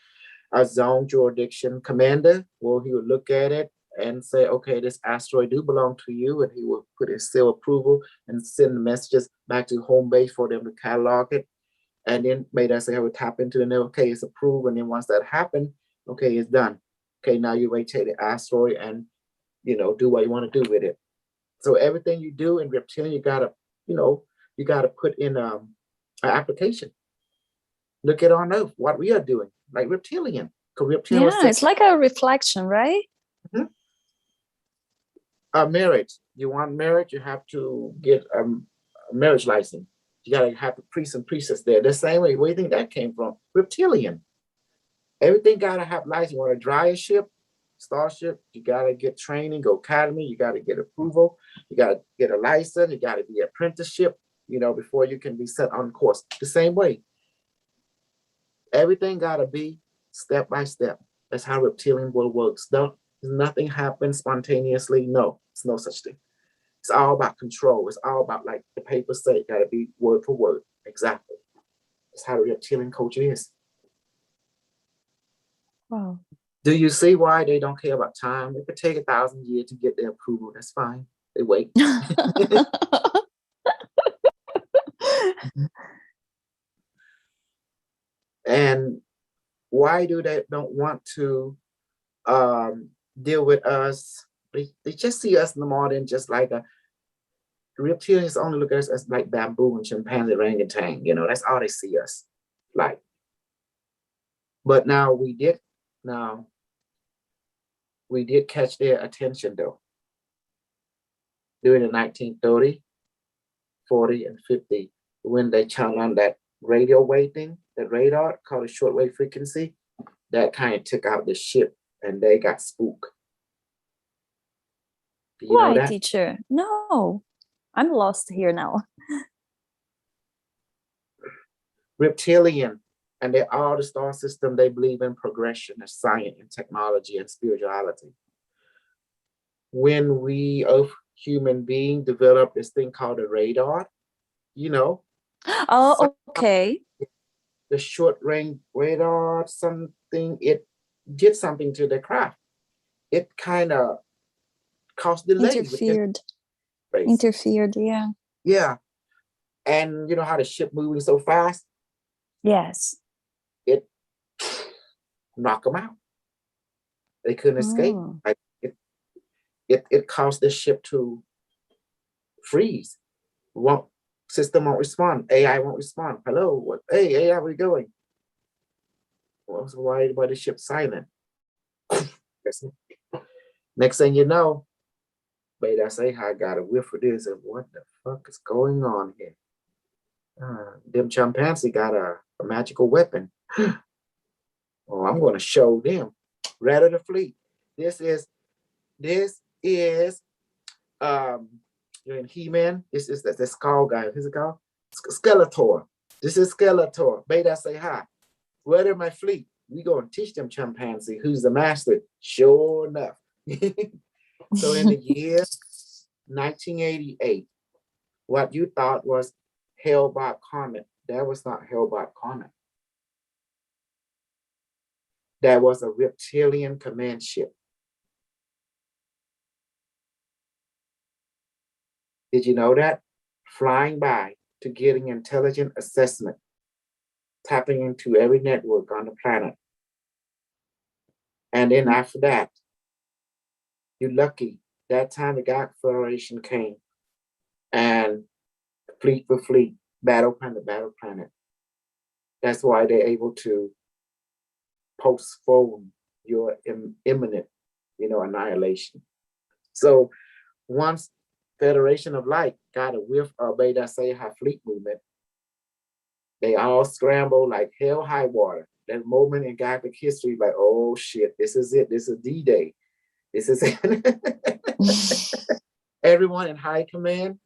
Speaker 1: zone jurisdiction commander. Well, he would look at it and say, okay, this asteroid do belong to you, and he will put his seal approval and send the messages back to home base for them to catalog it. And then Beta Seha would tap into the okay, it's approved, and then once that happened, okay, it's done. Okay, now you take the asteroid and do what you want to do with it. So everything you do in reptilian, you gotta put in an application. Look at on Earth what we are doing, like reptilian. Because reptilian
Speaker 5: Yeah, it's like a reflection, right?
Speaker 1: Marriage. You want marriage, you have to get a marriage license. You gotta have the priest and priestess there. The same way. Where do you think that came from? Reptilian. Everything gotta have license. You want to dry a ship, starship, you gotta get training, go academy, you gotta get approval, you gotta get a license, you gotta be apprenticeship, before you can be set on course. The same way. Everything gotta be step by step. That's how reptilian world works. Nothing happens spontaneously. No, it's no such thing. It's all about control. It's all about, like the paper say, it gotta be word for word. Exactly. That's how the reptilian culture is.
Speaker 5: Wow.
Speaker 1: Do you see why they don't care about time? It could take 1,000 years to get their approval. That's fine. They wait. And why do they don't want to deal with us? They just see us no more than just like the reptilians only look at us as like bamboo and chimpanzee, orangutan. That's all they see us like. But now we did catch their attention though. During the 1930, 40, and 50, when they turned on that radio wave thing, that radar called a shortwave frequency, that kind of took out the ship and they got spooked. Do you know
Speaker 5: Why,
Speaker 1: that?
Speaker 5: teacher? No, I'm lost here now.
Speaker 1: Reptilian, and they all the star system, they believe in progression and science and technology and spirituality. When we, Earth human being, develop this thing called a radar,
Speaker 5: Oh, okay.
Speaker 1: the short range radar, something, it did something to the craft. It kind of caused delay.
Speaker 5: Interfered, yeah.
Speaker 1: Yeah. And you know how the ship moving so fast,
Speaker 5: Yes.
Speaker 1: It knocked them out. They couldn't escape.
Speaker 5: Oh.
Speaker 1: Like it caused the ship to freeze. System won't respond. AI won't respond. Hello, what? Hey, AI, where you going? Why the ship silent? Next thing you know, Beta say I got a whiff of this, and what the fuck is going on here? Them chimpanzee got a magical weapon. Oh, I'm going to show them. Rat of the fleet. This is you're in He-Man. This is the skull guy. Who's it called? Skeletor. This is Skeletor. Beta say hi. Where are my fleet? We gonna teach them chimpanzee who's the master. Sure enough. So in the year 1988, what you thought was Hellbot Comet, that was not Hellbot Comet. That was a reptilian command ship. Did you know that? Flying by to getting intelligent assessment, tapping into every network on the planet. And then after that, you're lucky. That time the Galactic Federation came and fleet for fleet, battle planet. That's why they're able to postpone your imminent, annihilation. So once Federation of Light got a whiff of Beta Seha fleet movement, they all scrambled like hell high water. That moment in galactic history, like, oh shit, this is it. This is D-Day. This is it. Everyone in high command,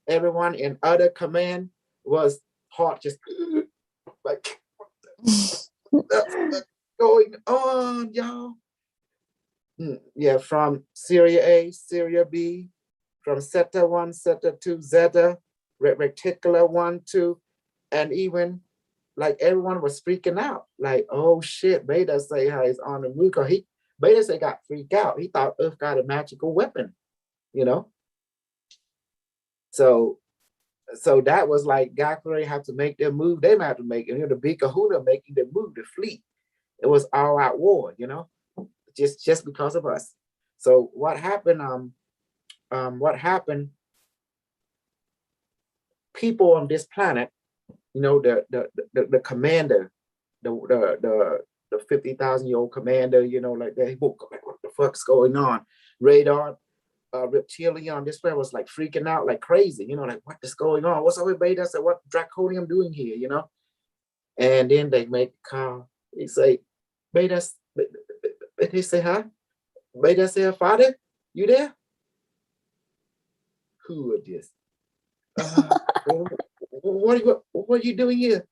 Speaker 1: everyone in other command was heart just like, what's going on, y'all? Yeah, from Syria A, Syria B, from Zeta 1, Zeta 2, Zeta, Reticular 1, 2, and even like everyone was freaking out. Like, oh shit, Beta say how he's on the move. Cause Beta say got freaked out. He thought Earth got a magical weapon, So that was like Gakure had to make their move. They might have to make it. The big kahuna making the move, the fleet. It was all out war, just because of us. So what happened? People on this planet, the commander, the 50,000-year-old commander, like that. He woke up like, what the fuck's going on? Radar, reptilian. This man was like freaking out like crazy, like what is going on? What's up with Beta? I said, what Draconium doing here, And then they make a call. They say, Beta, they say, huh? Beta say, father, you there? Who is this? What are you doing here?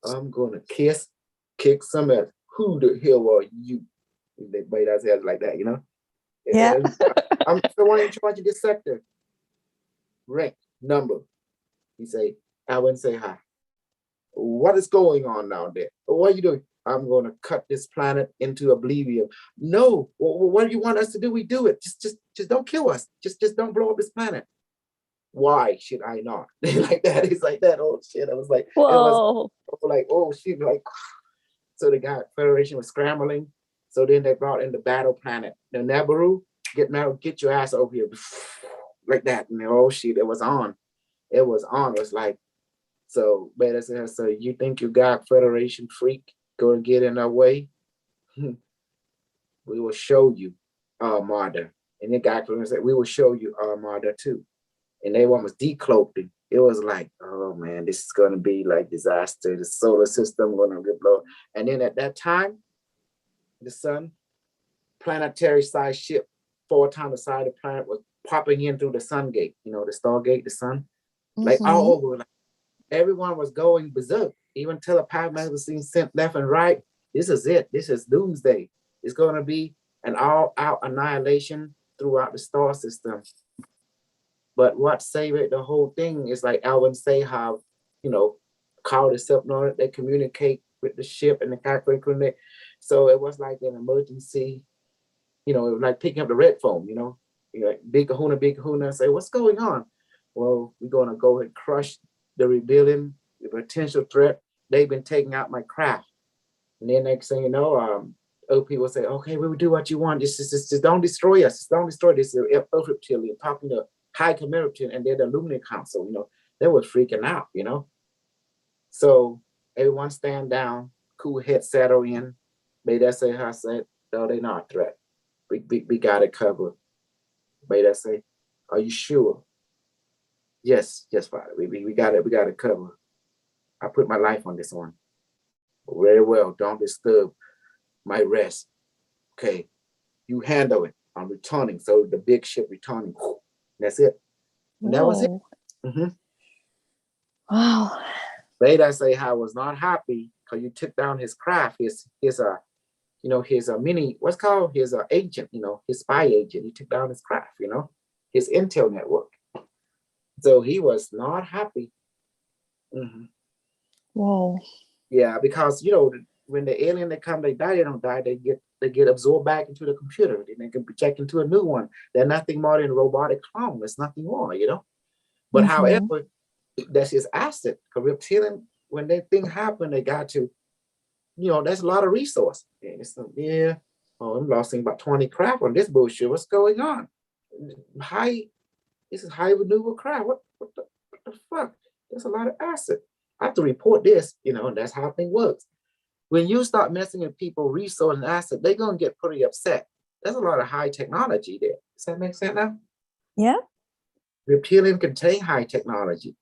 Speaker 1: I'm gonna kick some ass. Who the hell are you? They Beta says like that,
Speaker 5: Yeah.
Speaker 1: I'm the one in charge of this sector. Rank, number. He say, I wouldn't say hi. What is going on down there? What are you doing? I'm going to cut this planet into oblivion. No, what do you want us to do? We do it. Just don't kill us. Just don't blow up this planet. Why should I not? Like that. It's like that. Oh shit. I was like,
Speaker 5: Whoa.
Speaker 1: it was like, oh shit. Like, so the Federation was scrambling. So then they brought in the battle planet. The Nabaru, get your ass over here. Like that. And oh shit, it was on. It was on. It was like, so Beta said, so you think you got Federation freak going to get in our way? We will show you Armada. And the guy said, we will show you Armada too. And they one was decloaked. It was like, oh man, this is going to be like disaster. The solar system going to get blown. And then at that time, the sun, planetary size ship, 4 times the size of the planet, was popping in through the sun gate, the Stargate, the sun, like all over. Like, everyone was going berserk. Even telepath was being sent left and right. This is it. This is doomsday. It's going to be an all-out annihilation throughout the star system. But what saved the whole thing is like Alvin say how, call itself, they communicate with the ship and the calculator. So it was like an emergency, it was like picking up the red phone, like big kahuna, say, what's going on? Well, we're going to go and crush the rebellion, the potential threat. they've been taking out my craft. And then next thing you know, old people say, okay, we will do what you want. Just don't destroy us. Just don't destroy this. Earth reptilian talking to high community and then the Luminary Council, they were freaking out, So everyone stand down, cool head settle in. May that say, I said, no, they're not a threat. We got it covered. May that say, are you sure? Yes, Father. We got it covered. I put my life on this one. Very well. Don't disturb my rest. Okay. You handle it. I'm returning. So the big ship returning. That's it. And that was it. Mm-hmm.
Speaker 5: Wow.
Speaker 1: Later I say I was not happy because you took down his craft, his mini, what's called his agent, his spy agent. He took down his craft, his intel network. So he was not happy. Mm-hmm.
Speaker 5: Whoa.
Speaker 1: Yeah, because when the alien they come, they die, they don't die, they get absorbed back into the computer. Then they can project into a new one. They're nothing more than a robotic clone. There's nothing more, But however, that's his asset. Because reptilian, when that thing happened, they got to, there's a lot of resource. And it's I'm losing about 20 crap on this bullshit. What's going on? This is high renewable crap. What the fuck? There's a lot of asset. I have to report this, and that's how things works. When you start messing with people, resource and asset, they're gonna get pretty upset. There's a lot of high technology there. Does that make sense now?
Speaker 5: Yeah.
Speaker 1: Reptilian contain high technology.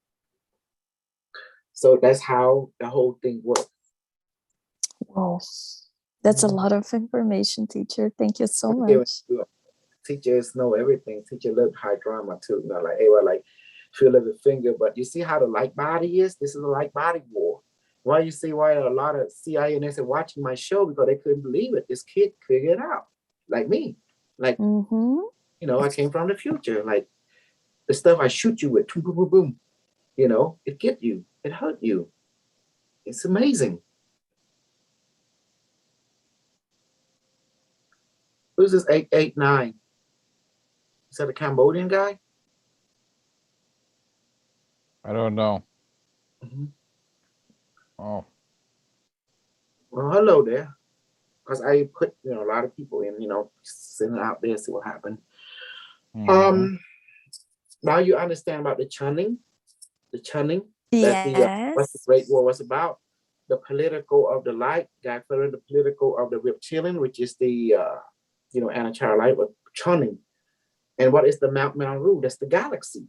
Speaker 1: So that's how the whole thing works.
Speaker 5: Whoa. That's a lot of information, teacher. Thank you so much.
Speaker 1: Teachers know everything. Teacher love high drama too. Like, hey, well, like feel every finger. But you see how the light body is? This is a light body war. Why you see why a lot of CIA and are watching my show because they couldn't believe it. This kid figured it out. Like me. Like, I came from the future. Like the stuff I shoot you with, boom, boom, boom, boom. It get you. It hurt you. It's amazing. Who's this 889? Is that a Cambodian guy?
Speaker 3: I don't know.
Speaker 1: Mm-hmm.
Speaker 3: Oh.
Speaker 1: Well, hello there. Because I put a lot of people in, send it out there, see what happened.
Speaker 3: Mm-hmm.
Speaker 1: Now you understand about the chunning. The chunning.
Speaker 5: Yes.
Speaker 1: That's what the Great War was about. The political of the light, got the political of the reptilian, which is the Anacharan light, but chunning. And what is the Mount Ru? That's the galaxy.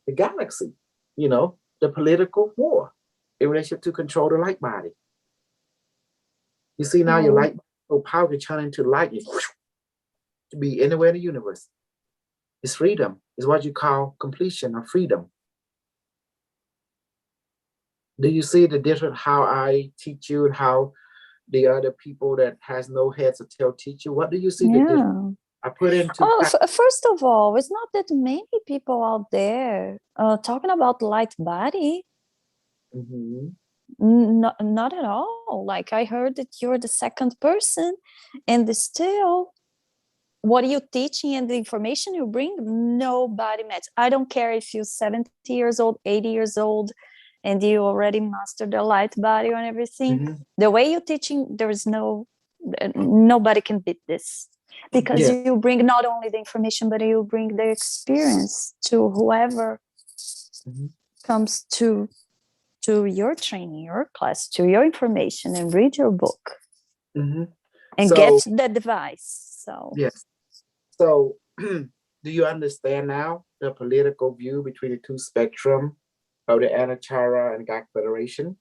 Speaker 1: The galaxy, the political war in relationship to control the light body. You see now your light so power can turn into light to be anywhere in the universe. It's freedom. It's what you call completion or freedom. Do you see the difference how I teach you and how the other people that has no heads to tell teach you? What do you see the difference? I put into
Speaker 5: first of all, it's not that many people out there talking about light body.
Speaker 1: Mm-hmm.
Speaker 5: Not at all. Like I heard that you're the second person, and still, what you're teaching and the information you bring, nobody matches. I don't care if you're 70 years old, 80 years old, and you already mastered the light body and everything.
Speaker 1: Mm-hmm.
Speaker 5: The way you're teaching, there is nobody can beat this. Because you bring not only the information, but you bring the experience to whoever comes to your training, your class, to your information, and read your book and get the device. So
Speaker 1: yes. So do you understand now the political view between the two spectrum of the Anachara and Gak Federation?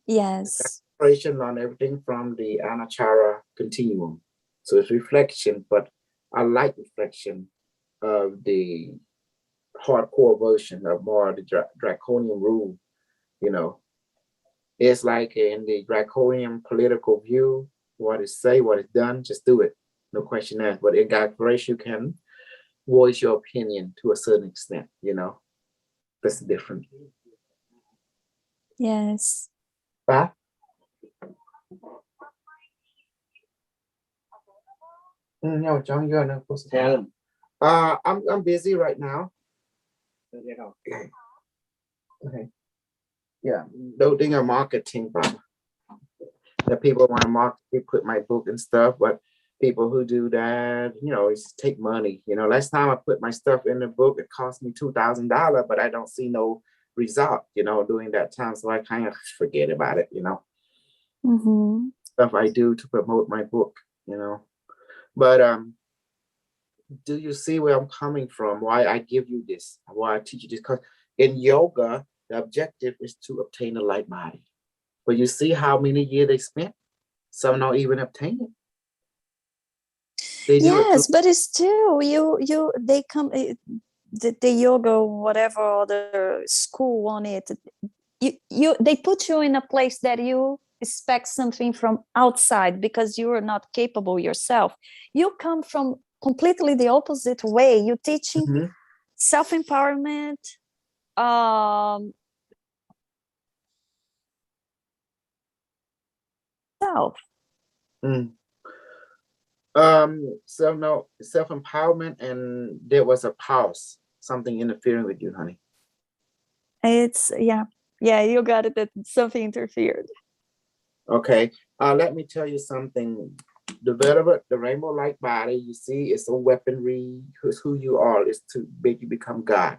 Speaker 5: Yes.
Speaker 1: Federation on everything from the Anachara continuum. So it's reflection, but I like reflection of the hardcore version of more of the draconian rule. It's like in the draconian political view, what is say, what is done, just do it. No question asked. But in God grace, you can voice your opinion to a certain extent, That's different.
Speaker 5: Yes.
Speaker 1: Huh? No, John, you're not supposed to tell him. I'm busy right now. Okay. Yeah, don't think of marketing, Bob. That people want to market, they put my book and stuff, but people who do that, it's take money. Last time I put my stuff in the book, it cost me $2,000, but I don't see no result, during that time. So I kind of forget about it,
Speaker 5: Mm-hmm.
Speaker 1: stuff I do to promote my book, But do you see where I'm coming from? Why I give you this? Why I teach you this? Because in yoga, the objective is to obtain a light body. But you see how many years they spent? Some don't even obtain it. They do it
Speaker 5: Yes, but it's still they come the yoga, whatever other school on it. They put you in a place that you expect something from outside because you are not capable yourself. You come from completely the opposite way. You're teaching
Speaker 1: Mhm.
Speaker 5: self-empowerment, self.
Speaker 1: Mm. So no self-empowerment, and there was a pause, something interfering with you, honey.
Speaker 5: It's yeah, you got it, that something interfered.
Speaker 1: Okay. Let me tell you something. Develop the rainbow light body. You see, it's a weaponry. Who you are is to make you become God.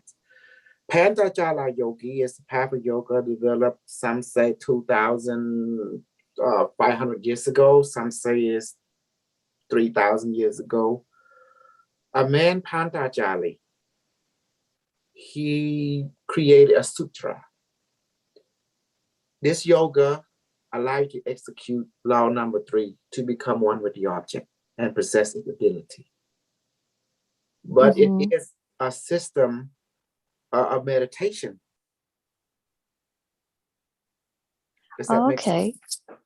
Speaker 1: Pantajala yogi is a path of yoga developed, some say 2,500 years ago, some say it's 3,000 years ago. A man, Pantajali, he created a sutra. This yoga allows you to execute law number 3, to become one with the object and possess its ability. But it is a system of meditation. Does that make sense?
Speaker 5: Okay.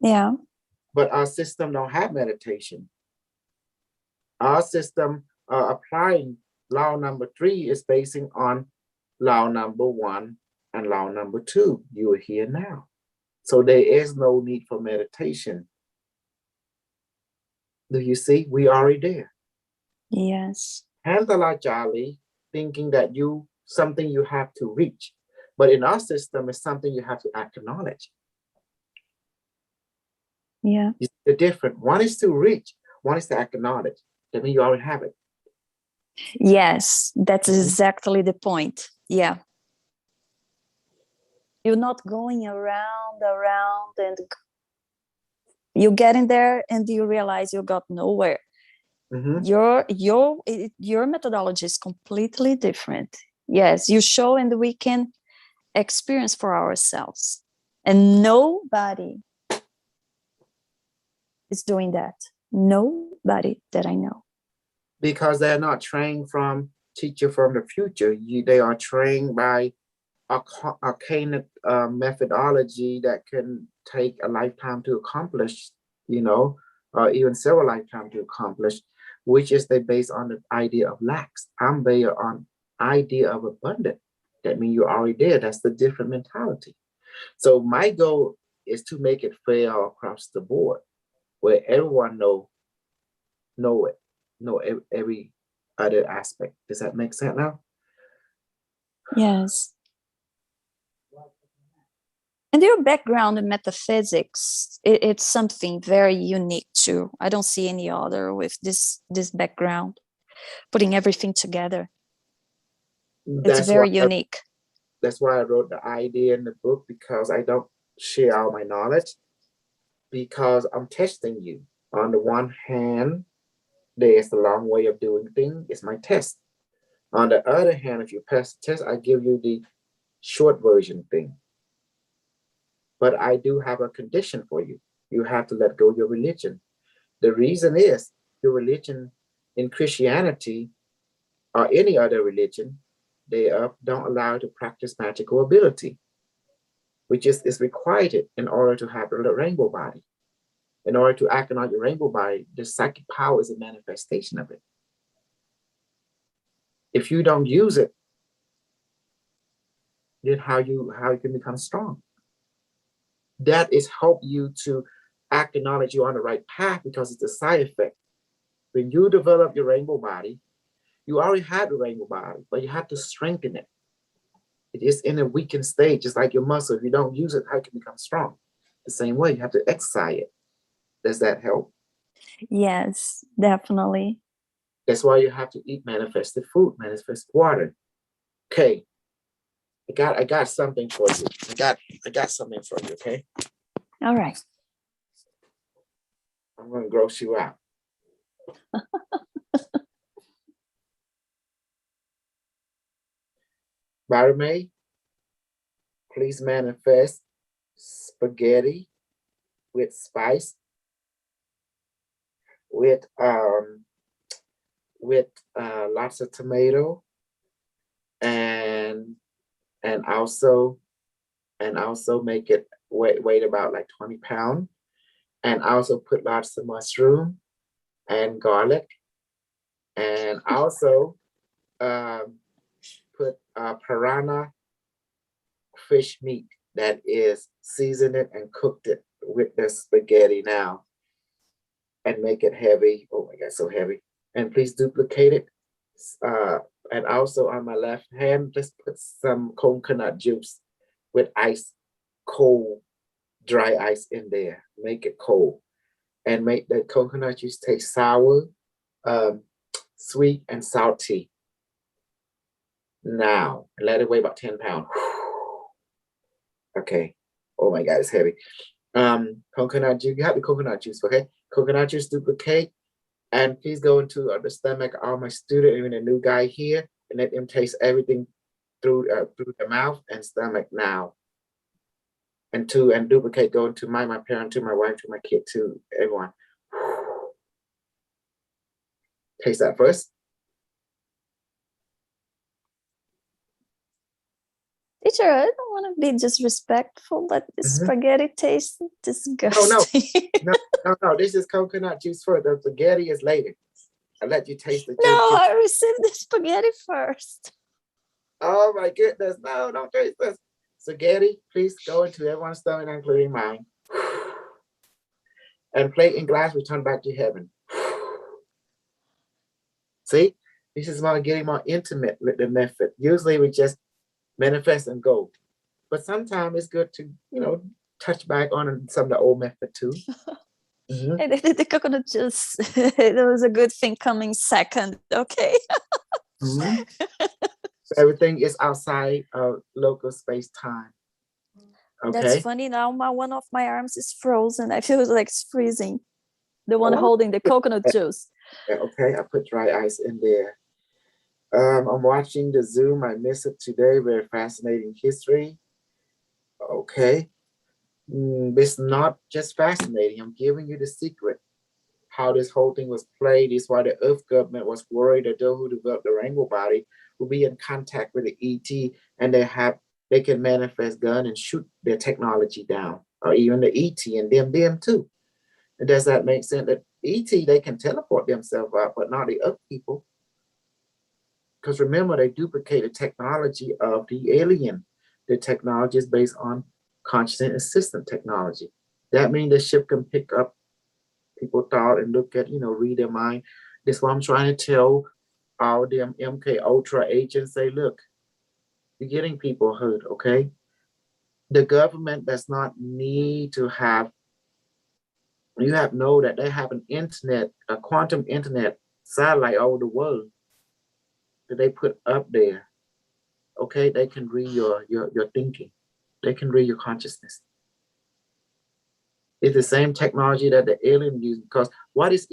Speaker 5: Yeah.
Speaker 1: But our system don't have meditation. Our system applying law number 3 is basing on law number 1 and law number 2. You are here now. So there is no need for meditation. Do you see? We already there.
Speaker 5: Yes.
Speaker 1: Handala Jali, thinking that something you have to reach. But in our system, it's something you have to acknowledge.
Speaker 5: Yeah.
Speaker 1: The different. One is to reach, one is to acknowledge. That means you already have it.
Speaker 5: Yes, that's exactly the point. Yeah. You're not going around, and you get in there and you realize you got nowhere.
Speaker 1: Mm-hmm.
Speaker 5: Your methodology is completely different. Yes, you show and we can experience for ourselves. And nobody is doing that. Nobody that I know.
Speaker 1: Because they're not trained from teacher from the future. They are trained by arcane methodology that can take a lifetime to accomplish, even several lifetimes to accomplish, which is they based on the idea of lacks. I'm based on idea of abundance. That means you're already there. That's the different mentality. So my goal is to make it fair across the board, where everyone know it, know every other aspect. Does that make sense now?
Speaker 5: Yes. And your background in metaphysics, it's something very unique too. I don't see any other with this background, putting everything together. It's very unique.
Speaker 1: That's why I wrote the idea in the book, because I don't share all my knowledge, because I'm testing you. On the one hand, there's the long way of doing things. It's my test. On the other hand, if you pass the test, I give you the short version thing. But I do have a condition for you. You have to let go of your religion. The reason is your religion in Christianity or any other religion, they don't allow you to practice magical ability, which is required in order to have a rainbow body. In order to act on your rainbow body, the psychic power is a manifestation of it. If you don't use it, then how you can become strong? That is help you to acknowledge you're on the right path, because it's a side effect. When you develop your rainbow body, you already had the rainbow body, but you have to strengthen it. It is in a weakened state, just like your muscle. If you don't use it, how can it become strong? The same way, you have to exercise it. Does that help?
Speaker 5: Yes, definitely.
Speaker 1: That's why you have to eat manifested food, manifest water. Okay. I got something for you. I got something for you, okay?
Speaker 5: All right.
Speaker 1: I'm gonna gross you out. Barmaid, please manifest spaghetti with spice, with lots of tomato, and also make it weight about like 20 pounds, and also put lots of mushroom and garlic, and also put piranha fish meat that is seasoned it and cooked it with the spaghetti now, and make it heavy. Oh my God, so heavy. And please duplicate it. And also on my left hand, let's put some coconut juice with ice, cold, dry ice in there. Make it cold. And make the coconut juice taste sour, sweet, and salty. Now, let it weigh about 10 pounds. Okay. Oh my God, it's heavy. Coconut juice, you have the coconut juice, okay? Coconut juice duplicate. And please go into the stomach of all my student, even a new guy here, and let them taste everything through the mouth and stomach now. And duplicate, go into my parent, to my wife, to my kid, to everyone. Taste that first.
Speaker 5: Teacher, I don't want to be disrespectful, but the spaghetti tastes disgusting.
Speaker 1: No. This is coconut juice first. The spaghetti is later. I let you taste the juice.
Speaker 5: No, I received the spaghetti first.
Speaker 1: Oh my goodness. No, don't taste this. Spaghetti, please go into everyone's stomach, including mine. And plate in glass, return back to heaven. See, this is more getting more intimate with the method. Usually we just manifest and go. But sometimes it's good to, touch back on some of the old method too.
Speaker 5: And the coconut juice, there was a good thing coming second, okay?
Speaker 1: So everything is outside of local space-time. Okay.
Speaker 5: That's funny. Now one of my arms is frozen. I feel like it's freezing. The one holding the coconut juice.
Speaker 1: Okay, I put dry ice in there. I'm watching the Zoom. I missed it today. Very fascinating history. Okay. It's not just fascinating. I'm giving you the secret. How this whole thing was played is why the Earth government was worried that those who developed the rainbow body will be in contact with the ET, and they can manifest gun and shoot their technology down, or even the ET and them too. And does that make sense? That ET, they can teleport themselves out, but not the Earth people. Because remember, they duplicated technology of the alien. The technology is based on consciousness assistant technology. That means the ship can pick up people thought and look at, read their mind. That's what I'm trying to tell all them MK Ultra agents. Say, look, you're getting people hurt, okay? The government does not need to have, you have to know that they have an internet, a quantum internet satellite over the world that they put up there. Okay, they can read your thinking. They can read your consciousness. It's the same technology that the alien uses. Because what is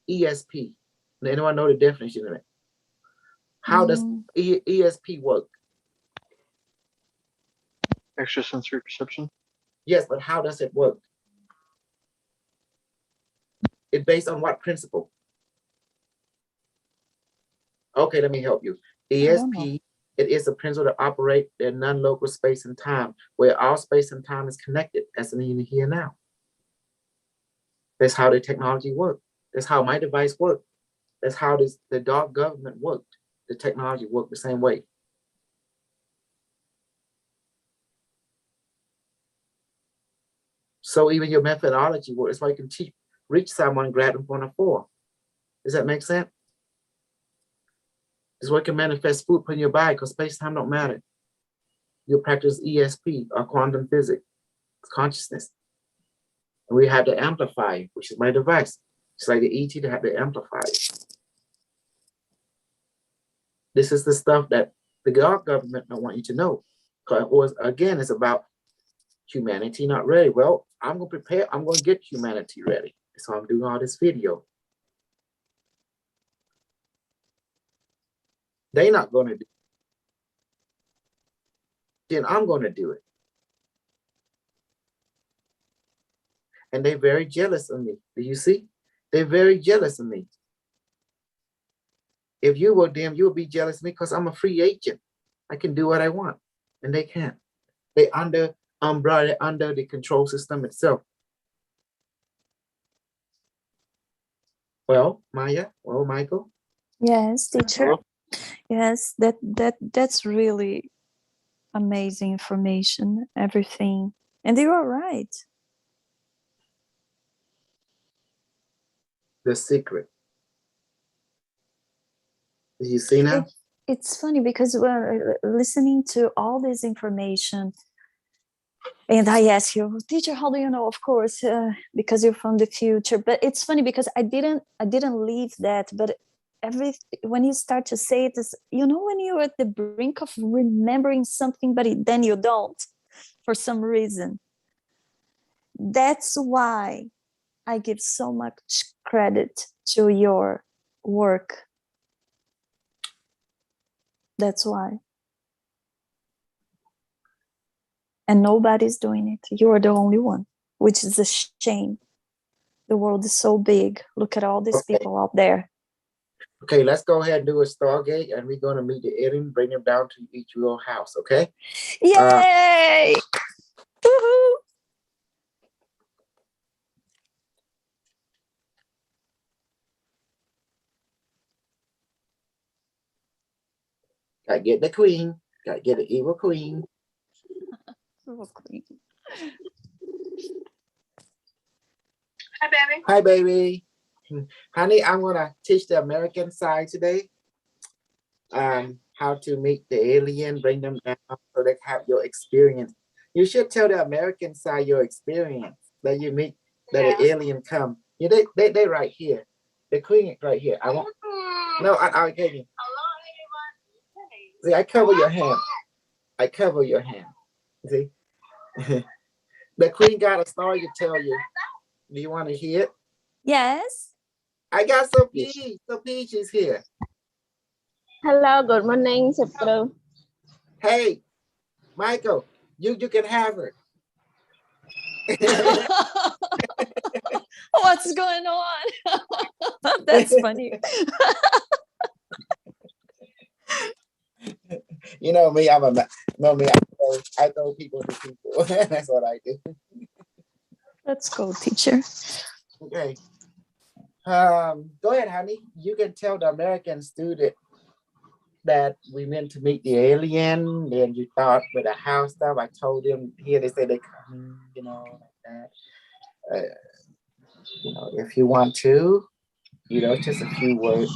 Speaker 1: ESP? Anyone know the definition of it? How does ESP work?
Speaker 6: Extrasensory perception.
Speaker 1: Yes, but how does it work? It's based on what principle? Okay, let me help you. ESP, it is a principle that operates in non-local space and time, where all space and time is connected as in the here now. That's how the technology worked. That's how my device worked. That's how the dark government worked. The technology worked the same way. So even your methodology works. That's why you can reach someone and grab them from the floor. Does that make sense? This way you can manifest food in your body, because space-time don't matter. you practice ESP or quantum physics, consciousness. And we have the amplifier, which is my device. It's like the ET to have the amplifier. This is the stuff that the government don't want you to know. Because again, it's about humanity not ready. Well, I'm gonna prepare, I'm gonna get humanity ready. So I'm doing all this video. They're not gonna do it. Then I'm gonna do it. And they're very jealous of me. Do you see? They're very jealous of me. If you were them, you would be jealous of me because I'm a free agent. I can do what I want. And they can't. They under umbrella, under the control system itself. Well, Maya, well, Michael.
Speaker 5: Yes, teacher. Yes, that's really amazing information, everything. And you are right.
Speaker 1: The secret. You see now?
Speaker 5: It's funny because we're listening to all this information, and I ask you, teacher, how do you know? Of course, because you're from the future. But it's funny because I didn't leave that. But when you start to say it, is, you know, when you're at the brink of remembering something, but then you don't, for some reason. That's why I give so much credit to your work. That's why. And nobody's doing it. You're the only one, which is a shame. The world is so big. Look at all these people out there.
Speaker 1: Okay, let's go ahead and do a Stargate, and we're going to meet the alien, bring them down to each your house, okay?
Speaker 5: Yay! Woohoo!
Speaker 1: Gotta get the queen. Gotta get the evil queen.
Speaker 2: Hi, baby.
Speaker 1: Hi, baby. Honey, I'm gonna teach the American side today. How to meet the alien, bring them down so they have your experience. You should tell the American side your experience that you meet, that an alien come. Yeah, they right here. The queen right here. I want. No, I gave you. See, I cover your hand. I cover your hand. See, the queen got a story to tell you. Do you want to hear it?
Speaker 5: Yes.
Speaker 1: I got Sophie. Sophie is here.
Speaker 7: Hello, good morning, Kru.
Speaker 1: Hey, Michael, you can have her.
Speaker 5: What's going on? That's funny.
Speaker 1: You know me, I throw people to people. That's what I do.
Speaker 5: Let's go, teacher.
Speaker 1: Okay. Go ahead, honey. You can tell the American student that we meant to meet the alien. Then you thought with the house stuff. I told them here. They say they come, you know, like that. You know, if you want to, you know, just a few words.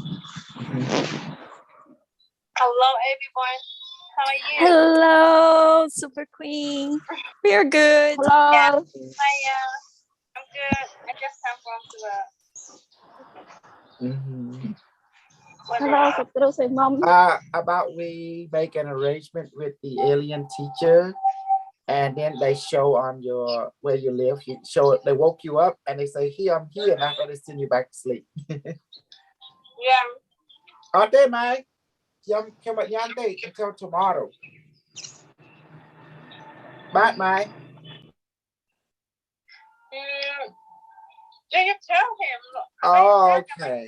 Speaker 2: Hello, everyone. How are you?
Speaker 5: Hello, Super Queen. We're good.
Speaker 7: Hello.
Speaker 2: Yeah. I'm good. I just come from the.
Speaker 7: Hello, Kru, say mom.
Speaker 1: About we make an arrangement with the alien teacher, and then they show on your where you live. You show it. They woke you up, and they say, "Here, I'm here," and after they send you back to sleep.
Speaker 2: Yeah.
Speaker 1: Okay, Mike. Come on, Yante, until tomorrow. Bye, Mike.
Speaker 2: Yeah, you tell him.
Speaker 1: Oh, okay.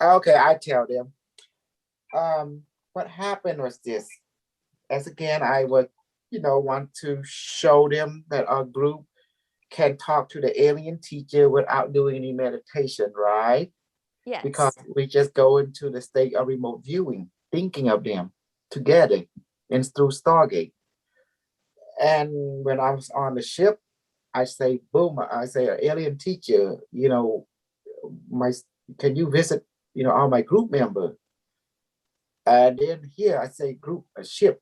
Speaker 1: Okay, I tell them. What happened was this. As again, I would, you know, want to show them that our group can talk to the alien teacher without doing any meditation, right?
Speaker 5: Yes.
Speaker 1: Because we just go into the state of remote viewing, thinking of them together and through Stargate. And when I was on the ship, I say, boom, I say, alien teacher, you know, can you visit, you know, all my group members? And then here I say group, a ship.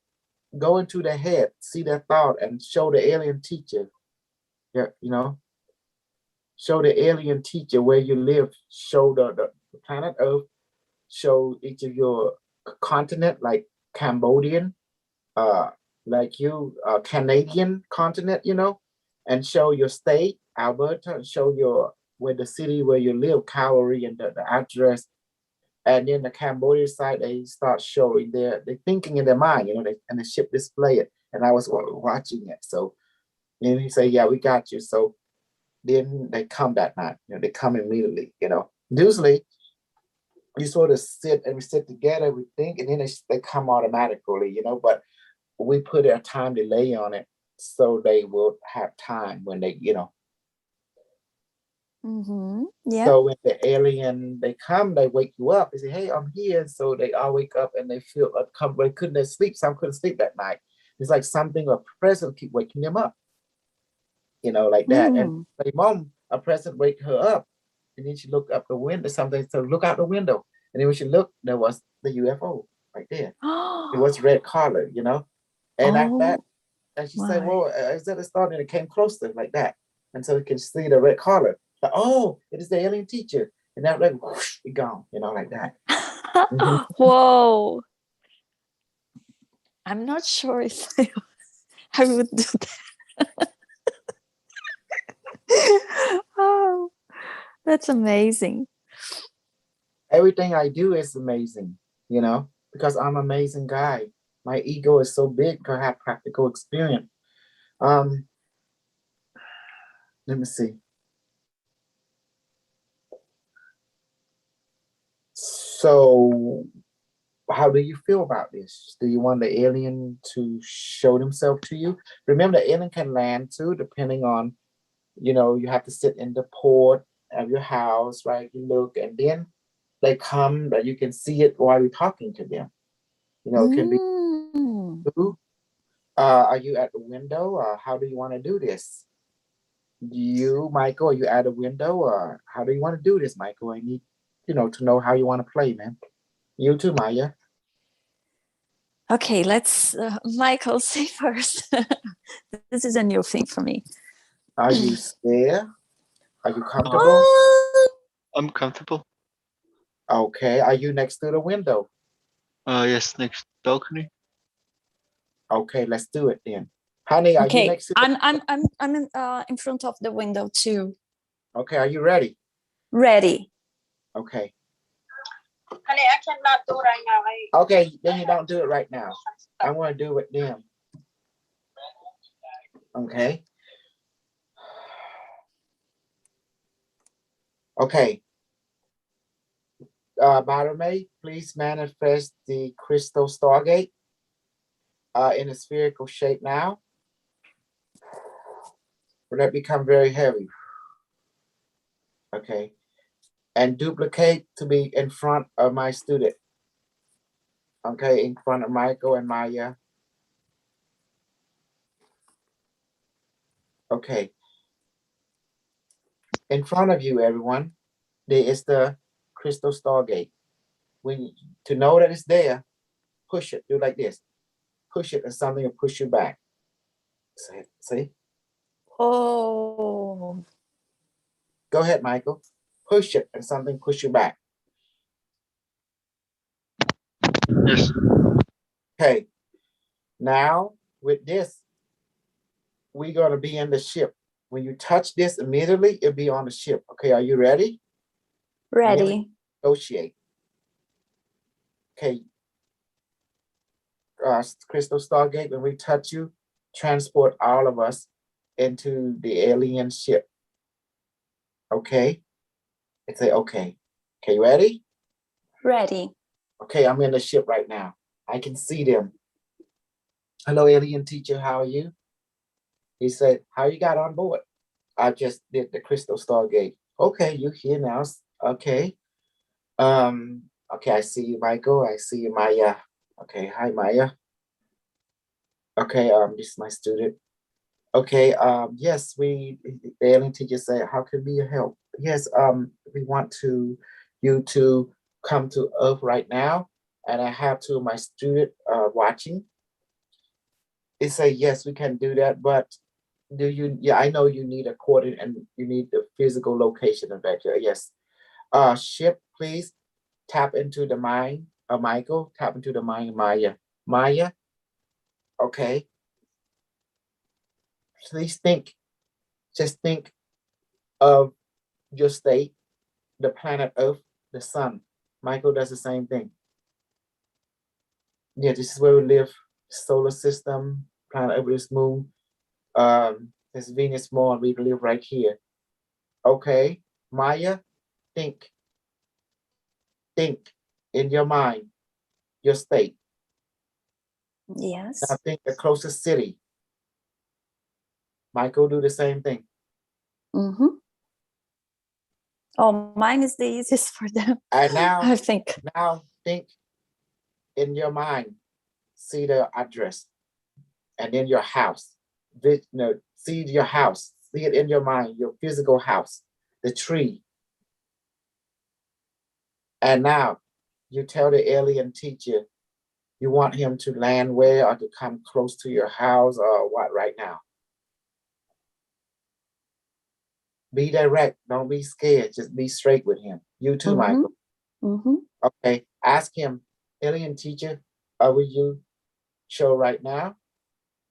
Speaker 1: go into their head, see their thought, and show the alien teacher, yeah, you know, show the alien teacher where you live, show the planet Earth, show each of your continent, like Cambodian, uh, like you, Canadian continent, you know, and show your state, Alberta, and show your where the city where you live, Calgary, and the address. And then the Cambodia side, they start showing their thinking in their mind, you know, and the ship display it. And I was watching it. So and he say, yeah, we got you. So then they come that night, you know, they come immediately, you know. Usually we sort of sit and we sit together, we think, and then they come automatically, you know, but we put a time delay on it so they will have time when they, you know.
Speaker 5: Yeah.
Speaker 1: So when the alien, they come, they wake you up. They say, hey, I'm here. So they all wake up and they feel uncomfortable. They couldn't sleep. Some couldn't sleep that night. It's like something, a present keep waking them up, you know, like that. And my mom, a present wake her up. And then she looked up the window, something, so look out the window. And then when she looked, there was the UFO right there. It was red color, you know. And after that, and she said, well, is that a star? And it came closer like that. And so you can see the red collar. Like, oh, it is the alien teacher. And that like whoosh, it gone, you know, like that.
Speaker 5: Whoa. I'm not sure if I would do that. Oh, that's amazing.
Speaker 1: Everything I do is amazing, you know, because I'm an amazing guy. My ego is so big because I have practical experience. Let me see. So how do you feel about this? Do you want the alien to show themselves to you? Remember, the alien can land too, depending on, you know, you have to sit in the port of your house, right? You look, and then they come, that you can see it while you're talking to them. You know, it can be you. Are you at the window, or how do you want to do this? You, Michael, are you at a window, or how do you want to do this, Michael? I need, you know, to know how you want to play, man. You too, Maya.
Speaker 5: Okay, let's Michael say first. This is a new thing for me.
Speaker 1: Are you scared? Are you comfortable?
Speaker 6: I'm comfortable.
Speaker 1: Okay. Are you next to the window?
Speaker 6: Yes, next balcony.
Speaker 1: Okay, let's do it then. Honey, are you
Speaker 5: Okay,
Speaker 1: next to
Speaker 5: I'm in front of the window too.
Speaker 1: Okay, are you ready?
Speaker 5: Ready.
Speaker 1: Okay.
Speaker 4: Honey, I cannot do right now.
Speaker 1: Okay, then you don't do it right now. I want to do it then. Okay. Okay. Barame, please manifest the crystal stargate in a spherical shape now. Will that become very heavy? Okay. And duplicate to be in front of my student. Okay, in front of Michael and Maya. Okay. In front of you, everyone, there is the crystal stargate. When to know that it's there, push it. Do like this. Push it, and something will push you back. See?
Speaker 5: Oh.
Speaker 1: Go ahead, Michael. Push it, and something push you back.
Speaker 6: Yes.
Speaker 1: Okay. Now with this, we're gonna be in the ship. When you touch this immediately, it'll be on the ship. Okay, are you ready?
Speaker 5: Ready.
Speaker 1: Negotiate. Okay. Crystal Stargate, when we touch you, transport all of us into the alien ship. Okay? And say, okay. Okay, ready?
Speaker 5: Ready.
Speaker 1: Okay, I'm in the ship right now. I can see them. Hello, alien teacher, how are you? He said, how you got on board? I just did the Crystal Stargate. Okay, you here now. Okay. Okay, I see you, Michael. I see you, Maya. Okay, hi, Maya. Okay, this is my student. Okay, yes, the alien teacher said, how can we help? Yes, we want you to come to Earth right now. And I have two of my students watching. It say, yes, we can do that, but do you, yeah, I know you need a coordinate and you need the physical location of that. Yes. Ship, please tap into the mind of Michael, tap into the mind of Maya. Maya, okay. Please think, just think of your state, the planet Earth, the sun. Michael does the same thing. Yeah, this is where we live, solar system, planet Earth, this moon. This Venus more, we live right here. Okay, Maya, think in your mind, your state.
Speaker 5: Yes.
Speaker 1: Now think the closest city. Michael, do the same thing.
Speaker 5: Mm-hmm. Oh, mine is the easiest for them.
Speaker 1: And
Speaker 5: I think.
Speaker 1: now think in your mind, see the address, and in your house. See your house, see it in your mind, your physical house, the tree. And now you tell the alien teacher you want him to land where or to come close to your house or what right now. Be direct, don't be scared, just be straight with him. You too,
Speaker 5: Mm-hmm.
Speaker 1: Michael.
Speaker 5: Mm-hmm.
Speaker 1: Okay, ask him, alien teacher, will you show right now?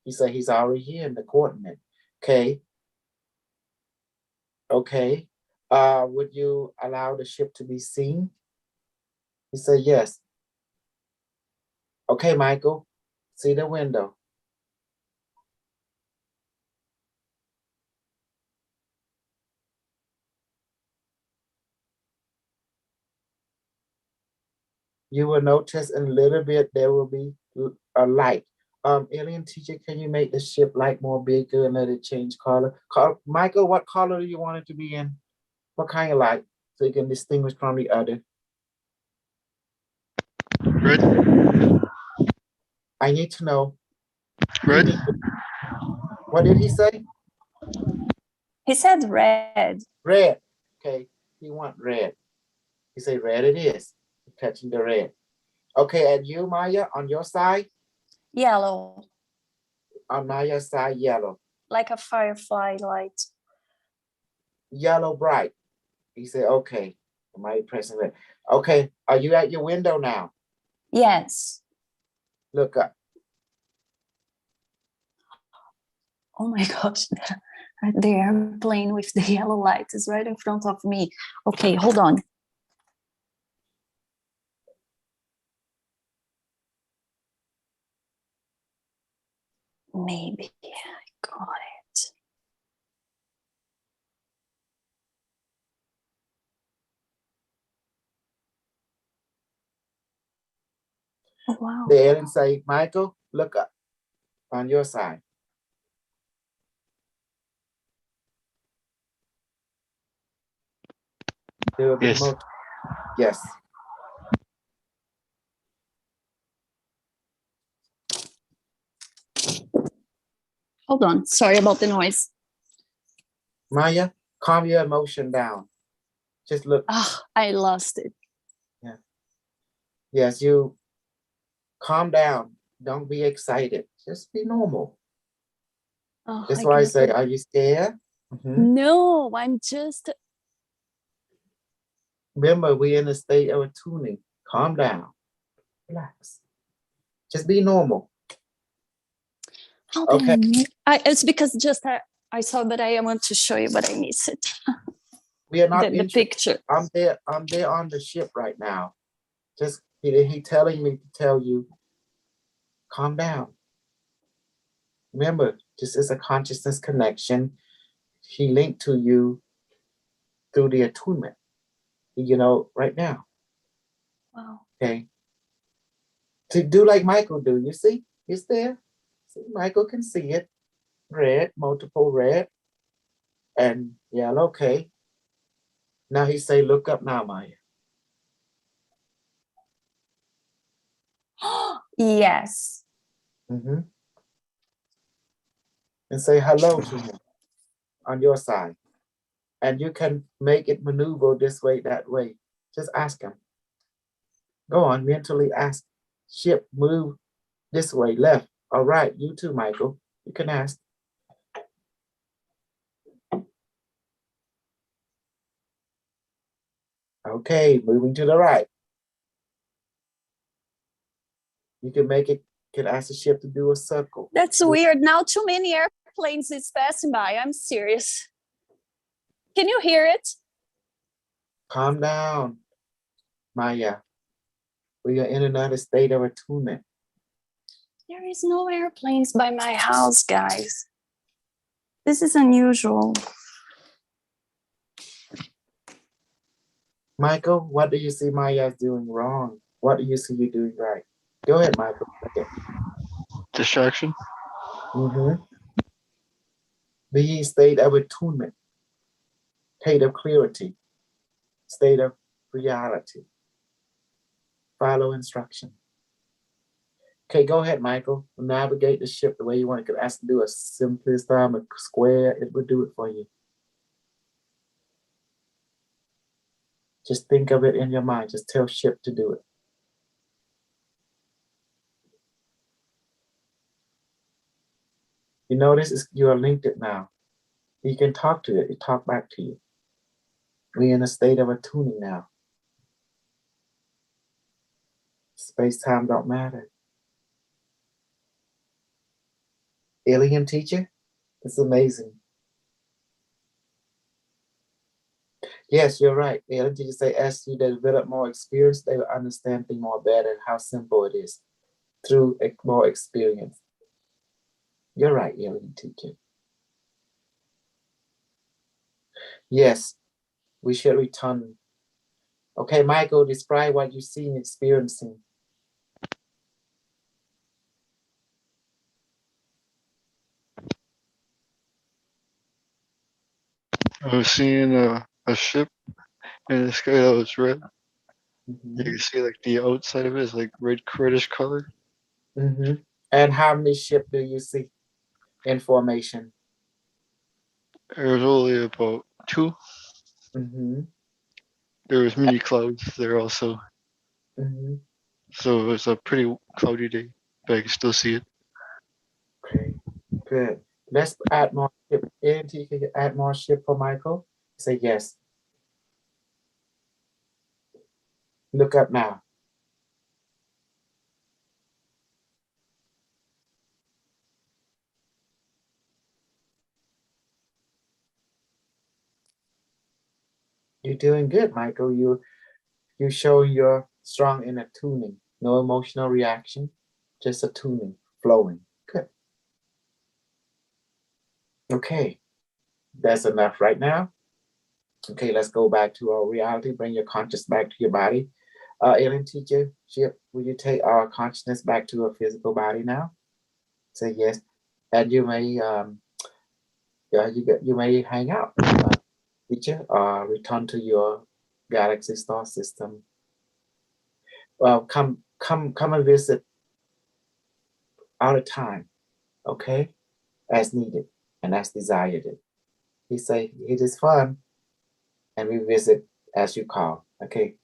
Speaker 1: He said he's already here in the coordinate. Okay. Okay. Would you allow the ship to be seen? He said yes. Okay, Michael, see the window. You will notice in a little bit there will be a light. Alien teacher, can you make the ship light more bigger and let it change color? Michael, what color do you want it to be in? What kind of light? So you can distinguish from the other.
Speaker 6: Red.
Speaker 1: I need to know.
Speaker 6: Red.
Speaker 1: What did he say?
Speaker 5: He said red.
Speaker 1: Red. Okay, he want red. He say red it is. Catching the red. Okay, and you, Maya, on your side?
Speaker 5: Yellow.
Speaker 1: On Maya's side, yellow.
Speaker 5: Like a firefly light.
Speaker 1: Yellow bright. He said, okay. Maya pressing red. Okay, are you at your window now?
Speaker 5: Yes.
Speaker 1: Look up.
Speaker 5: Oh my gosh. The airplane with the yellow light is right in front of me. Okay, hold on. Maybe I got it. Oh, wow.
Speaker 1: The alien say, Michael, look up on your side. There will be
Speaker 6: Yes.
Speaker 1: more. Yes.
Speaker 5: Hold on. Sorry about the noise.
Speaker 1: Maya, calm your emotion down. Just look.
Speaker 5: Ah, I lost it.
Speaker 1: Yeah. Yes, you calm down. Don't be excited. Just be normal.
Speaker 5: Oh,
Speaker 1: That's why I
Speaker 5: can't
Speaker 1: say,
Speaker 5: believe-
Speaker 1: are you scared?
Speaker 5: No, I'm just.
Speaker 1: Remember, we're in a state of tuning. Calm down. Relax. Just be normal.
Speaker 5: How did
Speaker 1: Okay.
Speaker 5: It's because just I saw, but I want to show you, but I miss it.
Speaker 1: We are not
Speaker 5: The picture.
Speaker 1: I'm there on the ship right now. Just he telling me to tell you, calm down. Remember, this is a consciousness connection. He linked to you through the attunement, right now.
Speaker 5: Wow.
Speaker 1: Okay. To do like Michael do, you see? It's there. See, Michael can see it. Red, multiple red, and yellow. Okay. Now he say, look up now, Maya.
Speaker 5: Yes.
Speaker 1: And say hello to him on your side. And you can make it maneuver this way, that way. Just ask him. Go on, mentally ask. Ship, move this way, left, All right, you too, Michael. You can ask. Okay, moving to the right. You can make it, can ask the ship to do a circle.
Speaker 5: That's weird. Now too many airplanes is passing by. I'm serious. Can you hear it?
Speaker 1: Calm down, Maya. We are in another state of attunement.
Speaker 5: There is no airplanes by my house, guys. This is unusual.
Speaker 1: Michael, what do you see Maya doing wrong? What do you see you doing right? Go ahead, Michael. Okay.
Speaker 6: Distraction.
Speaker 1: The state of attunement, state of clarity, state of reality. Follow instruction. Okay, go ahead, Michael. Navigate the ship the way you want. You could ask to do a simplest a square. It would do it for you. Just think of it in your mind. Just tell ship to do it. You notice you are linked it now. You can talk to it. It talk back to you. We're in a state of attuning now. Space-time don't matter. Alien teacher, it's amazing. Yes, you're right. Alien teacher say as you develop more experience, they will understand things more better, how simple it is through more experience. You're right, alien teacher. Yes, we should return. Okay, Michael, describe what you're seeing, experiencing.
Speaker 6: I was seeing a ship in the sky that was red. You can see like the outside of it is like red reddish color.
Speaker 1: And how many ships do you see in formation?
Speaker 6: There was only about 2. There was mini clouds there also. So it was a pretty cloudy day, but I can still see it.
Speaker 1: Okay, good. Let's add more ship. ANT, can you add more ship for Michael? Say yes. Look up now. You're doing good, Michael. You show you're strong in attuning. No emotional reaction, just attuning, flowing. Good. Okay, that's enough right now. Okay, let's go back to our reality. Bring your conscious back to your body. Alien teacher, Chip, will you take our consciousness back to a physical body now? Say yes. And you may you may hang out, teacher, or return to your galaxy star system. Well, come and visit all the time, okay? As needed and as desired it. He say it is fun, and we visit as you call. Okay.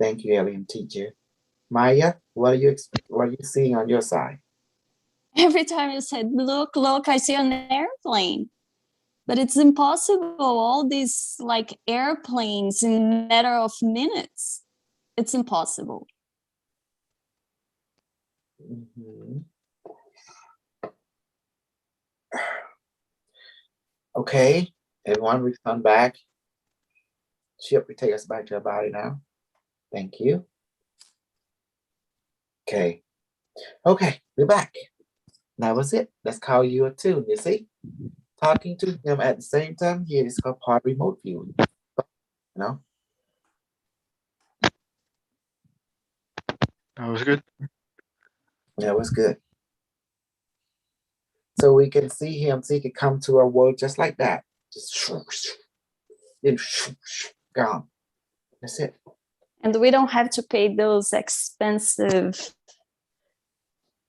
Speaker 1: Thank you, alien teacher. Maya, what are you seeing on your side?
Speaker 5: Every time you said, look, I see an airplane. But it's impossible. All these like airplanes in a matter of minutes. It's impossible.
Speaker 1: Okay, everyone, we come back. Chip, we take us back to our body now. Thank you. Okay. Okay, we're back. That was it. That's called you attuned, you see? Talking to him at the same time here is called part remote viewing. You know?
Speaker 6: That was good.
Speaker 1: That was good. So we can see him, so he could come to our world just like that. Just then gone. That's it.
Speaker 5: And we don't have to pay those expensive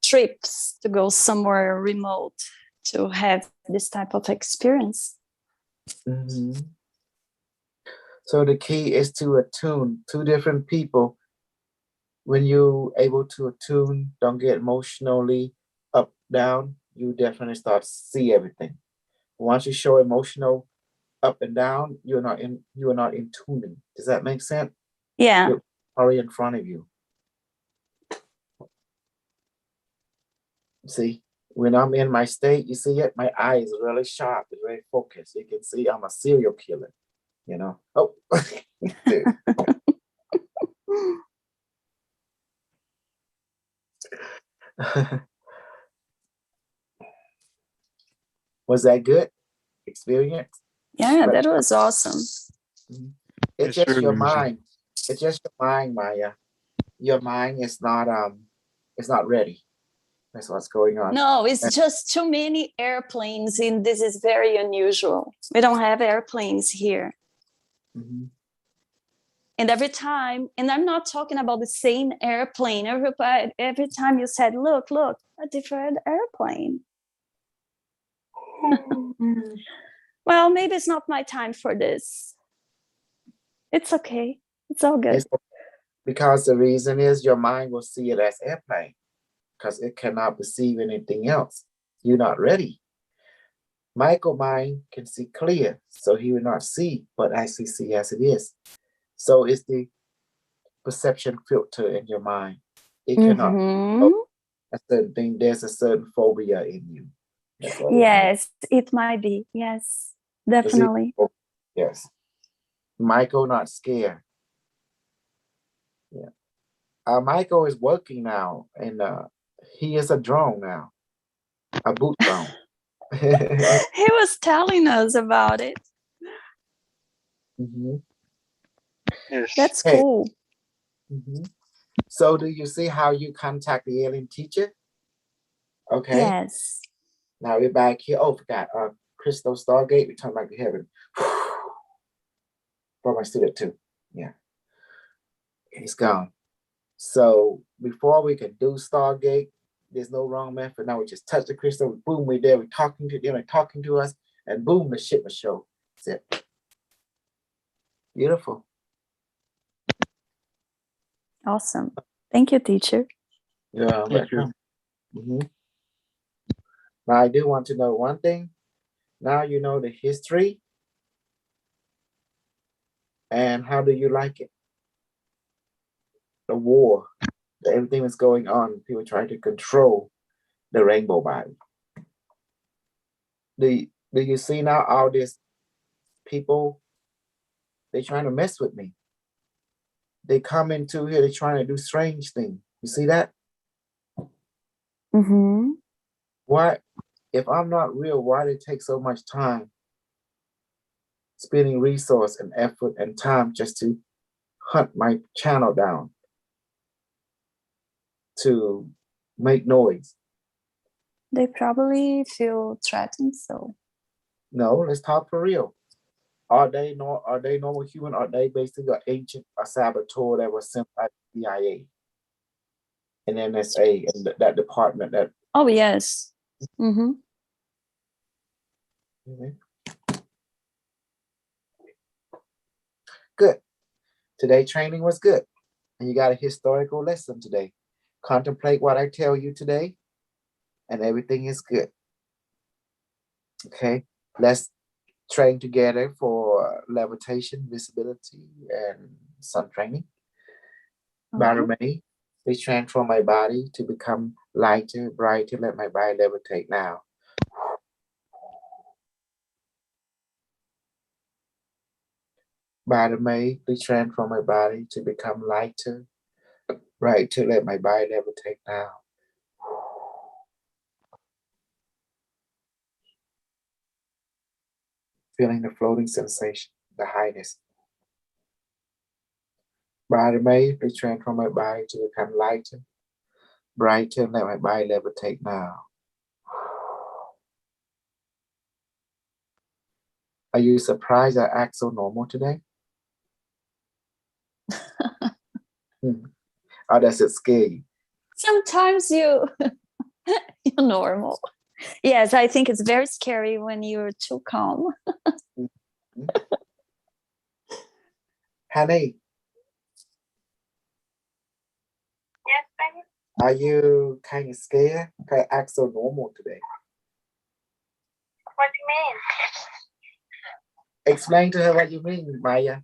Speaker 5: trips to go somewhere remote to have this type of experience.
Speaker 1: So the key is to attune two different people when you able to attune, don't get emotionally up, down, you definitely start to see everything. Once you show emotional up and down, you are not in tuning. Does that make sense?
Speaker 5: Yeah.
Speaker 1: You're already in front of you. See, when I'm in my state, you see it, my eye is really sharp, it's very focused. You can see I'm a serial killer, you know. Oh, dude. Was that good experience?
Speaker 5: Yeah,
Speaker 1: But
Speaker 5: that was awesome.
Speaker 1: it's
Speaker 6: It's
Speaker 1: just
Speaker 6: very
Speaker 1: your
Speaker 6: amazing.
Speaker 1: mind. It's just your mind, Maya. Your mind is not it's not ready. That's what's going on.
Speaker 5: No, it's just too many airplanes, and this is very unusual. We don't have airplanes here.
Speaker 1: Mhm.
Speaker 5: And every time, and I'm not talking about the same airplane. Every time you said, look, a different airplane. Well, maybe it's not my time for this. It's okay. It's all good.
Speaker 1: It's because the reason is your mind will see it as airplane because it cannot perceive anything else. You're not ready. Michael mind can see clear, so he will not see, but actually see as it is. So it's the perception filter in your mind. It cannot
Speaker 5: Mhm.
Speaker 1: a certain thing. There's a certain phobia in you. That's all it is.
Speaker 5: Yes, it might be. Yes,
Speaker 1: Is it-
Speaker 5: definitely.
Speaker 1: Yes. Michael not scared. Yeah. Michael is working now, and he is a drone now, a boot drone.
Speaker 5: He was telling us about it.
Speaker 1: Mhm.
Speaker 6: Yes.
Speaker 5: That's
Speaker 1: Hey.
Speaker 5: cool.
Speaker 1: Mhm. So do you see how you contact the alien teacher? Okay.
Speaker 5: Yes.
Speaker 1: Now we're back here. Oh, forgot. Crystal Stargate. We turn back to heaven. For my student too. Yeah. He's gone. So before we can do Stargate, there's no wrong method. Now we just touch the crystal. Boom, we're there. We're talking to them. They're talking to us, and boom, the ship will show. That's it. Beautiful.
Speaker 5: Awesome. Thank you, teacher.
Speaker 1: You're
Speaker 6: Thank you.
Speaker 1: welcome. Mhm. Now I do want to know one thing. Now you know the history, and how do you like it? The war, everything that's going on. People trying to control the rainbow body. Do you see now all these people? They trying to mess with me. They come into here. They trying to do strange things. You see that?
Speaker 5: Mm-hmm.
Speaker 1: Why? If I'm not real, why did it take so much time, spending resource and effort and time just to hunt my channel down, to make noise?
Speaker 5: They probably feel threatened, so.
Speaker 1: No, let's talk for real. Are they normal human? Are they basically an ancient a saboteur that was sent by the CIA and NSA and that department that?
Speaker 5: Oh, yes. Mm-hmm.
Speaker 1: Mhm. Good. Today training was good. And you got a historical lesson today. Contemplate what I tell you today, and everything is good. Okay, let's train together for levitation, visibility, and sun training. Baramay, we transform my body to become lighter, brighter. Let my body levitate now. Baramay, we transform my body to become lighter, brighter. Let my body levitate now. Feeling the floating sensation, the highness. Baramay, we transform my body to become lighter, brighter. Let my body levitate now. Are you surprised I act so normal today? Or does it scare you?
Speaker 5: Sometimes you're normal. Yes, I think it's very scary when you're too calm.
Speaker 1: Honey,
Speaker 8: Yes, thank you.
Speaker 1: Are you kind of scared? I act so normal today.
Speaker 8: What do you mean?
Speaker 1: Explain to her what you mean, Maya.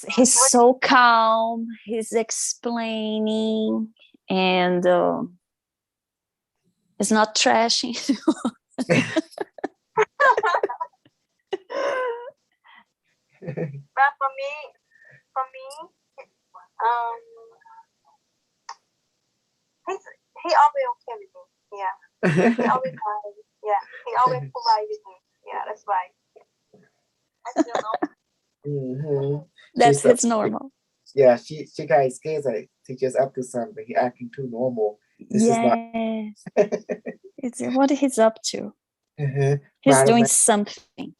Speaker 5: He's so calm. He's explaining, and it's not trashing.
Speaker 8: But for me, um, he always okay with me. Yeah, he always yeah, he always polite with me. Yeah, that's right. I still know.
Speaker 5: That's his normal.
Speaker 1: Yeah, she kind of scares her. She's just up to something. He acting too normal. This is not.
Speaker 5: Yes. It's what he's up to. He's
Speaker 1: But
Speaker 5: doing something.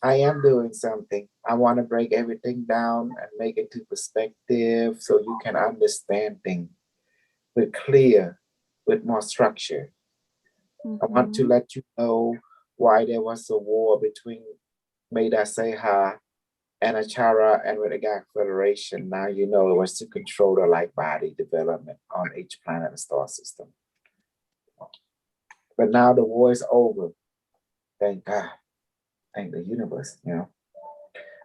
Speaker 1: I am doing something. I want to break everything down and make it to perspective so you can understand things with clear, with more structure. I want to let you know why there was a war between Maida Seha and Achara and with the Gag Federation. Now you know it was to control the light body development on each planet and star system. But now the war is over. Thank God. Thank the universe, you know.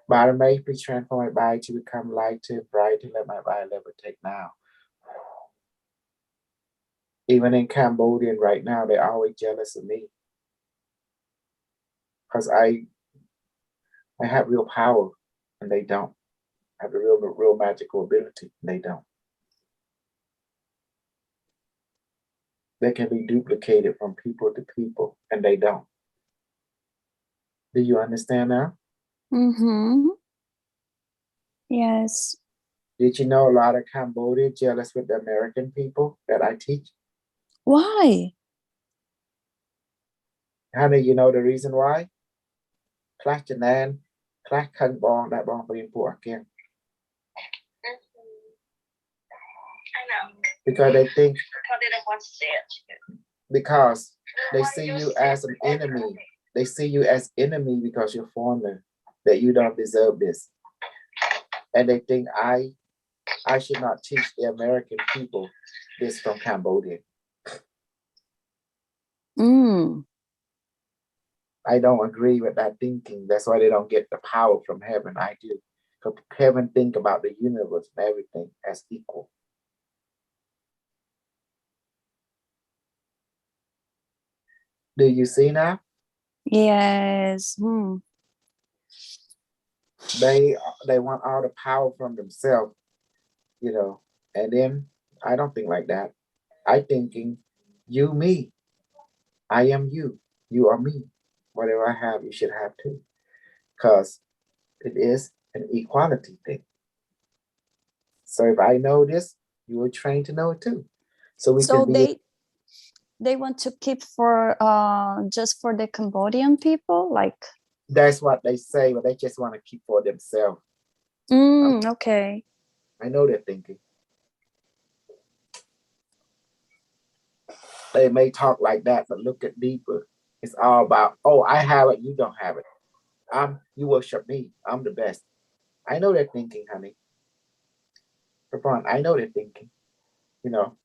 Speaker 1: But I may be transform my body to become lighter, brighter, let my body levitate now. Even in Cambodia right now, they're always jealous of me. Because I have real power and they don't. I have a real magical ability and they don't. They can be duplicated from people to people and they don't. Do you understand now?
Speaker 5: Yes.
Speaker 1: Did you know a lot of Cambodia jealous with the American people that I teach?
Speaker 5: Why?
Speaker 1: How do you know the reason why? Class Janan, class Kang Bong, that Bong Pin Pu again.
Speaker 8: I know.
Speaker 1: Because they think,
Speaker 8: Because they don't want to say it.
Speaker 1: because they see you as an enemy. They see you as enemy because you're foreigner, that you don't deserve this. And they think I should not teach the American people this from Cambodia. I don't agree with that thinking. That's why they don't get the power from heaven. I do. Because heaven think about the universe and everything as equal. Do you see now?
Speaker 5: Yes.
Speaker 1: They want all the power from themselves, you know. And then I don't think like that. I thinking, you, me. I am you. You are me. Whatever I have, you should have too. Because it is an equality thing. So if I know this, you will train to know it too. So we
Speaker 5: So
Speaker 1: can be.
Speaker 5: they want to keep for just for the Cambodian people, like.
Speaker 1: That's what they say, but they just want to keep for themselves.
Speaker 5: Okay.
Speaker 1: I know they're thinking. They may talk like that, but look at deeper. It's all about, oh, I have it, you don't have it. You worship me. I'm the best. I know they're thinking, honey. I know they're thinking. You know,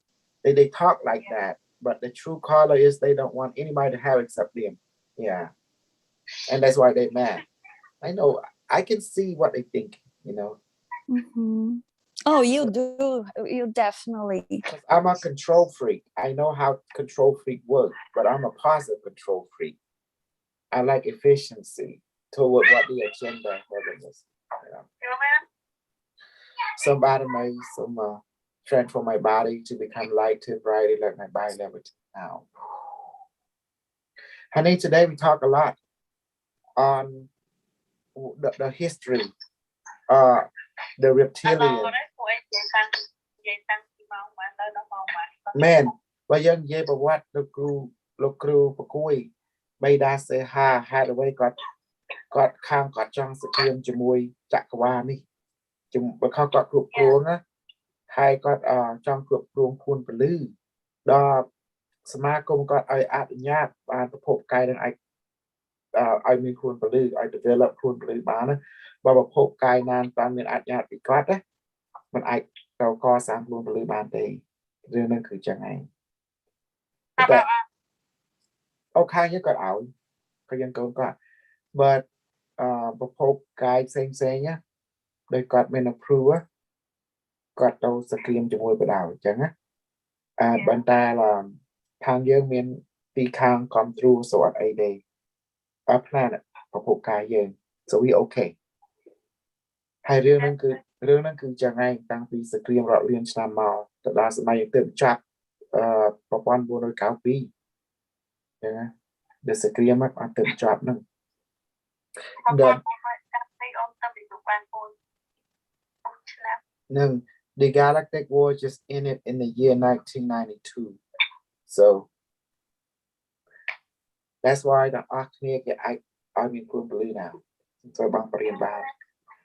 Speaker 1: they talk like that, but the true color is they don't want anybody to have it except them. Yeah. And that's why they're mad. I know, I can see what they think, you know.
Speaker 5: Oh, you do. You definitely.
Speaker 1: I'm a control freak. I know how control freak works, but I'm a positive control freak. I like efficiency toward what the agenda of heaven is. You know? Somebody made some transform my body to become lighter, brighter, let my body levitate now. Honey, today we talk a lot on the history, the reptilian. Man, បើយើងនិយាយប្រវត្តិលោកគ្រូប្រគួយបៃតាសេហាហេតុអ្វីគាត់ខាងគាត់ចង់សង្គ្រាមជាមួយចក្រវាឡនេះបើគាត់គ្រប់គ្រងណាហើយគាត់ចង់គ្រប់គ្រងខួនពលឺដល់សមាគមគាត់ឲ្យអនុញ្ញាតបានប្រភពកាយនឹងឲ្យមានខួនពលឺឲ្យ develop ខួនពលឺបានណាបើប្រភពកាយណាតាមមានអនុញ្ញាតពីគាត់ណាมันអាច เราก็สร้างรูปหรือบานเตเรื่องนั้นคือจะไงแต่เอาข้างยังก่อนเอาก็ยังก่อนก็ but ประพบกายเซ็งๆเนี่ยโดยกอดเมนพรูวะกอดเราสกรีมจมูกไปดาวจังนะบันตาlàทางเยอะเมียนตีคางคอมทรูสวัสดิ์ไอเดย์พลาดประพบกายเยอะ so we okay ให้เรื่องนั้นคือจะไงตั้งปีสกรีมเราเรียนชามมาแต่ละสมัยเติมจับประมาณบนโดย9 ปีนะเดี๋ยวสกรีมมาเติมจับนึงเดินthe Galactic War just ended in the year 1992 so that's why the Arctic I mean globally now so บางปริญญาบาล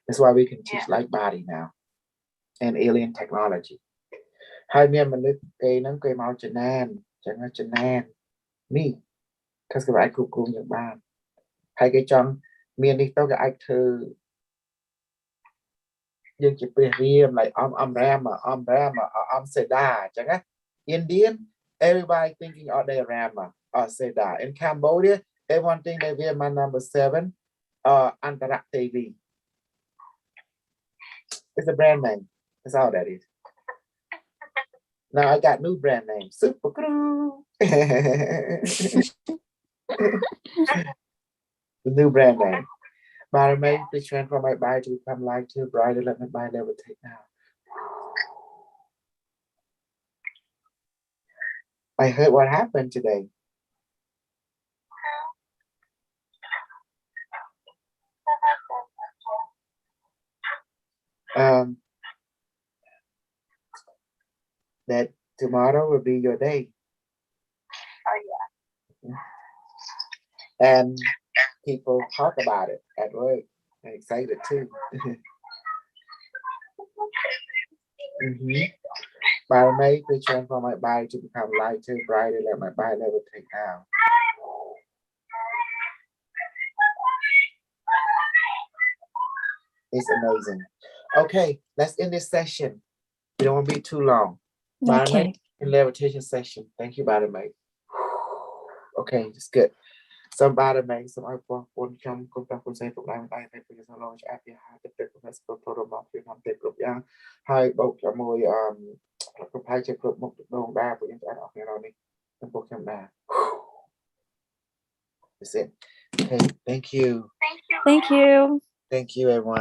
Speaker 1: that's why we can teach like body now and alien technology ให้เมียมนุษย์เกย์นั้นเกย์เมาจะแน่นจะแน่นนี่ถ้าสบายกรุงอย่างบ้านให้เกย์จังเมียนี่ต้องกับไอ้เธอยังจะไปเรียน like I'm Rama I'm Seda จังไง Indian everybody thinking all day Rama or Seda in Cambodia everyone think they wear my number 7 Antarak TV it's a brand name that's all that is now I got new brand name Super Kru the new brand name But I made the trend from my body to become light to brighter. Let my body levitate now. I heard what happened today. That tomorrow will be your day.
Speaker 8: Oh yeah.
Speaker 1: And people talk about it at work. I'm excited too. But I made the trend from my body to become lighter, brighter. Let my body levitate now. It's amazing. Okay, let's end this session. We don't want to be too long.
Speaker 5: Okay.
Speaker 1: Levitation session. Thank you, Badamay. Okay, it's good. Some Badamay, some I want to come back and say from line by the previous launch at the high the best total mark you have the group young high boat your more the pie check group book no bad for you of your own the book him back. That's it. Okay, thank you.
Speaker 8: Thank you.
Speaker 5: Thank you.
Speaker 1: Thank you, everyone.